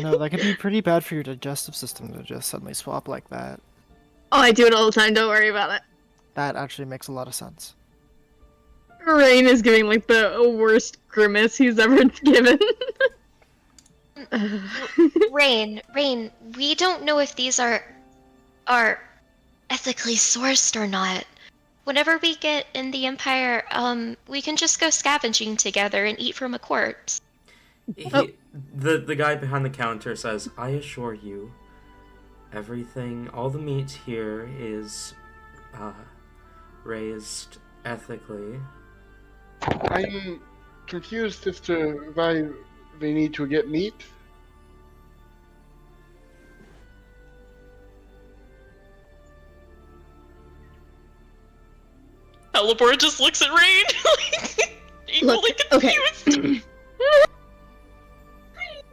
No, that could be pretty bad for your digestive system to just suddenly swap like that. Oh, I do it all the time. Don't worry about it. That actually makes a lot of sense. Rain is giving like the worst grimace he's ever given. Rain, we don't know if these are ethically sourced or not. Whenever we get in the Empire, we can just go scavenging together and eat from a corpse. The guy behind the counter says, I assure you, everything, all the meat here is raised ethically. I'm confused as to why we need to get meat. Hellebore just looks at Rain, like, equally Look, confused. okay.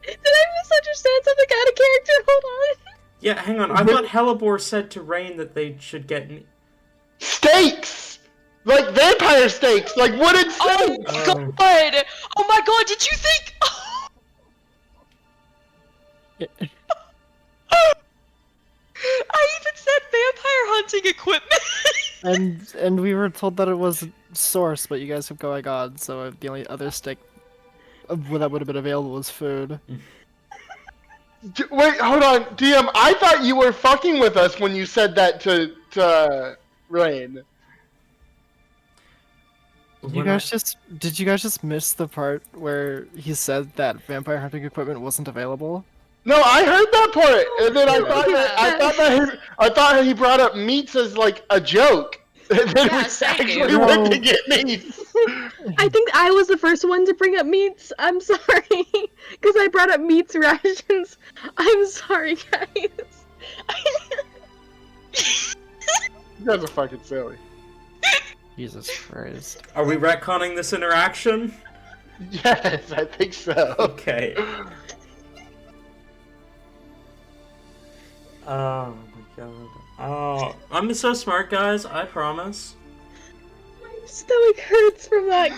Did I misunderstand something out of character? Hold on. Yeah, hang on. I thought Hellebore said to Rain that they should get meat. Steaks! Like vampire steaks! Like wooden Oh steaks! god! Oh my god, did you think? I even said vampire hunting equipment! And we were told that it was source, but you guys kept going on, so the only other steak that would have been available was food. Wait, hold on, DM. I thought you were fucking with us when you said that to Rain. Did you guys just miss the part where he said that vampire hunting equipment wasn't available? No, I heard that part, and then I Yeah. thought that he brought up meats as like a joke. And then Yeah, we same. actually went No. to get meats. I think I was the first one to bring up meats. I'm sorry, because I brought up meats rations. I'm sorry, guys. You guys are fucking silly. Jesus Christ. Are we retconning this interaction? Yes, I think so. Okay. Oh my god. Oh, I'm so smart, guys. I promise. My stomach hurts from that.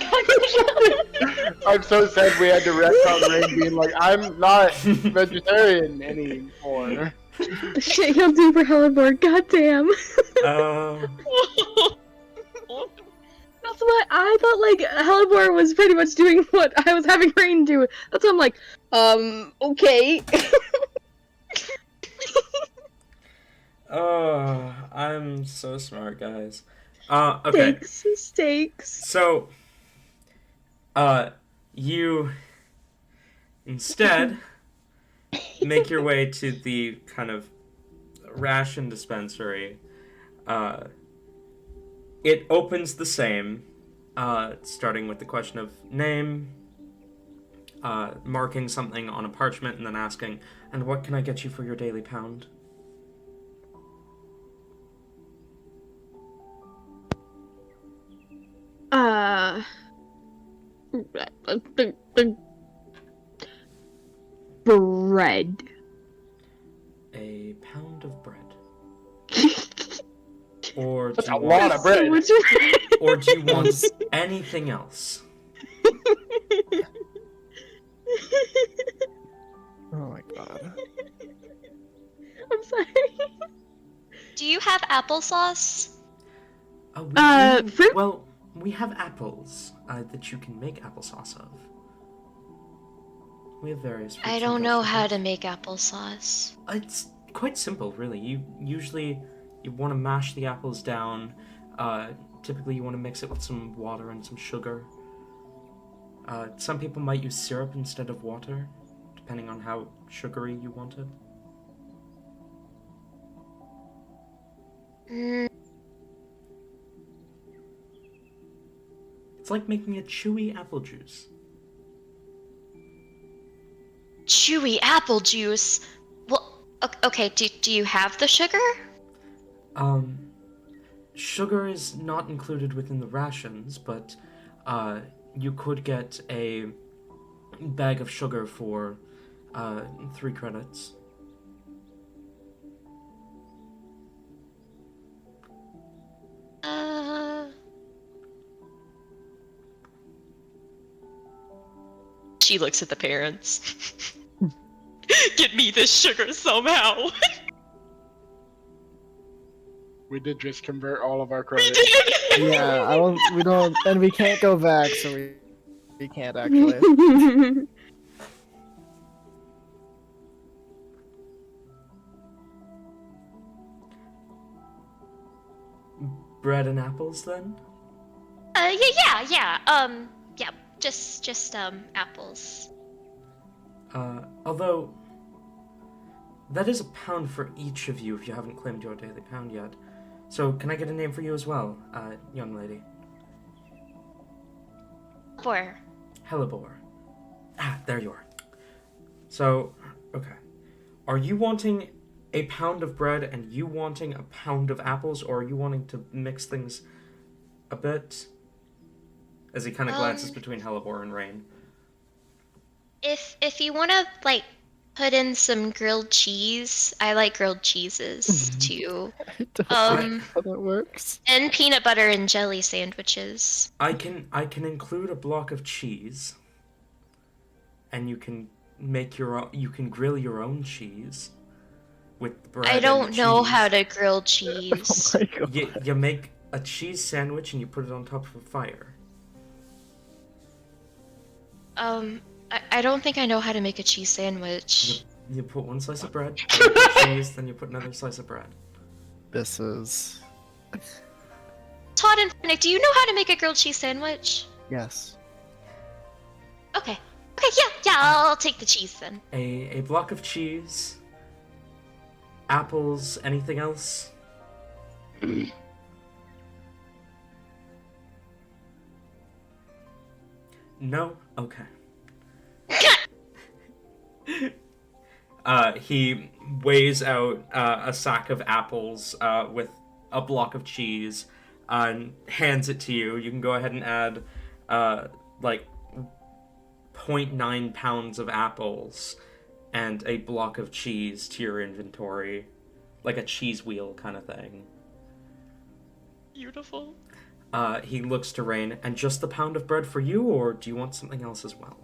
I'm so sad we had to retcon Rain being like, I'm not vegetarian anymore. The shit he'll do for Hellebore, goddamn. That's what I thought. Like Hellebore was pretty much doing what I was having Rain do. That's why I'm like, okay. Oh, I'm so smart, guys. Okay. Steaks. So, you instead make your way to the kind of ration dispensary. It opens the same, starting with the question of name, marking something on a parchment, and then asking, and what can I get you for your daily pound? Bread. A pound of bread. Or do That's you a lot want, of bread. So much bread. or do you want anything else? Oh my god. I'm sorry. Do you have applesauce? Fruit? Well, we have apples that you can make applesauce of. We have various fruits I and don't know how vegetables. to make applesauce. It's quite simple, really. You want to mash the apples down. Typically, you want to mix it with some water and some sugar. Some people might use syrup instead of water, depending on how sugary you want it. Mm, It's like making a chewy apple juice. chewy apple juice. Well, Okay, do you have the sugar? Sugar is not included within the rations, but you could get a bag of sugar for 3 credits. She looks at the parents. Get me this sugar somehow. We did just convert all of our We credits. did. Yeah, we don't, and we can't go back, so we can't actually. Bread and apples, then? Yeah. Yeah. Just apples. Although that is a pound for each of you if you haven't claimed your daily pound yet. So can I get a name for you as well, young lady? For. Hellebore. Ah, there you are. So, okay. Are you wanting a pound of bread and you wanting a pound of apples, or are you wanting to mix things a bit? As he kind of glances between Hellebore and Rain. If you want to like put in some grilled cheese, I like grilled cheeses too. I don't know how that works. And peanut butter and jelly sandwiches. I can include a block of cheese, and you can make your own, you can grill your own cheese with the bread. I and don't the know cheese. how to grill cheese. Oh my god. You make a cheese sandwich and you put it on top of a fire. I don't think I know how to make a cheese sandwich. You put one slice of bread, then you put cheese, then you put another slice of bread. This is... Todd and Nick, do you know how to make a grilled cheese sandwich? Yes. Okay. Okay, yeah, I'll take the cheese then. A block of cheese, apples, anything else? No? Okay. He weighs out a sack of apples with a block of cheese and hands it to you. You can go ahead and add like 0.9 pounds of apples and a block of cheese to your inventory. Like a cheese wheel kind of thing. Beautiful. He looks to Rain, and just the pound of bread for you, or do you want something else as well?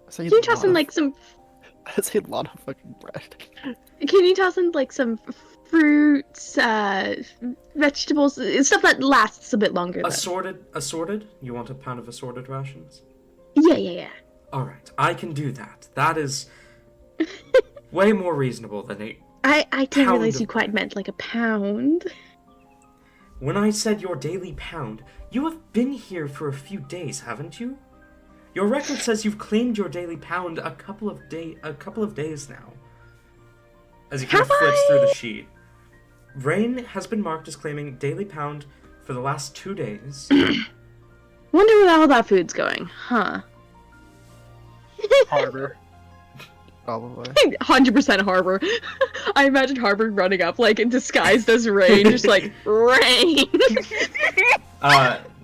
So Can you toss in like some? That's a lot of fucking bread. Can you toss in like some fruits, vegetables, stuff that lasts a bit longer? Though. Assorted? You want a pound of assorted rations? Yeah. All right, I can do that. That is way more reasonable than a. I didn't Pound realize of you quite meant like a pound. When I said your daily pound, you have been here for a few days, haven't you? Your record says you've claimed your daily pound a couple of days now. As he kind of flips through the sheet. Rain has been marked as claiming daily pound for the last 2 days. Wonder where all that food's going, huh? Harbor. Probably. 100% Harbor. I imagine Harbor running up like disguised as Rain, just like Rain.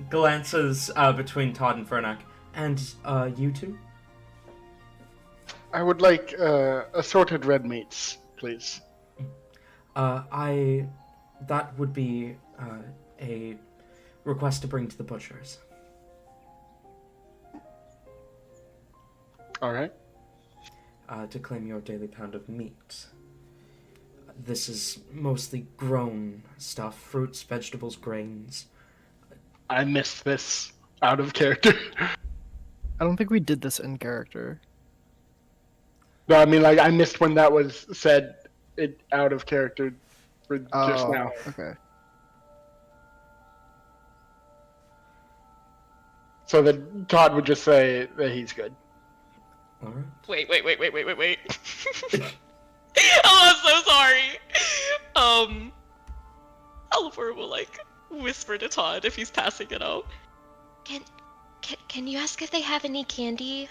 Glances between Todd and Fernac. And you two? I would like assorted red meats, please. That would be a request to bring to the butchers. All right. To claim your daily pound of meat. This is mostly grown stuff, fruits, vegetables, grains. I missed this out of character. I don't think we did this in character. No, I mean, like, I missed when that was said it out of character for just Oh, now. okay. So that Todd would just say that he's good. All right. Wait. Oh, I'm so sorry. Oliver will like whisper to Todd if he's passing it out. Can you ask if they have any candy?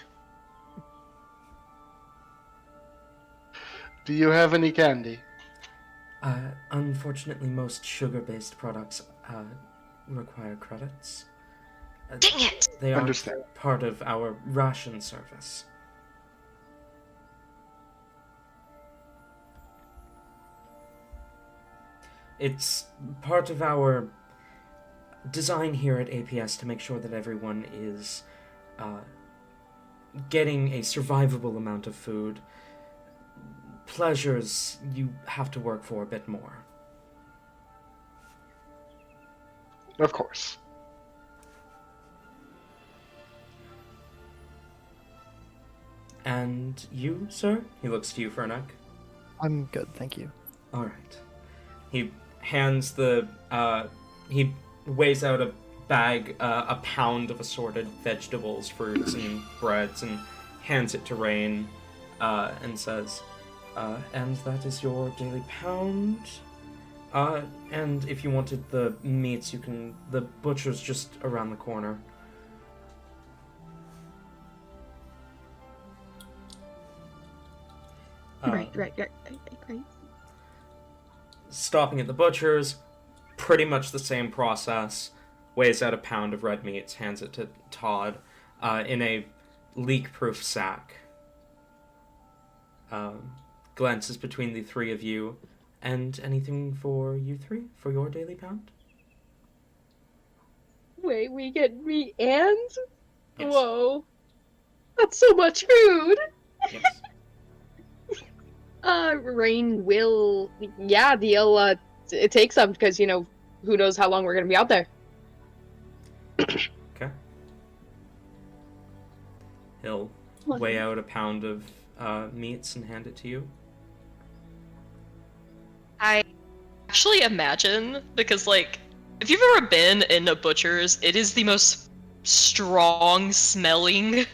Do you have any candy? Unfortunately, most sugar-based products require credits. Dang it! They aren't Understand. part of our ration service. It's part of our design here at APS to make sure that everyone is getting a survivable amount of food. Pleasures you have to work for a bit more. Of course. And you, sir? He looks to you, Fernek. I'm good, thank you. Alright. He hands he weighs out a bag, a pound of assorted vegetables, fruits, and breads, and hands it to Rain, and says, and that is your daily pound. And if you wanted the meats, the butcher's just around the corner. Right. Stopping at the butcher's, pretty much the same process. Weighs out a pound of red meats, hands it to Todd, in a leak-proof sack. Glances between the three of you. And anything for you three? For your daily pound? Wait, we get meat and? Yes. Whoa. That's so much food! Yes. Rain will... Yeah, he'll, take some, because, who knows how long we're gonna be out there. Okay. He'll weigh out a pound of meats and hand it to you. I actually imagine, because, if you've ever been in a butcher's, it is the most strong-smelling,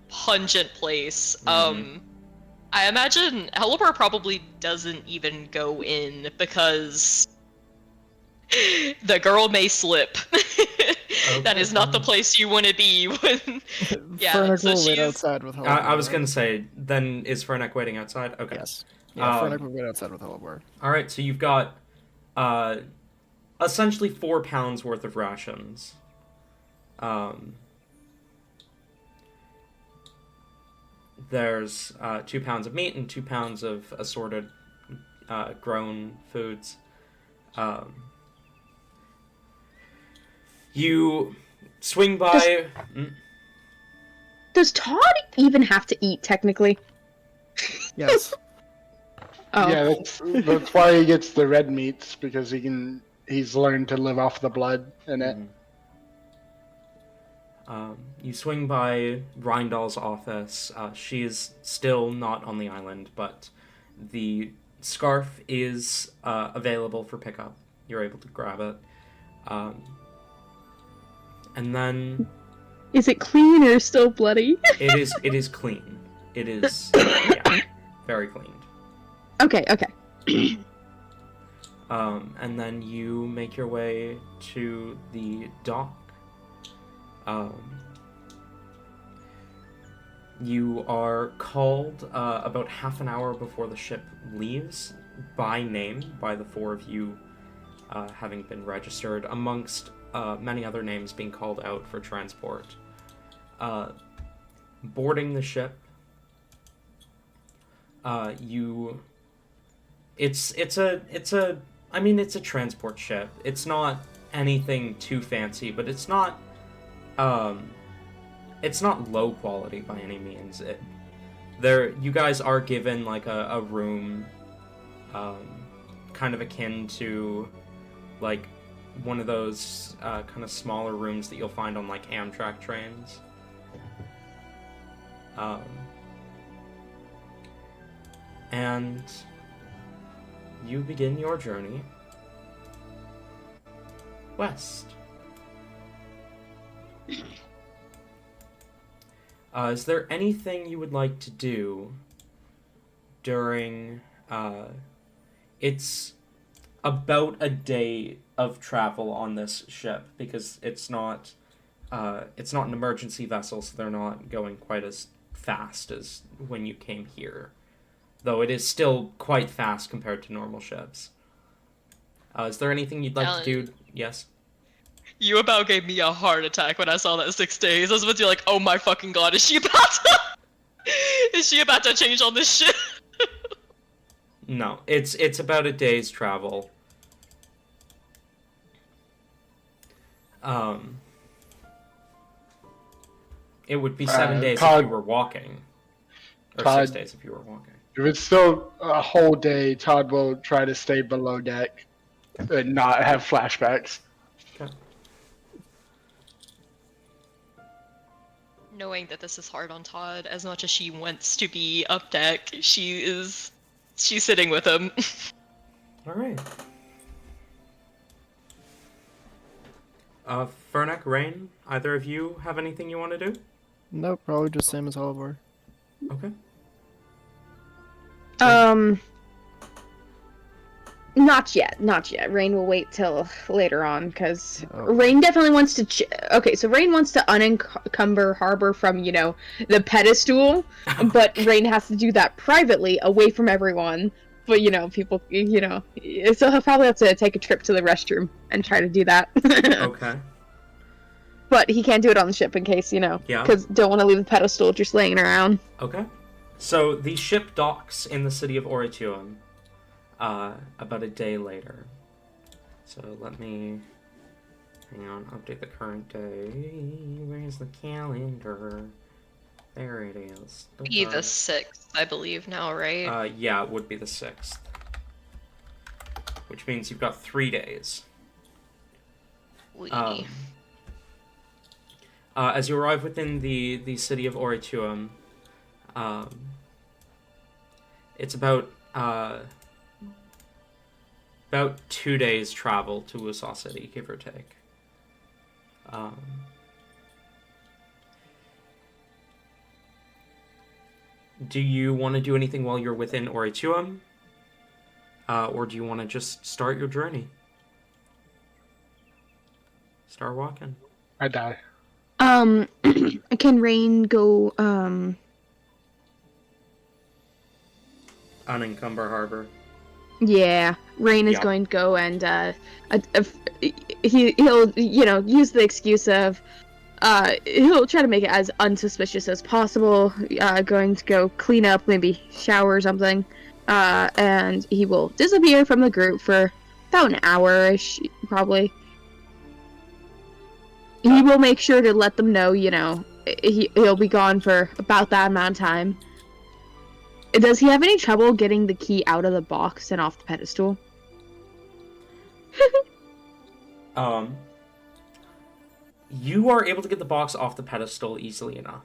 pungent place. Mhm. I imagine Hellebar probably doesn't even go in, because the girl may slip. That is not the place you want to be when... Yeah, Fernek so will wait she's... outside with Hellebar. I was gonna say, then is Fernek waiting outside? Okay. Yes. Yeah, Fernek Um, will wait outside with Hellebar. Alright, so you've got essentially 4 pounds worth of rations. There's 2 pounds of meat and 2 pounds of assorted grown foods. You swing by... Does Todd even have to eat, technically? Yes. Oh. Yeah, that's why he gets the red meats, because he's learned to live off the blood in it. You swing by Rindal's office. She is still not on the island, but the scarf is available for pickup. You're able to grab it. And then... Is it clean or still bloody? It is clean. It is, yeah, very clean. Okay. And then you make your way to the dock. You are called about half an hour before the ship leaves by name, by the 4 of you having been registered, amongst many other names being called out for transport. Boarding the ship, it's a transport ship. It's not anything too fancy, but it's not low quality by any means. You guys are given a room, kind of akin to one of those kind of smaller rooms that you'll find on Amtrak trains. And you begin your journey west. Is there anything you would like to do during... it's about a day of travel on this ship, because it's not an emergency vessel, so they're not going quite as fast as when you came here. though it is still quite fast compared to normal ships. Is there anything you'd like to do? Yes? You about gave me a heart attack when I saw that 6 days. I was about to be like, oh my fucking god, is she about to... is she about to change on this shit? No, it's about a day's travel. It would be 7 days if you were walking. Or Todd, 6 days if you were walking. If it's still a whole day, Todd will try to stay below deck and not have flashbacks. Okay. Knowing that this is hard on Todd, as much as she wants to be up deck, she's sitting with him. Alright. Fernick, Rain, either of you have anything you want to do? Nope, probably just same as Oliver. Okay. Not yet, not yet. Rain will wait till later on, because Oh. Rain definitely wants to... Okay, so Rain wants to unencumber Harbor from, you know, the pedestal, but Rain has to do that privately, away from everyone. But, you know, people, you know... So he'll probably have to take a trip to the restroom and try to do that. Okay. But he can't do it on the ship in case, you know, Yeah. because don't want to leave the pedestal just laying around. Okay. So the ship docks in the city of Orituum about a day later. So let me... Hang on, update the current day. Where's the calendar? There it is. Be the 6th, I believe now, right? Yeah, it would be the 6th. Which means you've got 3 days. As you arrive within the city of Orituum, it's about 2 days travel to Wusa City, give or take. Do you want to do anything while you're within Orituum? Or do you want to just start your journey? Start walking. I die. Can Rain go, Unencumber Harbor. Yeah, Rain is Yeah. going to go and, he'll, you know, use the excuse of, he'll try to make it as unsuspicious as possible, going to go clean up, maybe shower or something, and he will disappear from the group for about an hour-ish, probably. He will make sure to let them know, you know, he'll be gone for about that amount of time. Does he have any trouble getting the key out of the box and off the pedestal? You are able to get the box off the pedestal easily enough.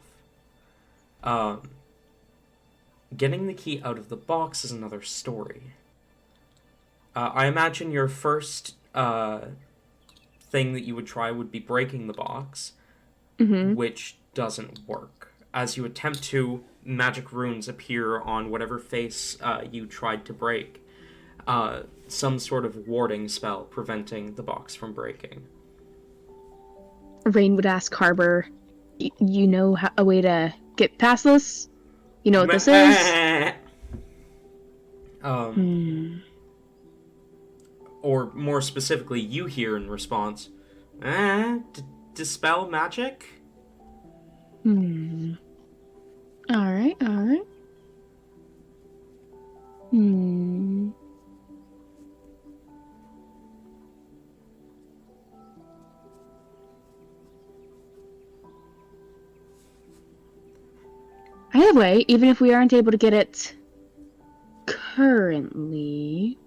Getting the key out of the box is another story. I imagine your first thing that you would try would be breaking the box, which doesn't work. As you attempt to, magic runes appear on whatever face you tried to break. Some sort of warding spell preventing the box from breaking. Rain would ask Harbor, you know a way to get past this? You know what this is? Or more specifically, you hear in response, dispel magic? Alright. Either way, even if we aren't able to get it currently...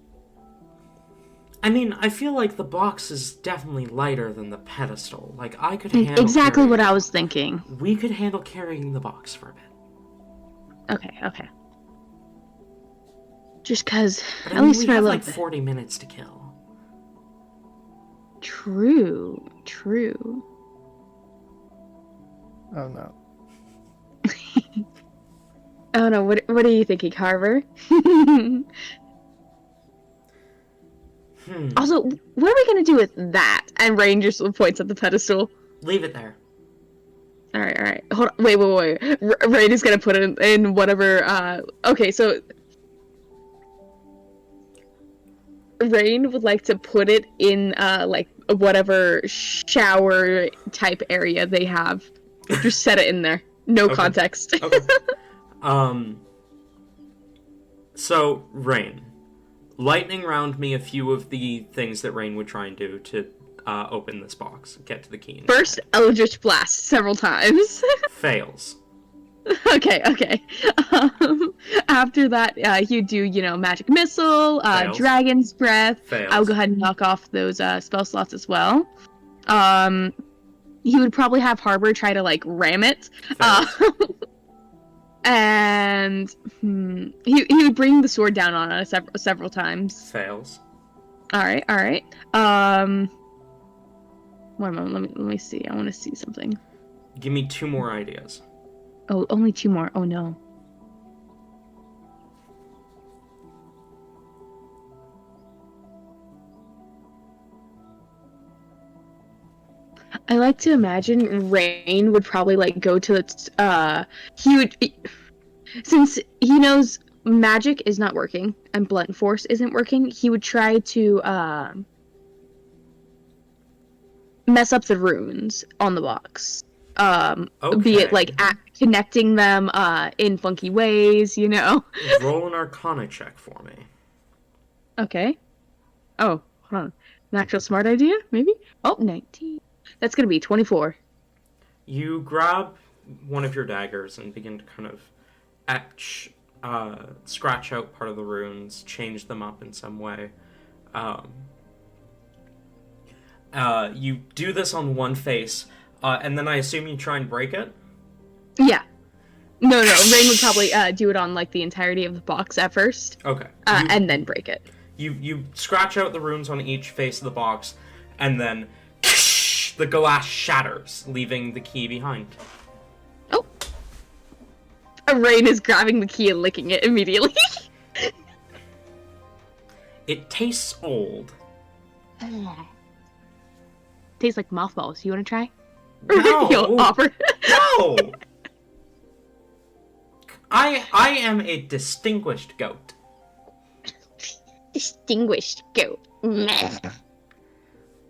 I mean, I feel like the box is definitely lighter than the pedestal. Like, I could handle Exactly carrying... what I was thinking. We could handle carrying the box for a bit. Okay. Just cause, But, at least we for a have little like bit. 40 minutes to kill. True. Oh no. Oh no, what are you thinking, Harbor? Also, what are we gonna do with that? And Rain just points at the pedestal. Leave it there. Alright. Hold on. Wait. Rain is gonna put it in whatever, okay, so Rain would like to put it in like whatever shower type area they have. Just set it in there. No Okay. context. Okay. So, Rain. Lightning round me a few of the things that Rain would try and do to open this box. Get to the key. First, Eldritch Blast several times. Fails. Okay. After that, you do, Magic Missile, Fails. Dragon's Breath. Fails. I'll go ahead and knock off those spell slots as well. He would probably have Harbor try to, like, ram it. Fails. And he would bring the sword down on us several times. Fails. All right. One moment. Let me see. I want to see something. Give me 2 more ideas. Oh, only 2 more. Oh no. I like to imagine Rain would probably like go to the since he knows magic is not working and blunt force isn't working, he would try to mess up the runes on the box. Be it like connecting them in funky ways, Roll an Arcana check for me. Okay. Oh, hold on. An actual smart idea, maybe? Oh, 19. That's gonna be 24. You grab one of your daggers and begin to kind of etch, scratch out part of the runes, change them up in some way. You do this on one face, and then I assume you try and break it? Yeah. No. Rain would probably do it on like the entirety of the box at first. Okay. And then break it. You scratch out the runes on each face of the box, and then the glass shatters, leaving the key behind. Oh. Rain is grabbing the key and licking it immediately. It tastes old. Tastes like mothballs. You want to try? No. He'll offer. No! I am a distinguished goat. Distinguished goat.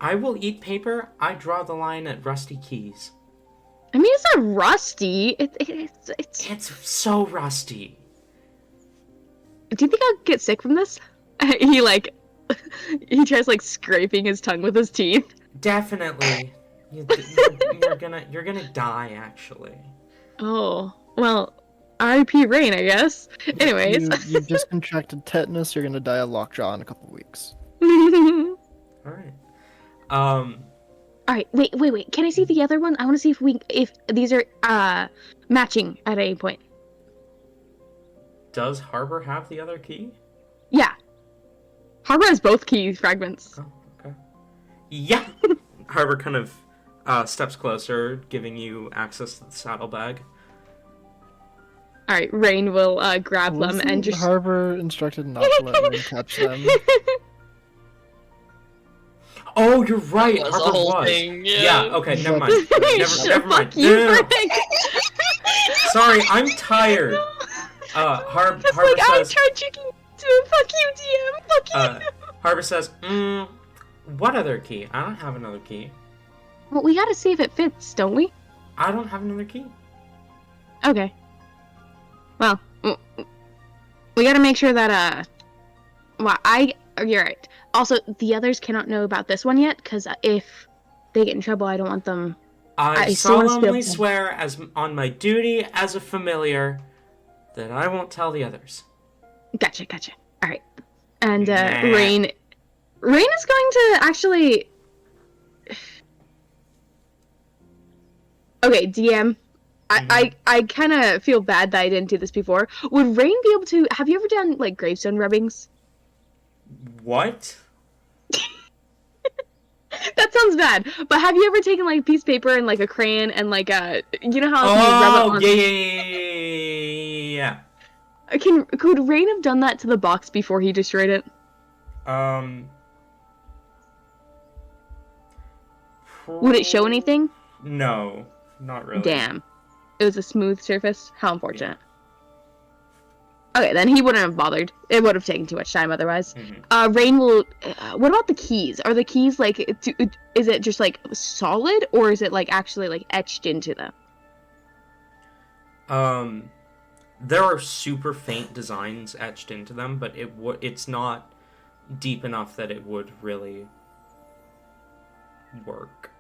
I will eat paper. I draw the line at rusty keys. I mean, it's not rusty. It's. It's so rusty. Do you think I'll get sick from this? He tries like scraping his tongue with his teeth. Definitely. You're gonna die, actually. Oh, well, R.I.P. Rain, I guess. Anyways. You've just contracted tetanus, you're gonna die of lockjaw in a couple weeks. Alright. Alright, wait. Can I see the other one? I want to see if these are matching at any point. Does Harbor have the other key? Yeah. Harbor has both key fragments. Oh, okay. Yeah! Harbor kind of steps closer, giving you access to the saddlebag. Alright, Rain will grab them Wasn't and just... Harbor instructed not to let Rain touch them. Oh, you're right. That was Harbor the whole was. thing, yeah. Okay, never mind. Never mind. Fuck you, No. Frank. Sorry, I'm tired. Harbor Just like I says. tried tricking you too. Fuck you, DM. Fuck you. Harbor says, what other key? I don't have another key. Well, we gotta see if it fits, don't we? I don't have another key. Okay. Well, we gotta make sure that, you're right. Also, the others cannot know about this one yet, because if they get in trouble, I don't want them... I still wanna solemnly spill- swear on my duty as a familiar that I won't tell the others. Gotcha. Alright. And, Nah. Rain is going to actually... Okay, DM. I kind of feel bad that I didn't do this before. Would Rain be able to... Have you ever done, like, gravestone rubbings? What? That sounds bad. But have you ever taken, like, a piece of paper and, like, a crayon and, like, you know how you rub it on... Yeah. Could Rain have done that to the box before he destroyed it? Would it show anything? No, not really. Damn. It was a smooth surface? How unfortunate. Okay, then he wouldn't have bothered. It would have taken too much time otherwise. Mhm. Rain will. What about the keys? Are the keys like? Is it just like solid, or is it like actually like etched into them? There are super faint designs etched into them, but it's not deep enough that it would really work.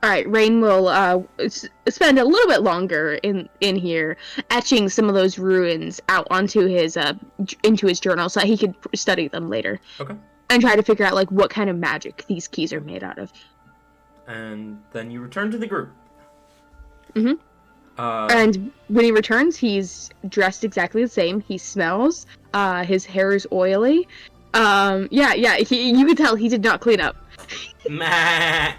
All right, Rain will spend a little bit longer in here, etching some of those ruins out onto his into his journal so that he could study them later. Okay. And try to figure out like what kind of magic these keys are made out of. And then you return to the group. Mm-hmm. Uh, And when he returns, he's dressed exactly the same. He smells. His hair is oily. Yeah. You could tell he did not clean up. Meh.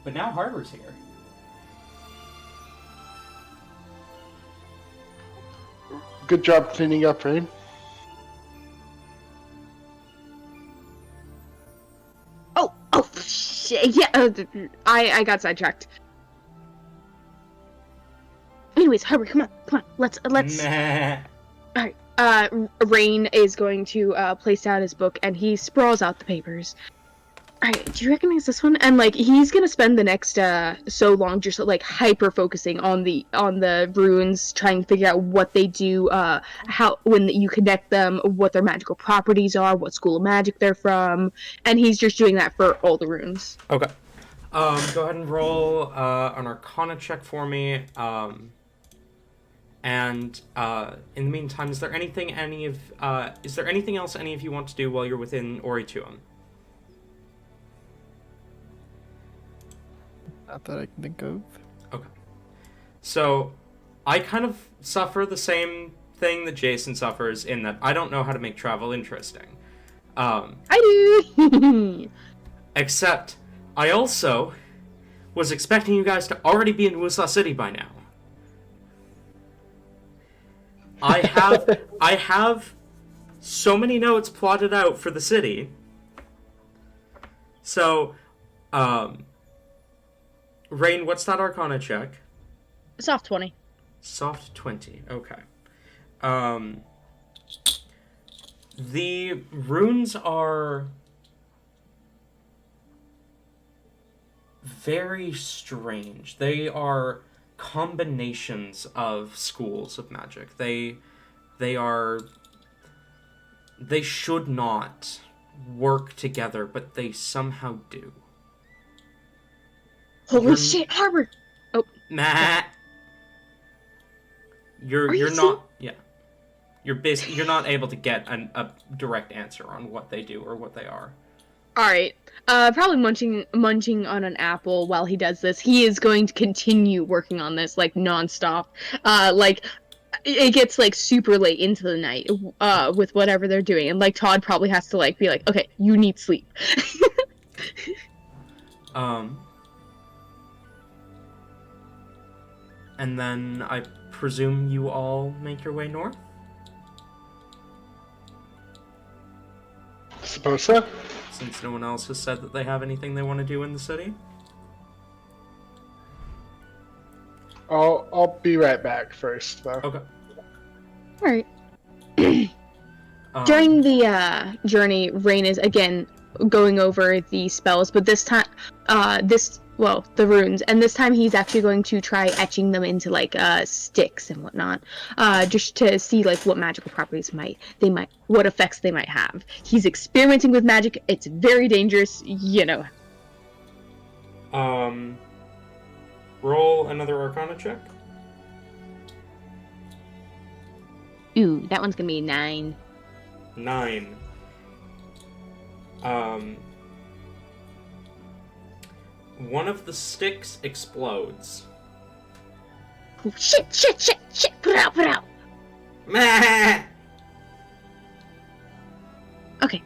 But now Harbor's here. Good job cleaning up, Rain. Oh, shit. Yeah, I got sidetracked. Anyways, Harbor, come on. Let's. Meh. All right. Rain is going to place down his book, and he sprawls out the papers. All right, do you recognize this one? And like, he's gonna spend the next so long just like hyper focusing on the runes, trying to figure out what they do, how when you connect them, what their magical properties are, what school of magic they're from, and he's just doing that for all the runes. Okay. Go ahead and roll an Arcana check for me. And in the meantime, is there anything else any of you want to do while you're within Orituum? Not that I can think of. Okay. So, I kind of suffer the same thing that Jason suffers in that I don't know how to make travel interesting. I do. Except, I also was expecting you guys to already be in Wusa City by now. I have so many notes plotted out for the city. So, Rain, what's that Arcana check? Soft 20. Soft 20, okay. The runes are very strange. They are combinations of schools of magic. They should not work together, but they somehow do. Holy shit, Harbor! Nah. You're you not yeah. You're not able to get a direct answer on what they do or what they are. Alright. Probably munching on an apple while he does this. He is going to continue working on this, like, nonstop. Like, it gets, like, super late into the night, with whatever they're doing. And, like, Todd probably has to, like, be like, okay, you need sleep. And then I presume you all make your way north? Suppose so. Since no one else has said that they have anything they want to do in the city? I'll be right back first, though. Okay. Alright. During the journey, Rain is again going over the spells, but this time, the runes, and this time he's actually going to try etching them into like sticks and whatnot, just to see like what magical properties what effects they might have. He's experimenting with magic. It's very dangerous, you know. Roll another Arcana check. Ooh, that one's gonna be 9. 9. One of the sticks explodes. Oh, shit! Put it out! Meh! Okay.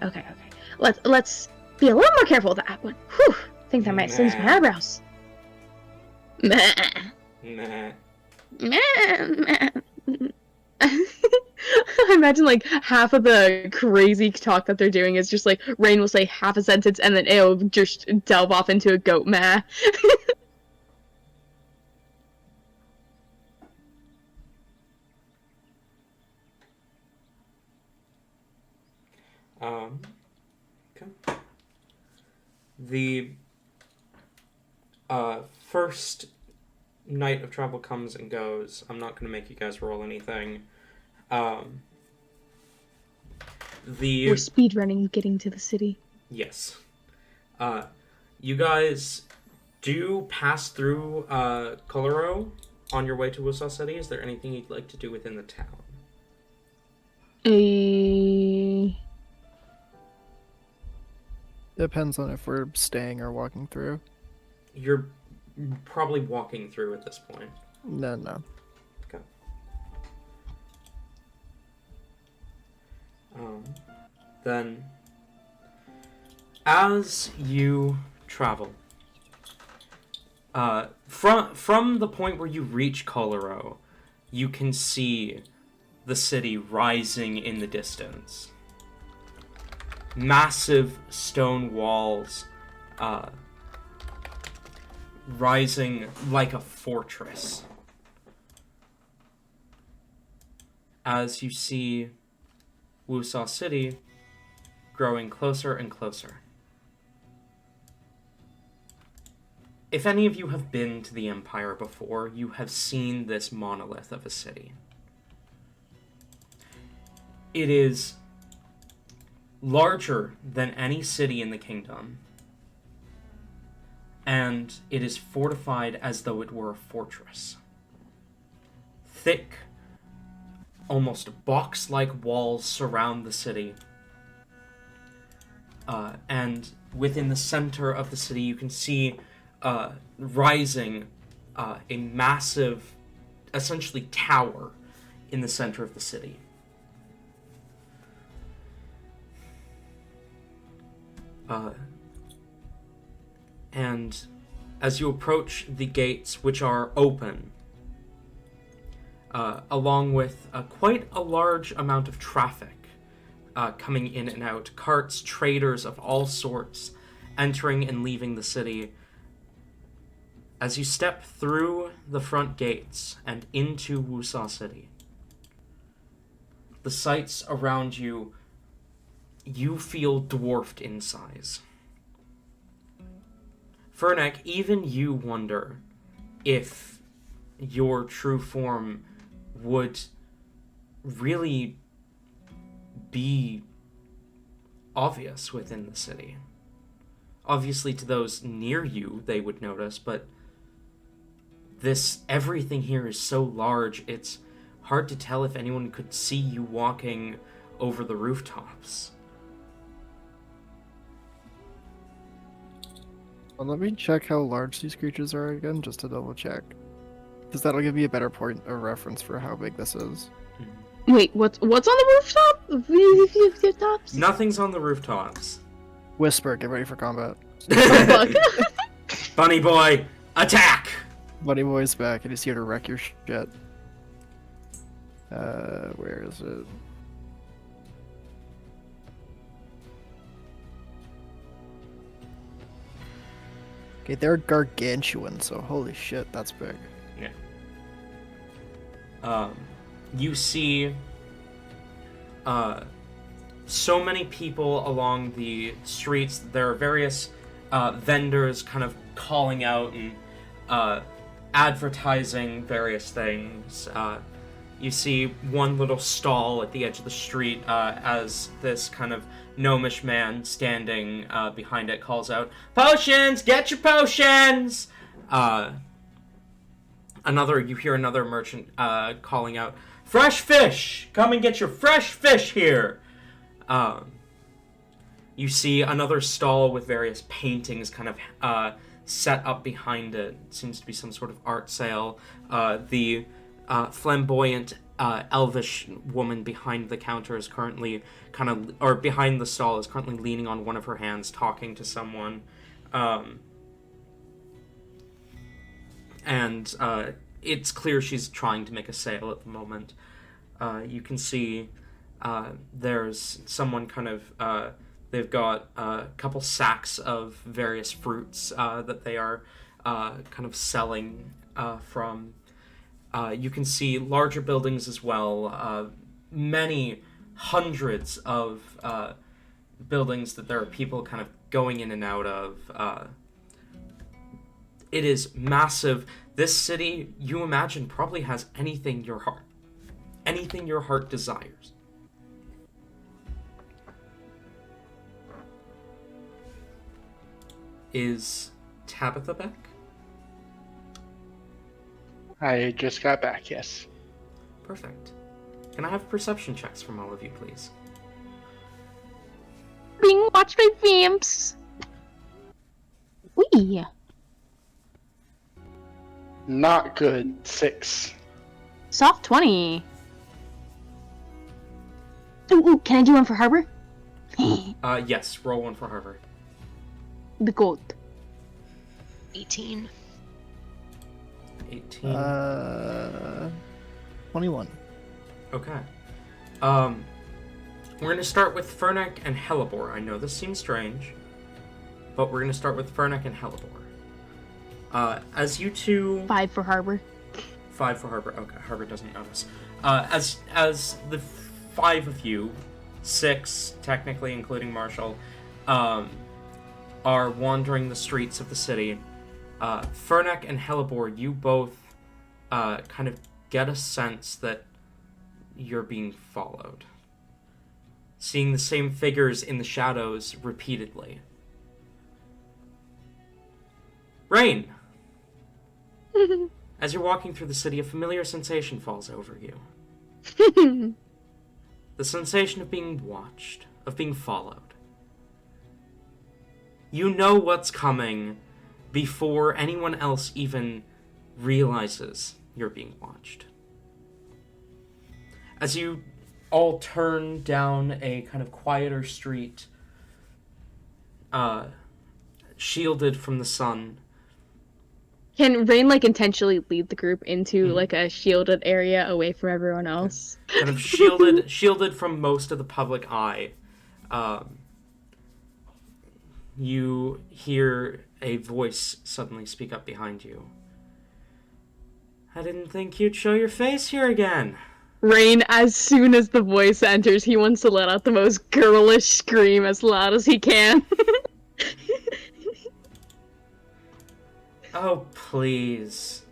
Let's be a little more careful with that one. Whew! Think that might singe my eyebrows. Meh. Nah. Meh. I imagine like half of the crazy talk that they're doing is just like Rain will say half a sentence and then it'll just delve off into a goat meh. Okay. The first night of travel comes and goes. I'm not going to make you guys roll anything. We're speedrunning getting to the city. Yes. You guys do pass through Coloro on your way to Wusa City. Is there anything you'd like to do within the town? Depends on if we're staying or walking through. You're probably walking through at this point. No. Okay. Then, as you travel, from the point where you reach Coloro, you can see the city rising in the distance. Massive stone walls, rising like a fortress. As you see Wusa City growing closer and closer. If any of you have been to the Empire before, you have seen this monolith of a city. It is larger than any city in the kingdom, and it is fortified as though it were a fortress. Thick, almost box-like walls surround the city, and within the center of the city you can see rising a massive, essentially tower in the center of the city. And as you approach the gates, which are open, along with quite a large amount of traffic coming in and out, carts, traders of all sorts entering and leaving the city. As you step through the front gates and into Wusa City, the sights around you, you feel dwarfed in size. Fernek, even you wonder if your true form would really be obvious within the city. Obviously, to those near you, they would notice, but everything here is so large, it's hard to tell if anyone could see you walking over the rooftops. Well, let me check how large these creatures are again, just to double check. Because that'll give me a better point of reference for how big this is. Wait, what's on the rooftop? Nothing's on the rooftops. Whisper, get ready for combat. Oh, fuck. Bunny boy, attack! Buddy Boy's back, and he's here to wreck your shit. Where is it? Okay, they're gargantuan, so holy shit, that's big. Yeah. You see so many people along the streets. There are various vendors kind of calling out and advertising various things. You see one little stall at the edge of the street as this kind of gnomish man standing behind it calls out, "Potions! Get your potions!" You hear another merchant calling out, "Fresh fish! Come and get your fresh fish here!" You see another stall with various paintings kind of set up behind it. It seems to be some sort of art sale. The flamboyant elvish woman behind the counter is currently behind the stall is currently leaning on one of her hands talking to someone. And it's clear she's trying to make a sale at the moment. You can see there's someone kind of they've got a couple sacks of various fruits that they are kind of selling from. You can see larger buildings as well. Many hundreds of buildings that there are people kind of going in and out of. It is massive. This city, you imagine, probably has anything your heart desires. Is Tabitha back? I just got back, yes. Perfect. Can I have perception checks from all of you, please? Being watched by vamps. Wee. Not good. 6. Soft 20. Ooh, can I do one for Harbor? Yes, roll one for Harvard. The gold. 18. 18. 21. Okay. We're going to start with Fernek and Hellebore. I know this seems strange, but we're going to start with Fernek and Hellebore. As you two... 5 for Harbor. 5 for Harbor. Okay, Harbor doesn't notice. As the 5 of you, 6 technically, including Marshall, are wandering the streets of the city, Fernek and Hellebore, you both kind of get a sense that you're being followed. Seeing the same figures in the shadows repeatedly. Rain! As you're walking through the city, a familiar sensation falls over you. The sensation of being watched, of being followed. You know what's coming before anyone else even realizes you're being watched. As you all turn down a kind of quieter street, shielded from the sun. Can Rain, like, intentionally lead the group into, like, a shielded area away from everyone else? Kind of shielded from most of the public eye. You hear a voice suddenly speak up behind you. I didn't think you'd show your face here again. Rain, as soon as the voice enters, he wants to let out the most girlish scream as loud as he can. Oh, please.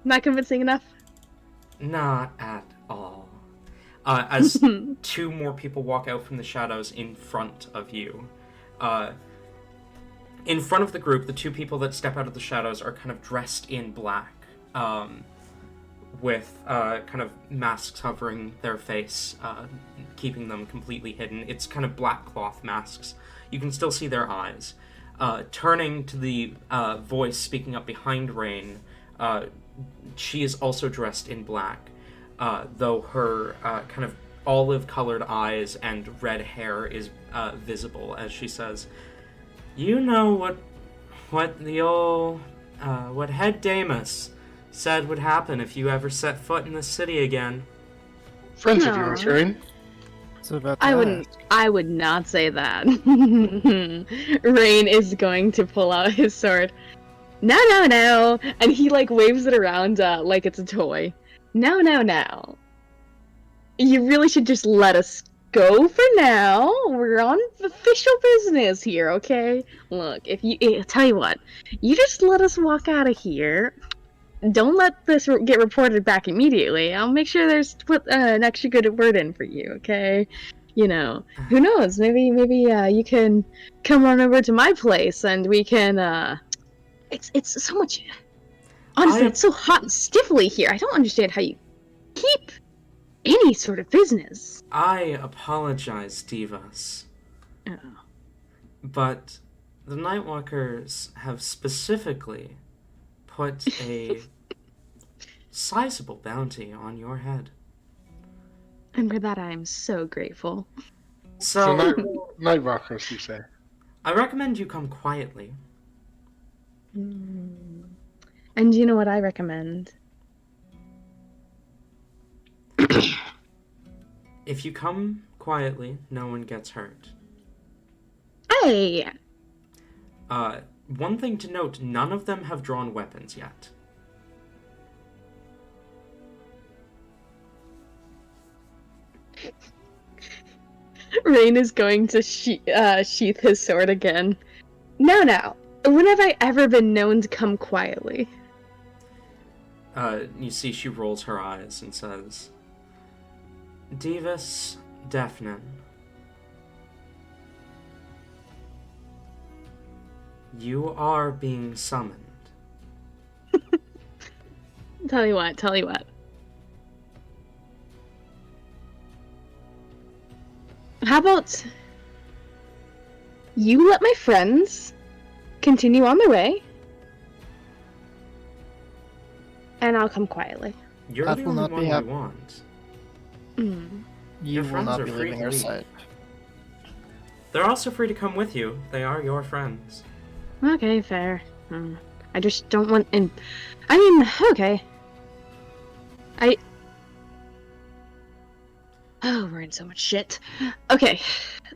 Not convincing enough? Not at all. As 2 more people walk out from the shadows in front of you. In front of the group, the 2 people that step out of the shadows are kind of dressed in black, with kind of masks covering their face, keeping them completely hidden. It's kind of black cloth masks. You can still see their eyes. Turning to the voice speaking up behind Rain, she is also dressed in black, though her kind of olive-colored eyes and red hair is visible as she says, "You know what the old what Head Damus said would happen if you ever set foot in the city again." Friends of Aw. yours, Rain. So about to I would not say that. Rain is going to pull out his sword. No, no, no! And he, like, waves it around like it's a toy. No, no, no. You really should just let us go for now. We're on official business here, okay? Look, tell you what, you just let us walk out of here. Don't let this get reported back immediately. I'll make sure there's put an extra good word in for you, okay? You know, who knows? Maybe you can come on over to my place and we can. It's so much. Honestly, it's so hot and stiffly here. I don't understand how you keep any sort of business. I apologize, Divas. Oh. But the Nightwalkers have specifically put a sizable bounty on your head. And for that, I am so grateful. So So, Nightwalkers, you say? I recommend you come quietly. And you know what I recommend? If you come quietly, no one gets hurt. Hey! One thing to note, none of them have drawn weapons yet. Rain is going to sheath his sword again. Now, when have I ever been known to come quietly? You see she rolls her eyes and says, Divus Defnin, you are being summoned. Tell you what. How about you let my friends continue on their way, and I'll come quietly. You're That the will only not be one we hap- want. Mm. You Your will friends not are be free leaving to our leave. sight. They're also free to come with you. They are your friends. Okay, fair. I just don't want. I mean, okay. Oh, we're in so much shit. Okay,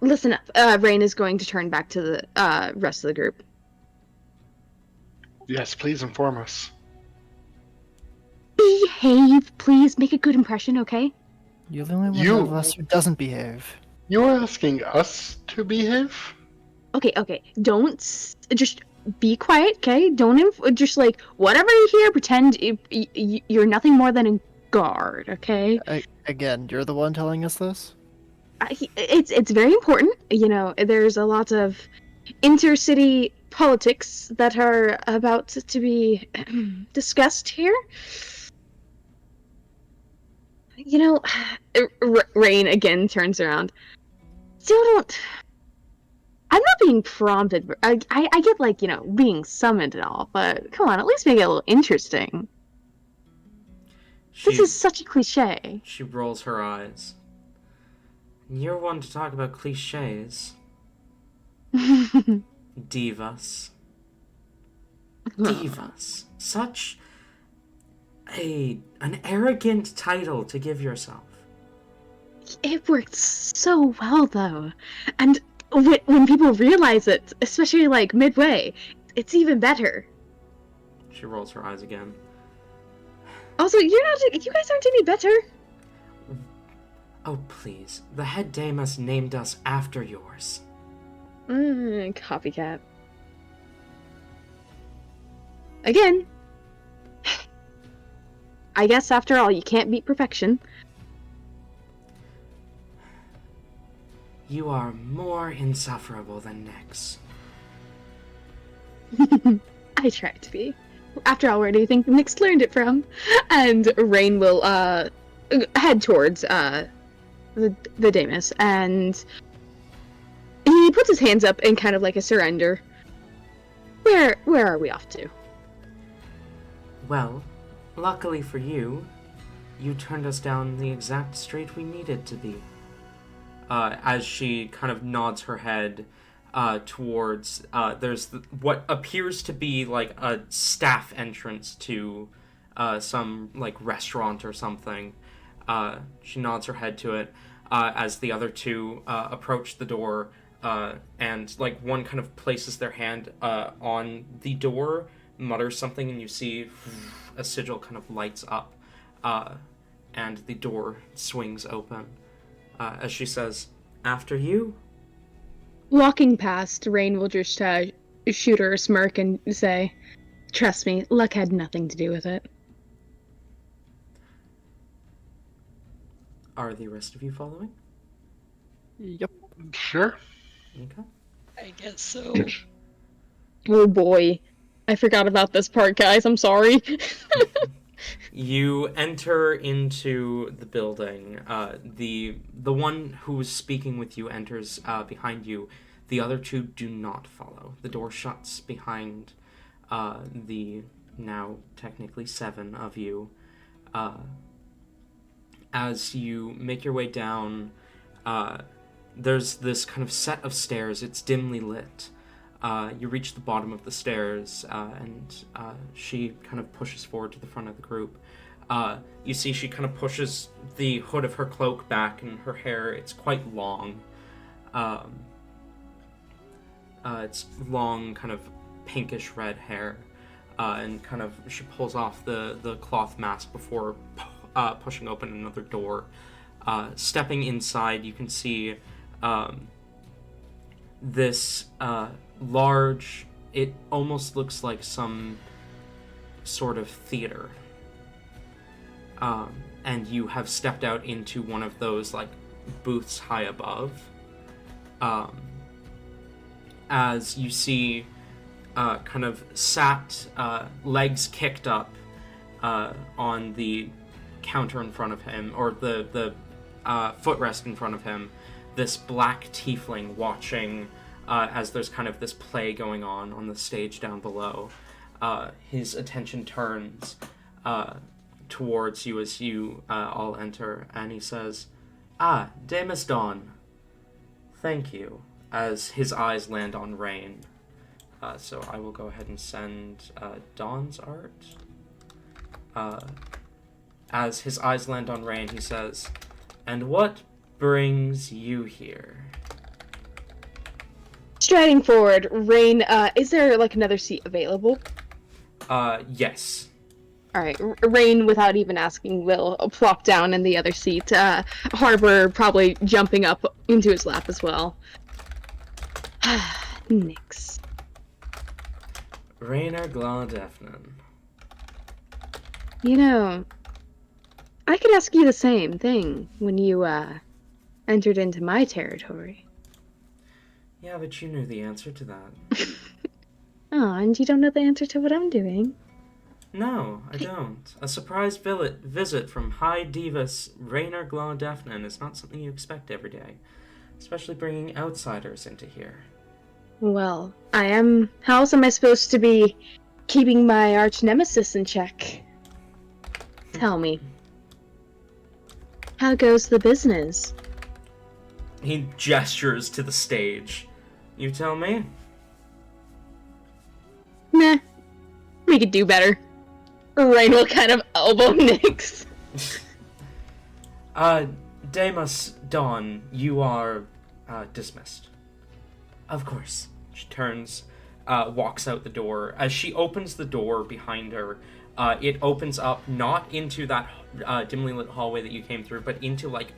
listen up. Rain is going to turn back to the rest of the group. Yes, please inform us. Behave, please. Make a good impression, okay? You're the only one You- of us who doesn't behave. You're asking us to behave? Okay. Just be quiet, okay? Don't just like whatever you hear. Pretend you're nothing more than a guard, okay? Again, you're the one telling us this? It's very important. You know, there's a lot of intercity politics that are about to be discussed here. You know, Rain again turns around. Still don't. I'm not being prompted. I get, like, you know, being summoned and all, but come on, at least make it a little interesting. This is such a cliche. She rolls her eyes. You're one to talk about cliches. Divas. Divas. Such an arrogant title to give yourself. It worked so well, though. And when people realize it, especially, like, midway, it's even better. She rolls her eyes again. Also, you guys aren't any better. Oh, please. The head Damus named us after yours. Copycat. Again. I guess, after all, you can't beat perfection. You are more insufferable than Nyx. I try to be. After all, where do you think Nyx learned it from? And Rain will head towards the Damus, and he puts his hands up in kind of like a surrender. Where are we off to? Well, luckily for you, you turned us down the exact street we needed to be. As she kind of nods her head towards, there's what appears to be like a staff entrance to some like restaurant or something. She nods her head to it as the other two approach the door, and like one kind of places their hand on the door, mutters something, and you see a sigil kind of lights up, and the door swings open. As she says, "After you." Walking past, Rain will just shoot her a smirk and say, "Trust me, luck had nothing to do with it." Are the rest of you following? Yep. Sure. Okay. I guess so. Oh boy. I forgot about this part, guys. I'm sorry. You enter into the building. The one who is speaking with you enters behind you. The other two do not follow. The door shuts behind the now technically 7 of you. As you make your way down, there's this kind of set of stairs. It's dimly lit. You reach the bottom of the stairs, and she kind of pushes forward to the front of the group. You see she kind of pushes the hood of her cloak back, and her hair, it's quite long. It's long, kind of pinkish red hair, and kind of she pulls off the cloth mask before pushing open another door. Stepping inside, you can see this large, it almost looks like some sort of theater. And you have stepped out into one of those like booths high above. As you see kind of sat, legs kicked up on the counter in front of him, or the footrest in front of him, this black tiefling watching as there's kind of this play going on the stage down below. His attention turns towards you as you all enter, and he says, "Ah, Damus Dawn. Thank you," as his eyes land on Rain. So I will go ahead and send Dawn's art. As his eyes land on Rain, he says, "And what brings you here?" Striding forward, Rain, is there like another seat available? Yes. Alright, Rain, without even asking, will plop down in the other seat. Harbor probably jumping up into his lap as well. Nix. Rainer Gladefnen. You know, I could ask you the same thing when you, entered into my territory. Yeah, but you knew the answer to that. Oh, and you don't know the answer to what I'm doing? No, I don't. A surprise visit from High Divas Rainer Gladefnen is not something you expect every day, especially bringing outsiders into here. Well, I am. How else am I supposed to be keeping my arch nemesis in check? Tell me. How goes the business? He gestures to the stage. You tell me? Nah. We could do better. Rain will kind of elbow Nix. Damus Dawn, you are dismissed. Of course. She turns, walks out the door. As she opens the door behind her, it opens up not into that dimly lit hallway that you came through, but into like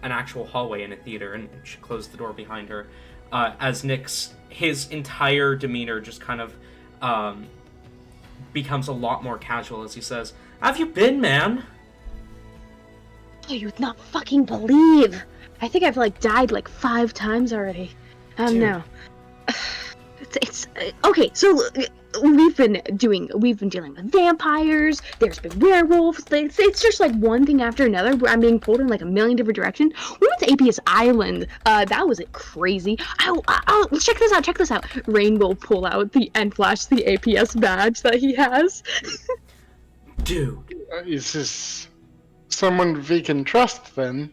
an actual hallway in a theater, and she closed the door behind her. As Nix, his entire demeanor just kind of becomes a lot more casual as he says, "Have you been, man?" Oh, you would not fucking believe. I think I've like died like 5 times already. Dude. No. It's okay. So we've been dealing with vampires. There's been werewolves. It's just like one thing after another. I'm being pulled in like a million different directions. We went to Apius Island. That was crazy. Oh, check this out. Check this out. Rain will pull out and flash the APS badge that he has. Dude. Is this someone we can trust then?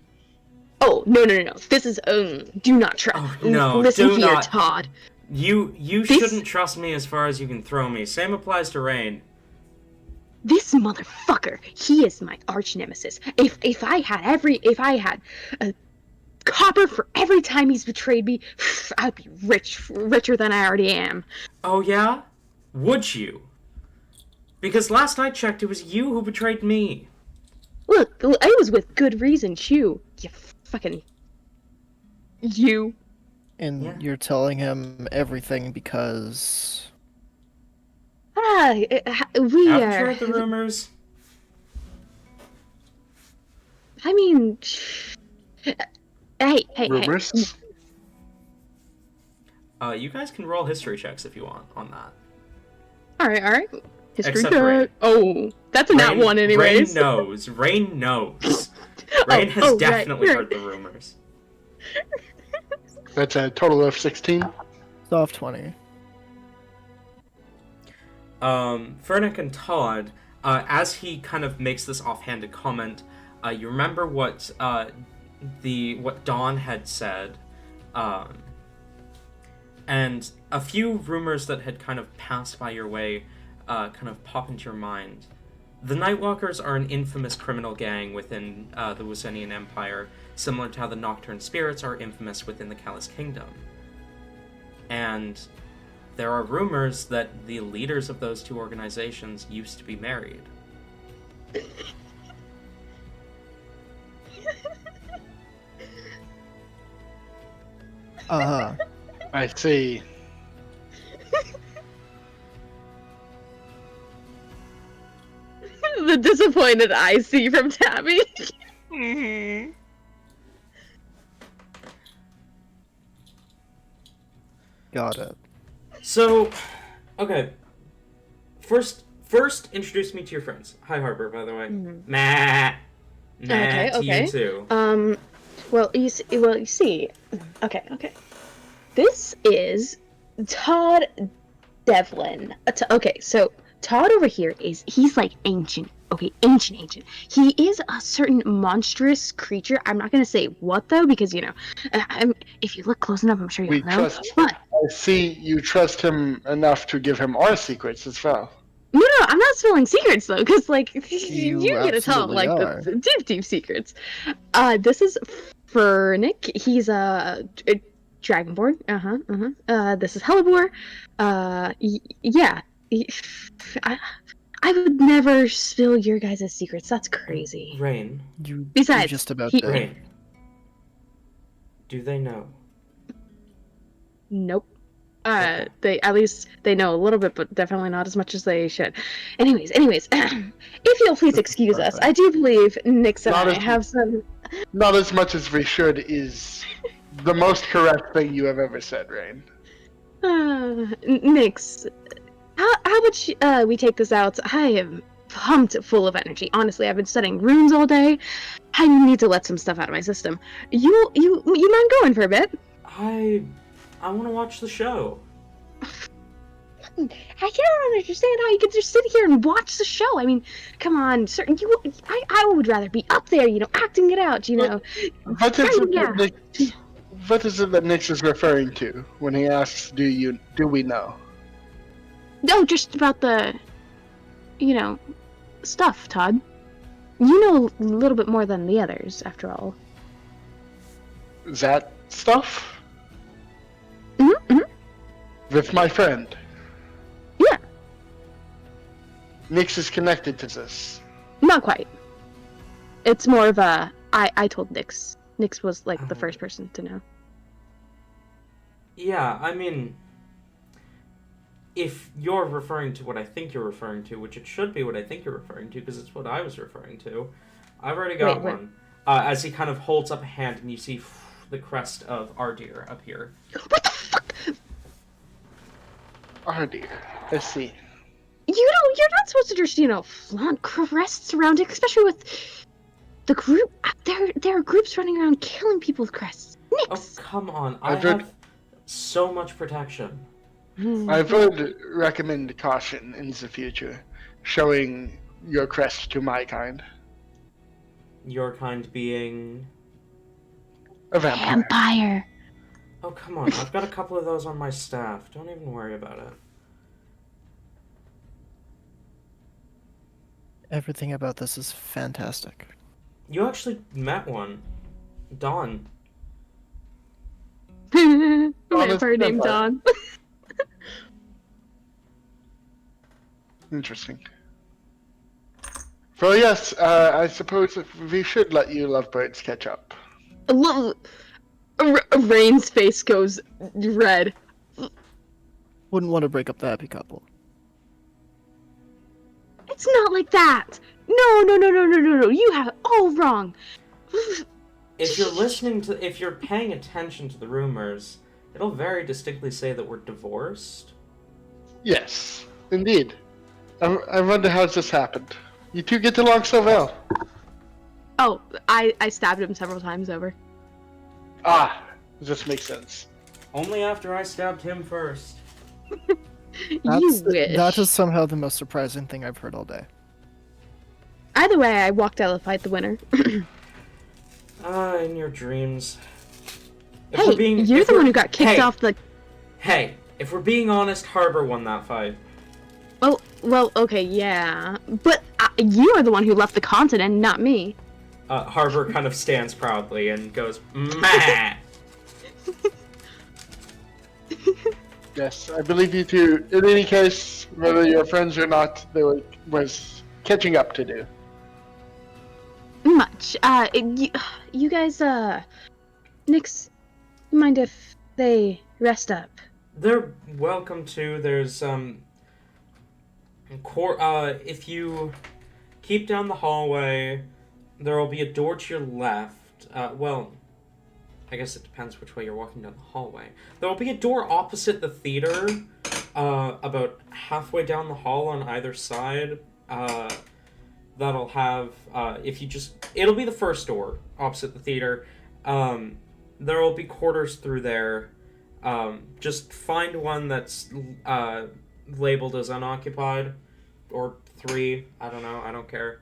Oh, no. This is, do not trust. Oh, no, Listen do here, not. Todd. You shouldn't trust me as far as you can throw me. Same applies to Rain. This motherfucker, he is my arch nemesis. If I had a copper for every time he's betrayed me, I'd be richer than I already am. Oh yeah? Would you? Because last I checked, it was you who betrayed me. Look, I was with good reason, too. You fucking... You. And Yeah. you're telling him everything because... We Haven't you are... heard the rumors? I mean... Hey. Rumors? You guys can roll history checks if you want on that. Alright. History Except Rain. check. Oh, that's a nat one anyways. Rain knows. Rain has definitely right. heard the rumors. That's a total of 16. Soft 20. Fernick and Todd, as he kind of makes this offhanded comment, you remember what Dawn had said, and a few rumors that had kind of passed by your way kind of pop into your mind. The Nightwalkers are an infamous criminal gang within the Wusenian Empire, similar to how the Nocturne Spirits are infamous within the Callous Kingdom. And there are rumors that the leaders of those two organizations used to be married. Uh-huh. I see. The disappointed I see from Tabby. Mm-hmm. Got it. So, okay. First, introduce me to your friends. Hi, Harper, by the way. Matt. Okay, to okay. you too. Well, you see. Okay. This is Todd Devlin. Okay, so Todd over here he's like ancient. Okay, ancient. He is a certain monstrous creature. I'm not gonna say what though, because if you look close enough, I'm sure you'll We know. trust. But I see you trust him enough to give him our secrets as well. no, I'm not spilling secrets though, because like You you get to tell absolutely like are. the deep secrets. This is Fernick. He's a Dragonborn. This is Hellebore. Yeah. I would never spill your guys' secrets. That's crazy. Rain. You Besides, just about he- did. Rain. Do they know? Nope. Okay. They know a little bit, but definitely not as much as they should. Anyways, if you'll please excuse us, I do believe Nix and Not I as- have some. Not as much as we should is the most correct thing you have ever said, Rain. Nix, how about we take this out? I am pumped full of energy. Honestly, I've been studying runes all day. I need to let some stuff out of my system. You mind going for a bit? I want to watch the show. I can't understand how you could just sit here and watch the show. I mean, come on, sir. I would rather be up there, acting it out, What is it Yeah. that Nix, what is it that Nix is referring to when he asks, do we know? No, just about the, stuff, Todd. You know a little bit more than the others, after all. That stuff? Mm-hmm. With my friend. Yeah, Nix is connected to this. not quite. It's more of a, I told Nix. Nix was, like, the first person to know. Yeah, I mean, if you're referring to what I think you're referring to, which it should be what I think you're referring to, because it's what I was referring to, I've already got Wait. one. As he kind of holds up a hand, and you see the crest of Ardir up here. What the fuck? Oh dear. Let's see. You're not supposed to just, flaunt crests around it, especially with the group. There are groups running around killing people with crests. Oh, Nix! come on. I I've heard- have so much protection. I would recommend caution in the future, showing your crest to my kind. Your kind being... A vampire. Vampire. Oh, come on. I've got a couple of those on my staff. Don't even worry about it. Everything about this is fantastic. You actually met one. Dawn. Vampire named vampire. Dawn. Interesting. Well, yes, I suppose we should let you lovebirds catch up. Rain's face goes red. Wouldn't want to break up the happy couple. It's not like that. No. You have it all wrong. If you're paying attention to the rumors, it'll very distinctly say that we're divorced. Yes, indeed. I wonder how this happened. You two get along so well. Oh, I stabbed him several times over. Ah, this makes sense. Only after I stabbed him first. You wish. That is somehow the most surprising thing I've heard all day. Either way, I walked out of the fight the winner. In your dreams. Hey, you're the one who got kicked off the... Hey, if we're being honest, Harbor won that fight. Well, okay, yeah. But you are the one who left the continent, not me. Harbor kind of stands proudly and goes, meh. Yes, I believe you two. In any case, whether you're friends or not, there was catching up to do. Much. You guys, Nix, mind if they rest up? They're welcome to. There's if you keep down the hallway, there will be a door to your left. Well, I guess it depends which way you're walking down the hallway. There will be a door opposite the theater, about halfway down the hall on either side. That'll have, it'll be the first door opposite the theater. There will be quarters through there. Just find one that's labeled as unoccupied, or 3. I don't know. I don't care.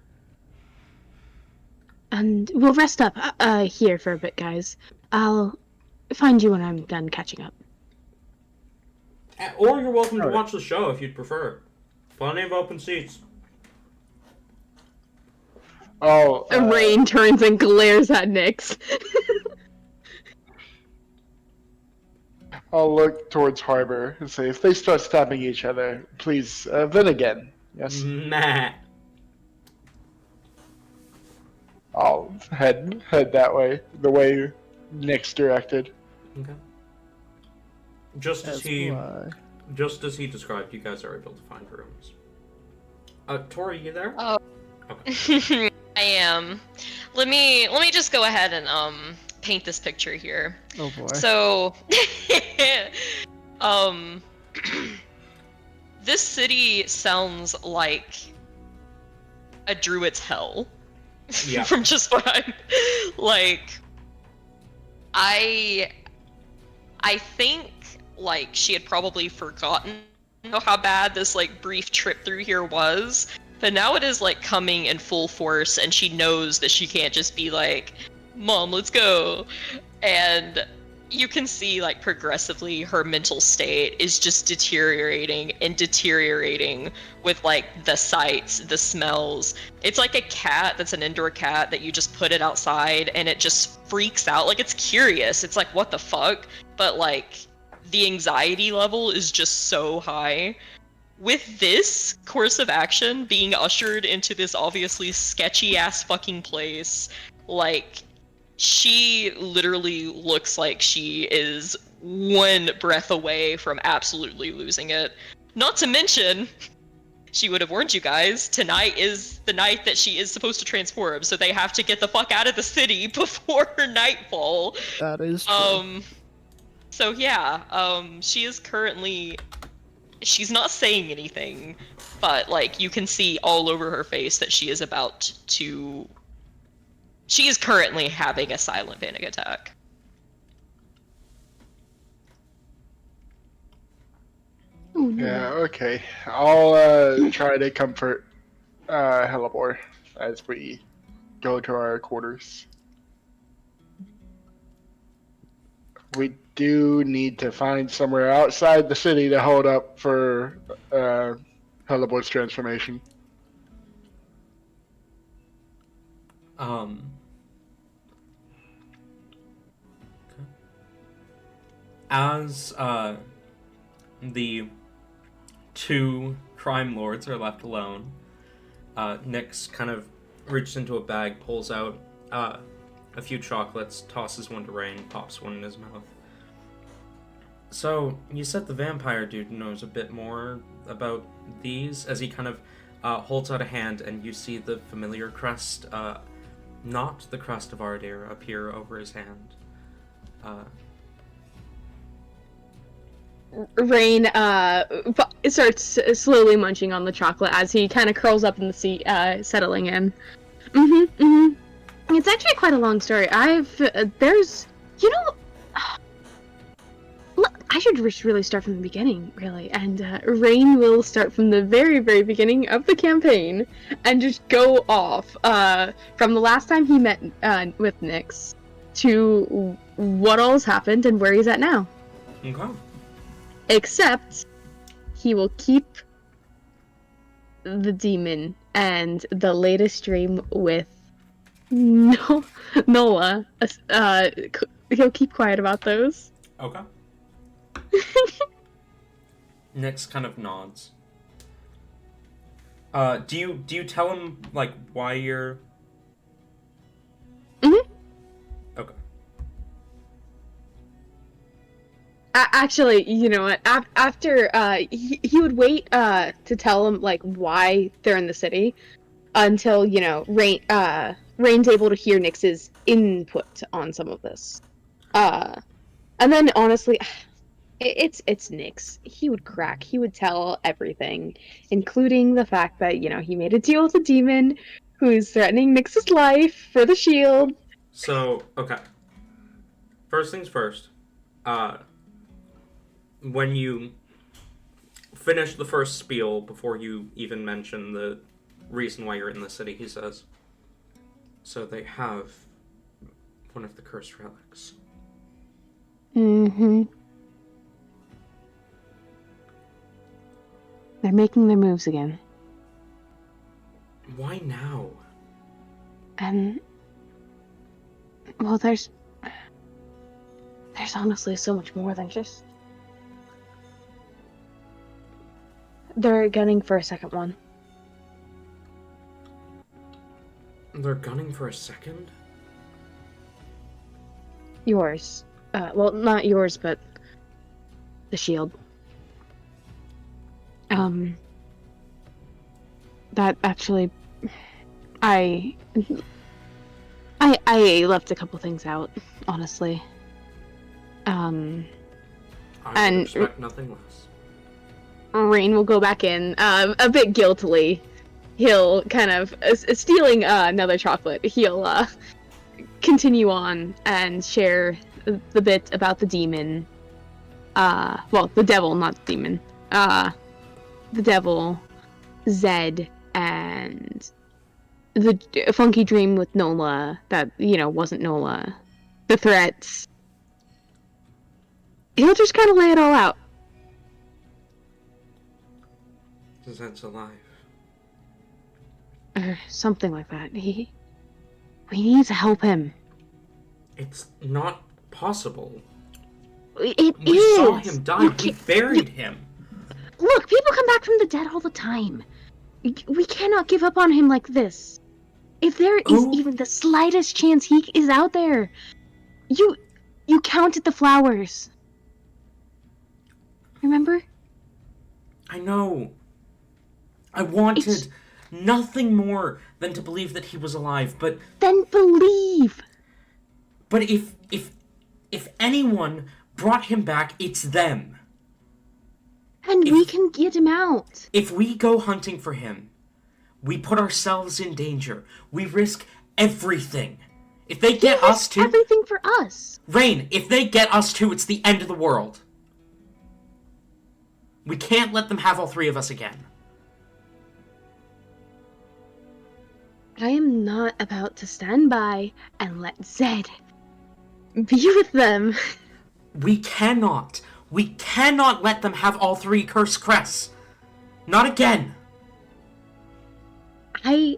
And we'll rest up here for a bit, guys. I'll find you when I'm done catching up. Or you're welcome to watch the show if you'd prefer. Plenty of open seats. Oh, Rain turns and glares at Nyx. I'll look towards Harbor and say, if they start stabbing each other, please, then again. Yes. Nah. I'll head that way, the way Nick's directed. Okay. Just as he described, you guys are able to find rooms. Tori, you there? Oh. Okay. I am. Let me just go ahead and paint this picture here. Oh boy. So this city sounds like a druid's hell. Yeah. From just what I'm like, I think like she had probably forgotten how bad this like brief trip through here was, but now it is like coming in full force, and she knows that she can't just be like, "Mom, let's go." And you can see like progressively her mental state is just deteriorating and deteriorating with like the sights, the smells. It's like a cat that's an indoor cat that you just put it outside and it just freaks out. Like, it's curious. It's like, what the fuck? But like the anxiety level is just so high. With this course of action being ushered into this obviously sketchy ass fucking place, like, she literally looks like she is one breath away from absolutely losing it. Not to mention, she would have warned you guys, tonight is the night that she is supposed to transform, so they have to get the fuck out of the city before nightfall. That is true. So yeah, she is currently, she's not saying anything, but like you can see all over her face that she is about to, she is currently having a silent panic attack. Oh, no. Yeah, okay. I'll try to comfort Hellebore as we go to our quarters. We do need to find somewhere outside the city to hold up for Hellebore's transformation. As the 2 crime lords are left alone, Nyx kind of reaches into a bag, pulls out a few chocolates, tosses one to Rain, pops one in his mouth. So, you said the vampire dude knows a bit more about these, as he kind of holds out a hand, and you see the familiar crest, not the crest of Ardir, appear over his hand. Rain starts slowly munching on the chocolate as he kind of curls up in the seat, settling in. It's actually quite a long story. There's, I should just really start from the beginning, really. And Rain will start from the very, very beginning of the campaign and just go off from the last time he met with Nyx to what all's happened and where he's at now. Okay. Except he will keep the demon and the latest dream with Noah. He'll keep quiet about those. Okay. Nyx kind of nods. Do you tell him like why you're? Mhm. Okay. Actually, you know what? After he would wait to tell him like why they're in the city until Rain's able to hear Nyx's input on some of this. And then honestly, it's Nyx. He would crack. He would tell everything, including the fact that he made a deal with a demon who's threatening Nyx's life for the shield. So, okay. First things first. When you finish the first spiel, before you even mention the reason why you're in the city, he says, so they have one of the cursed relics. Mm-hmm. They're making their moves again. Why now? Well, there's honestly so much more than just... They're gunning for a second one. They're gunning for a second? Yours. Well, not yours, but the shield. That actually... I left a couple things out, honestly. I would and expect nothing less. Rain will go back in, a bit guiltily. He'll kind of, stealing another chocolate, he'll continue on and share the bit about the demon. Well, the devil, not the demon. The devil, Zed, and the funky dream with Nola that, wasn't Nola. The threats. He'll just kind of lay it all out. Zed's alive. Or something like that. We need to help him. It's not possible. It We is. saw him die. We buried him. Look, people come back from the dead all the time. We cannot give up on him like this. If there is even the slightest chance he is out there, you counted the flowers. Remember? I know. I wanted nothing more than to believe that he was alive, but... Then believe! But if anyone brought him back, it's them. And we can get him out. If we go hunting for him, we put ourselves in danger. We risk everything. If they get us too... everything for us. Rain, if they get us too, it's the end of the world. We can't let them have all three of us again. I am not about to stand by and let Zed be with them. We cannot. We cannot let them have all three cursed crests. Not again. I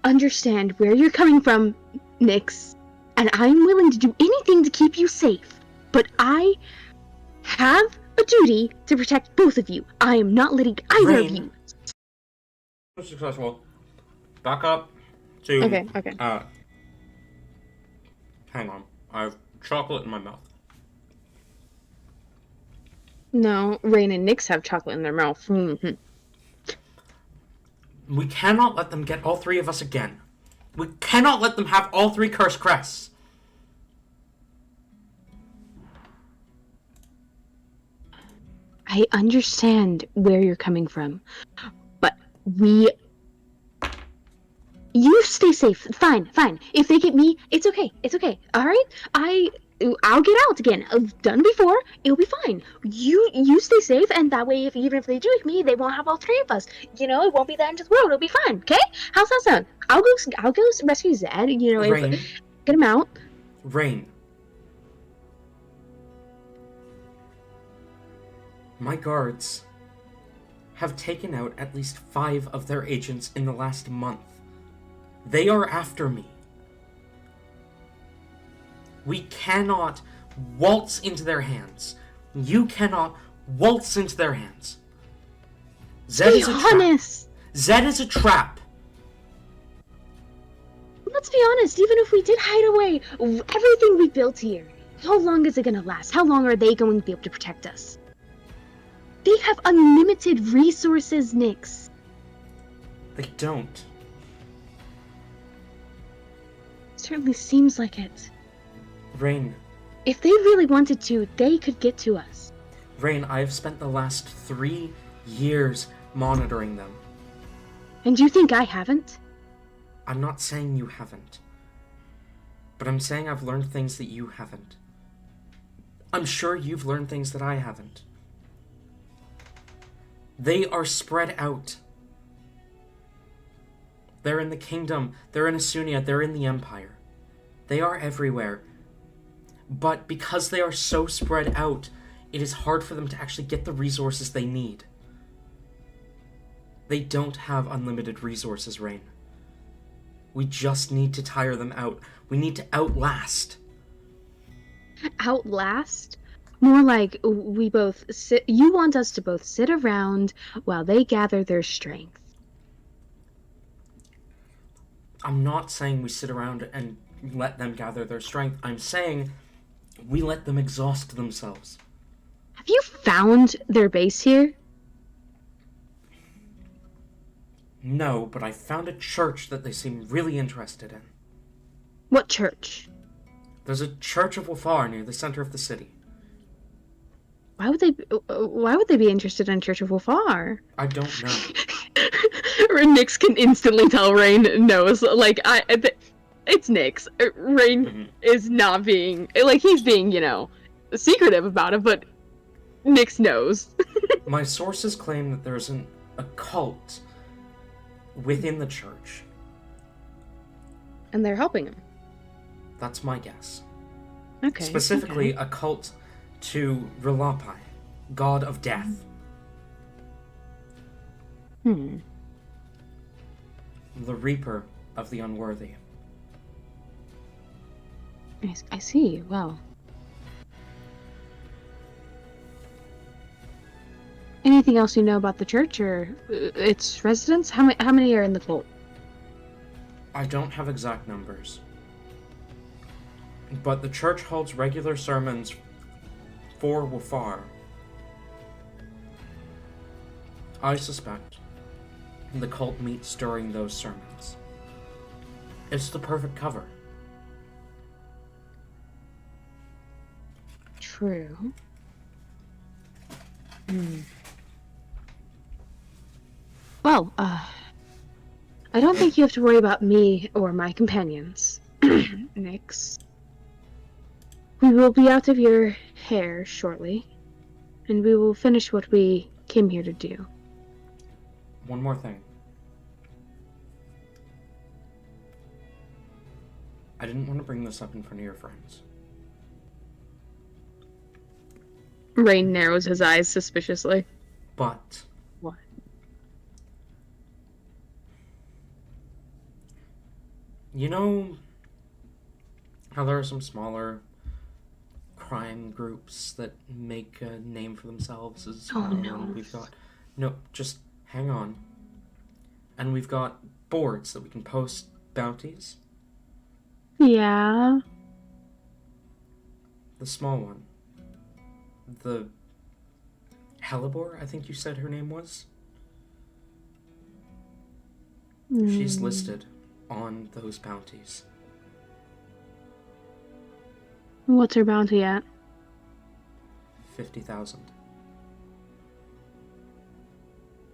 understand where you're coming from, Nyx, and I'm willing to do anything to keep you safe. But I have a duty to protect both of you. I am not letting either of you. Successful. Back up to... Okay. Hang on. I have chocolate in my mouth. No, Rain and Nyx have chocolate in their mouth. Mm-hmm. We cannot let them get all three of us again. We cannot let them have all three cursed crests. I understand where you're coming from, but you stay safe. Fine. If they get me, it's okay. All right? I'll get out again. I've done before. It'll be fine. You stay safe, and that way, even if they do get me, they won't have all three of us. It won't be the end of the world. It'll be fine. Okay? How's that sound? I'll go rescue Zed. Rain. Get him out. Rain. My guards have taken out at least 5 of their agents in the last month. They are after me. We cannot waltz into their hands. You cannot waltz into their hands. Zed is a trap. Zed is a trap. Let's be honest, even if we did hide away everything we built here, How long is it gonna last? How long are they going to be able to protect us? They have unlimited resources, Nyx. They don't. Certainly seems like it. Rain, If they really wanted to, they could get to us. Rain, I've spent the last 3 years monitoring them. And you think I haven't? I'm not saying you haven't. But I'm saying I've learned things that you haven't. I'm sure you've learned things that I haven't. They are spread out. They're in the kingdom, they're in Wusenia, they're in the Empire. They are everywhere. But because they are so spread out, it is hard for them to actually get the resources they need. They don't have unlimited resources, Rain. We just need to tire them out. We need to outlast. Outlast? More like we both sit. You want us to both sit around while they gather their strength. I'm not saying we sit around and let them gather their strength. I'm saying we let them exhaust themselves. Have you found their base here? No, but I found a church that they seem really interested in. What church? There's a church of Wafar near the center of the city. Why would they be interested in Church of Wafar? I don't know. Nyx can instantly tell Rain knows. Like, it's Nyx. Rain is not being, like, he's being, secretive about it, but Nyx knows. My sources claim that there's a cult within the church. And they're helping him. That's my guess. Okay. Specifically, okay. a cult to Relapai, god of death. Hmm. The reaper of the unworthy. I see. Wow. Anything else you know about the church or its residents? How many are in the cult? I don't have exact numbers. But the church holds regular sermons for Wafar. I suspect the cult meets during those sermons. It's the perfect cover. True. Hmm. Well, I don't think you have to worry about me or my companions, Nyx. We will be out of your hair shortly, and we will finish what we came here to do. One more thing. I didn't want to bring this up in front of your friends. Rain narrows his eyes suspiciously. But... What? You know how there are some smaller crime groups that make a name for themselves as Oh, well, no. and we've got... No, just hang on. And we've got boards that we can post bounties. Yeah. The small one. The... Hellebore, I think you said her name was? She's listed on those bounties. What's her bounty at? 50,000.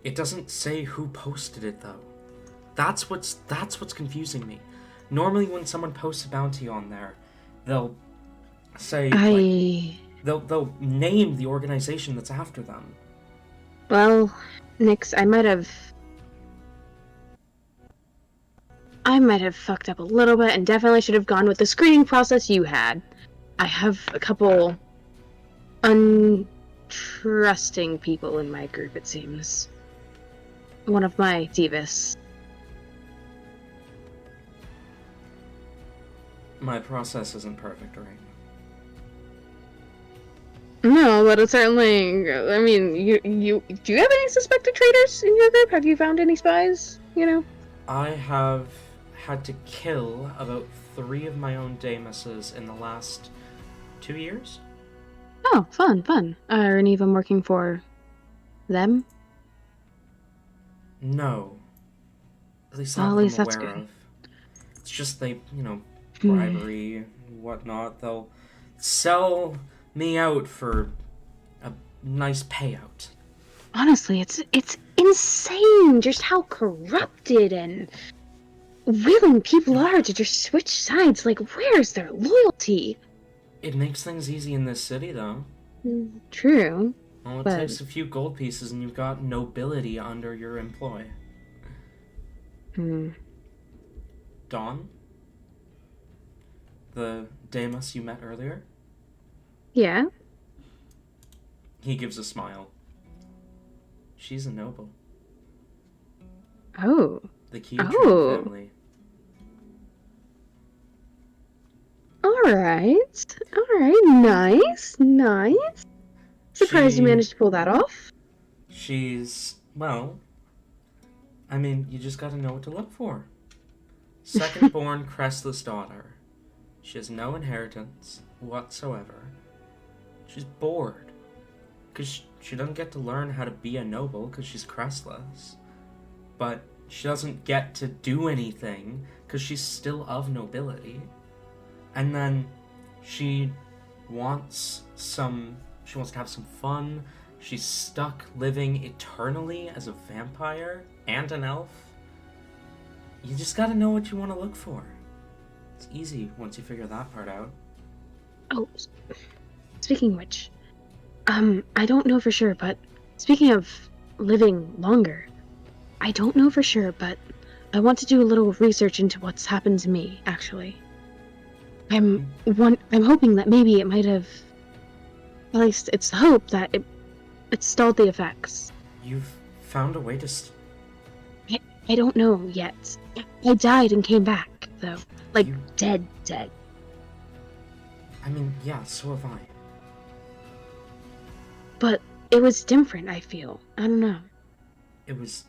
It doesn't say who posted it though. That's what's confusing me. Normally when someone posts a bounty on there, they'll say like, they'll name the organization that's after them. Well, Nyx, I might have fucked up a little bit and definitely should have gone with the screening process you had. I have a couple untrusting people in my group, it seems. One of my divas. My process isn't perfect, right? No, but it's certainly. I mean, you do you have any suspected traitors in your group? Have you found any spies? I have had to kill about 3 of my own Damuses in the last 2 years. Oh, fun. Are any of them working for them? No. At least Well, not at that least I'm that's aware good. of. It's just they, Hmm. bribery, whatnot. They'll sell me out for a nice payout. Honestly, it's insane just how corrupted and willing people are to just switch sides. Like, where's their loyalty? It makes things easy in this city, though. True, Well, it but takes a few gold pieces and you've got nobility under your employ. Dawn? The Damus you met earlier? yeah. He gives a smile. She's a noble. Oh, The Keytrain Oh. family. all right, nice. Surprised you She- managed to pull that off. She's, well, I mean, you just gotta know what to look for. Second-born Crestless daughter. She has no inheritance whatsoever. She's bored. Because she doesn't get to learn how to be a noble because she's Crestless. But she doesn't get to do anything because she's still of nobility. And then she wants to have some fun. She's stuck living eternally as a vampire and an elf. You just gotta know what you want to look for. It's easy once you figure that part out. Oh, speaking of which, I don't know for sure, but speaking of living longer, I don't know for sure, but I want to do a little research into what's happened to me, actually. I'm hoping that maybe it might have, at least it's the hope that it stalled the effects. You've found a way to I don't know yet. I died and came back, though. Like, You- dead. I mean, yeah, so have I. But it was different, I feel. I don't know. It was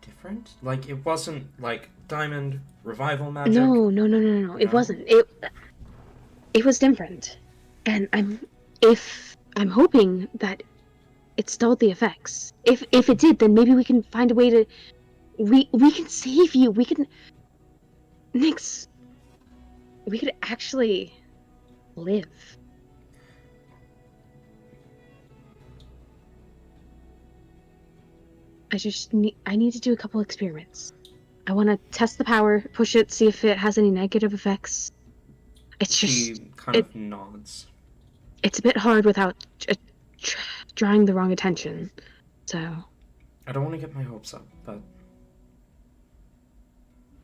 different? Like, it wasn't like diamond revival magic? No. It No? wasn't. It was different. And I'm hoping that it stalled the effects. If it did, then maybe we can find a way to we can save you. We can Nix, we could actually live. I need to do a couple experiments. I want to test the power, push it, see if it has any negative effects. It's just She kind of nods. it's a bit hard without drawing the wrong attention. So I don't want to get my hopes up, but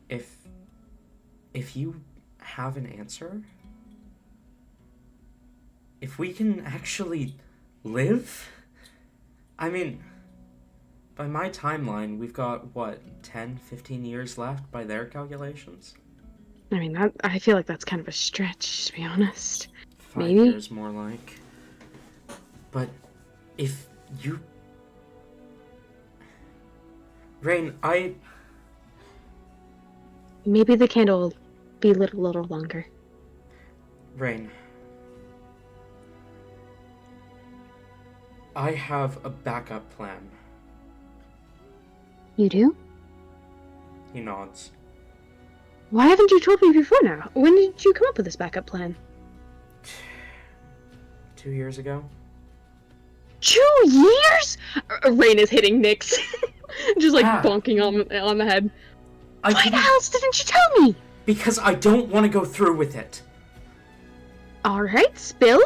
if you have an answer, if we can actually live, I mean, by my timeline, we've got, 10, 15 years left by their calculations? I mean, I feel like that's kind of a stretch, to be honest. 5 Maybe. years more like. But if you... Rain, Maybe the candle will be lit a little longer. Rain. I have a backup plan. You do? He nods. Why haven't you told me before now? When did you come up with this backup plan? 2 years ago? 2 years? Rain is hitting Nyx. Just like Ah. bonking on the head. I Why the didn't- hell didn't you tell me? Because I don't want to go through with it. Alright, spill?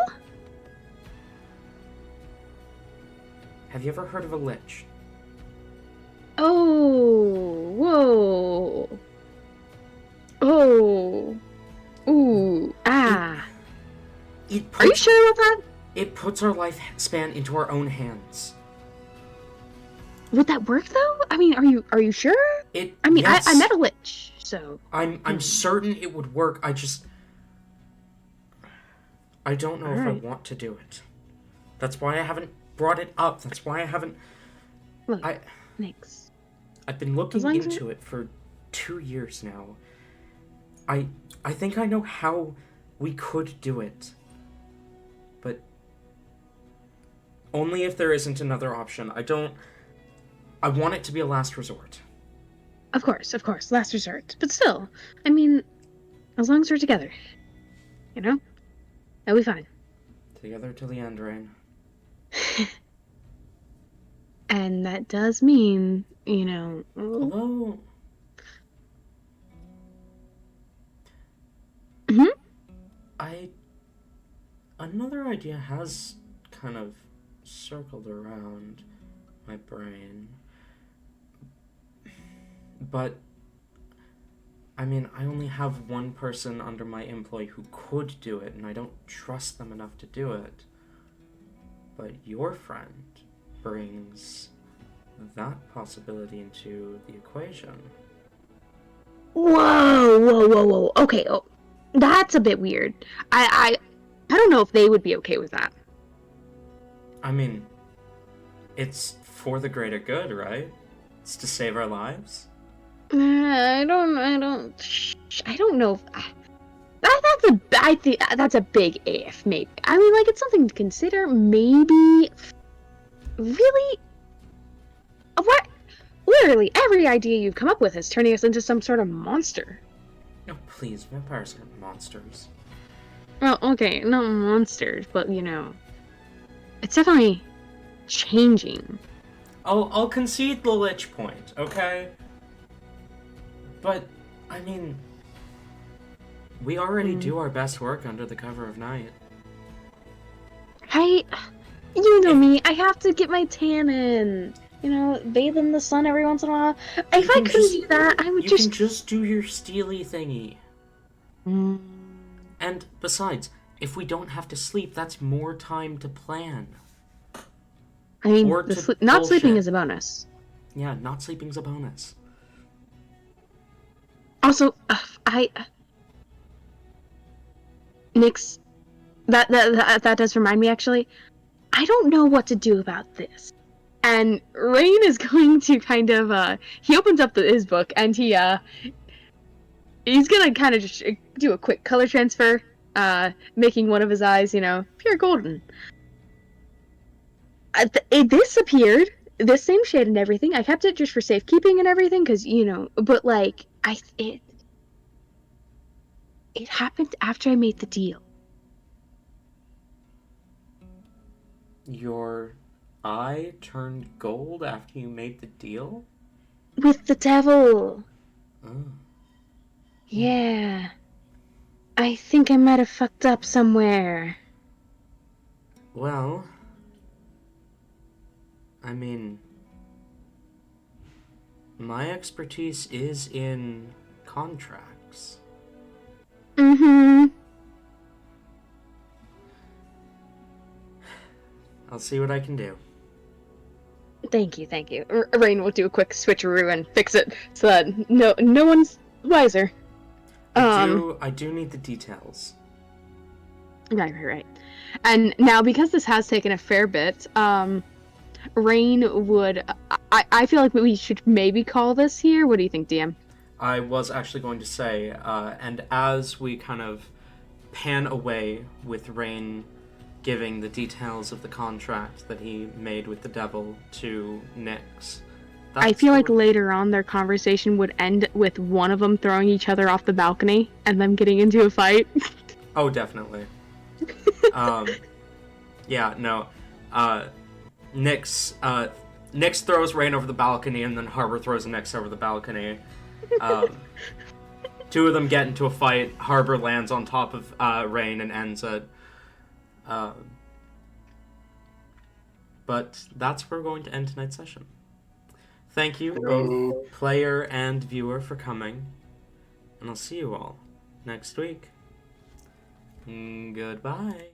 Have you ever heard of a lich? Oh, whoa. Oh. Ooh, ah. It Are you puts, sure about that? it puts our lifespan into our own hands. Would that work though? I mean, are you sure? It. I mean, yes, I met a lich, so. I'm certain it would work. I don't know if I Alright. want to do it. That's why I haven't brought it up. That's why I haven't. Look, I Nyx. I've been looking long as into it for 2 years now. I think I know how we could do it. Only if there isn't another option. I want it to be a last resort. Of course, last resort. But still, I mean, as long as we're together, you know, that'll be fine. Together till the end, Rain. And that does mean, you know. Although... Mhm. Another idea has kind of circled around my brain. But, I mean, I only have one person under my employ who could do it, and I don't trust them enough to do it. But your friend brings that possibility into the equation. Whoa. Okay, that's a bit weird. I don't know if they would be okay with that. I mean, it's for the greater good, right? It's to save our lives. I don't know. If, I think that's a big if. Maybe. I mean, like, it's something to consider. Maybe. Really? What? Literally every idea you've come up with is turning us into some sort of monster. No, please, vampires aren't monsters. Well, okay, not monsters, but you know, it's definitely changing. I'll concede the lich point, okay? But, I mean, we already do our best work under the cover of night. You know me, I have to get my tan in. You know, bathe in the sun every once in a while. If I couldn't do that, I would You can just do your steely thingy. Mm. And besides, if we don't have to sleep, that's more time to plan. I mean, Or not sleeping bullshit. is a bonus. Yeah, not sleeping's a bonus. Also, Nix, that does remind me, actually. I don't know what to do about this. And Rain is going to kind of, he opens up his book, and he's gonna kind of just do a quick color transfer, making one of his eyes, you know, pure golden. This appeared, this same shade and everything. I kept it just for safekeeping and everything, because, you know, but, like, it happened after I made the deal. Your eye turned gold after you made the deal? With the devil. Oh. Yeah. I think I might have fucked up somewhere. Well, I mean, my expertise is in contracts. Mm-hmm. I'll see what I can do. Thank you. Rain will do a quick switcheroo and fix it so that no one's wiser. I do need the details. Right. And now, because this has taken a fair bit, Rain would... I feel like we should maybe call this here. What do you think, DM? I was actually going to say, and as we kind of pan away with Rain giving the details of the contract that he made with the devil to Nyx. I feel like later on their conversation would end with one of them throwing each other off the balcony and them getting into a fight. Oh, definitely. Yeah, no. Nyx throws Rain over the balcony, and then Harbor throws Nyx over the balcony. Two of them get into a fight. Harbor lands on top of Rain and ends it. But that's where we're going to end tonight's session. Thank you, both player and viewer, for coming. And I'll see you all next week. Goodbye.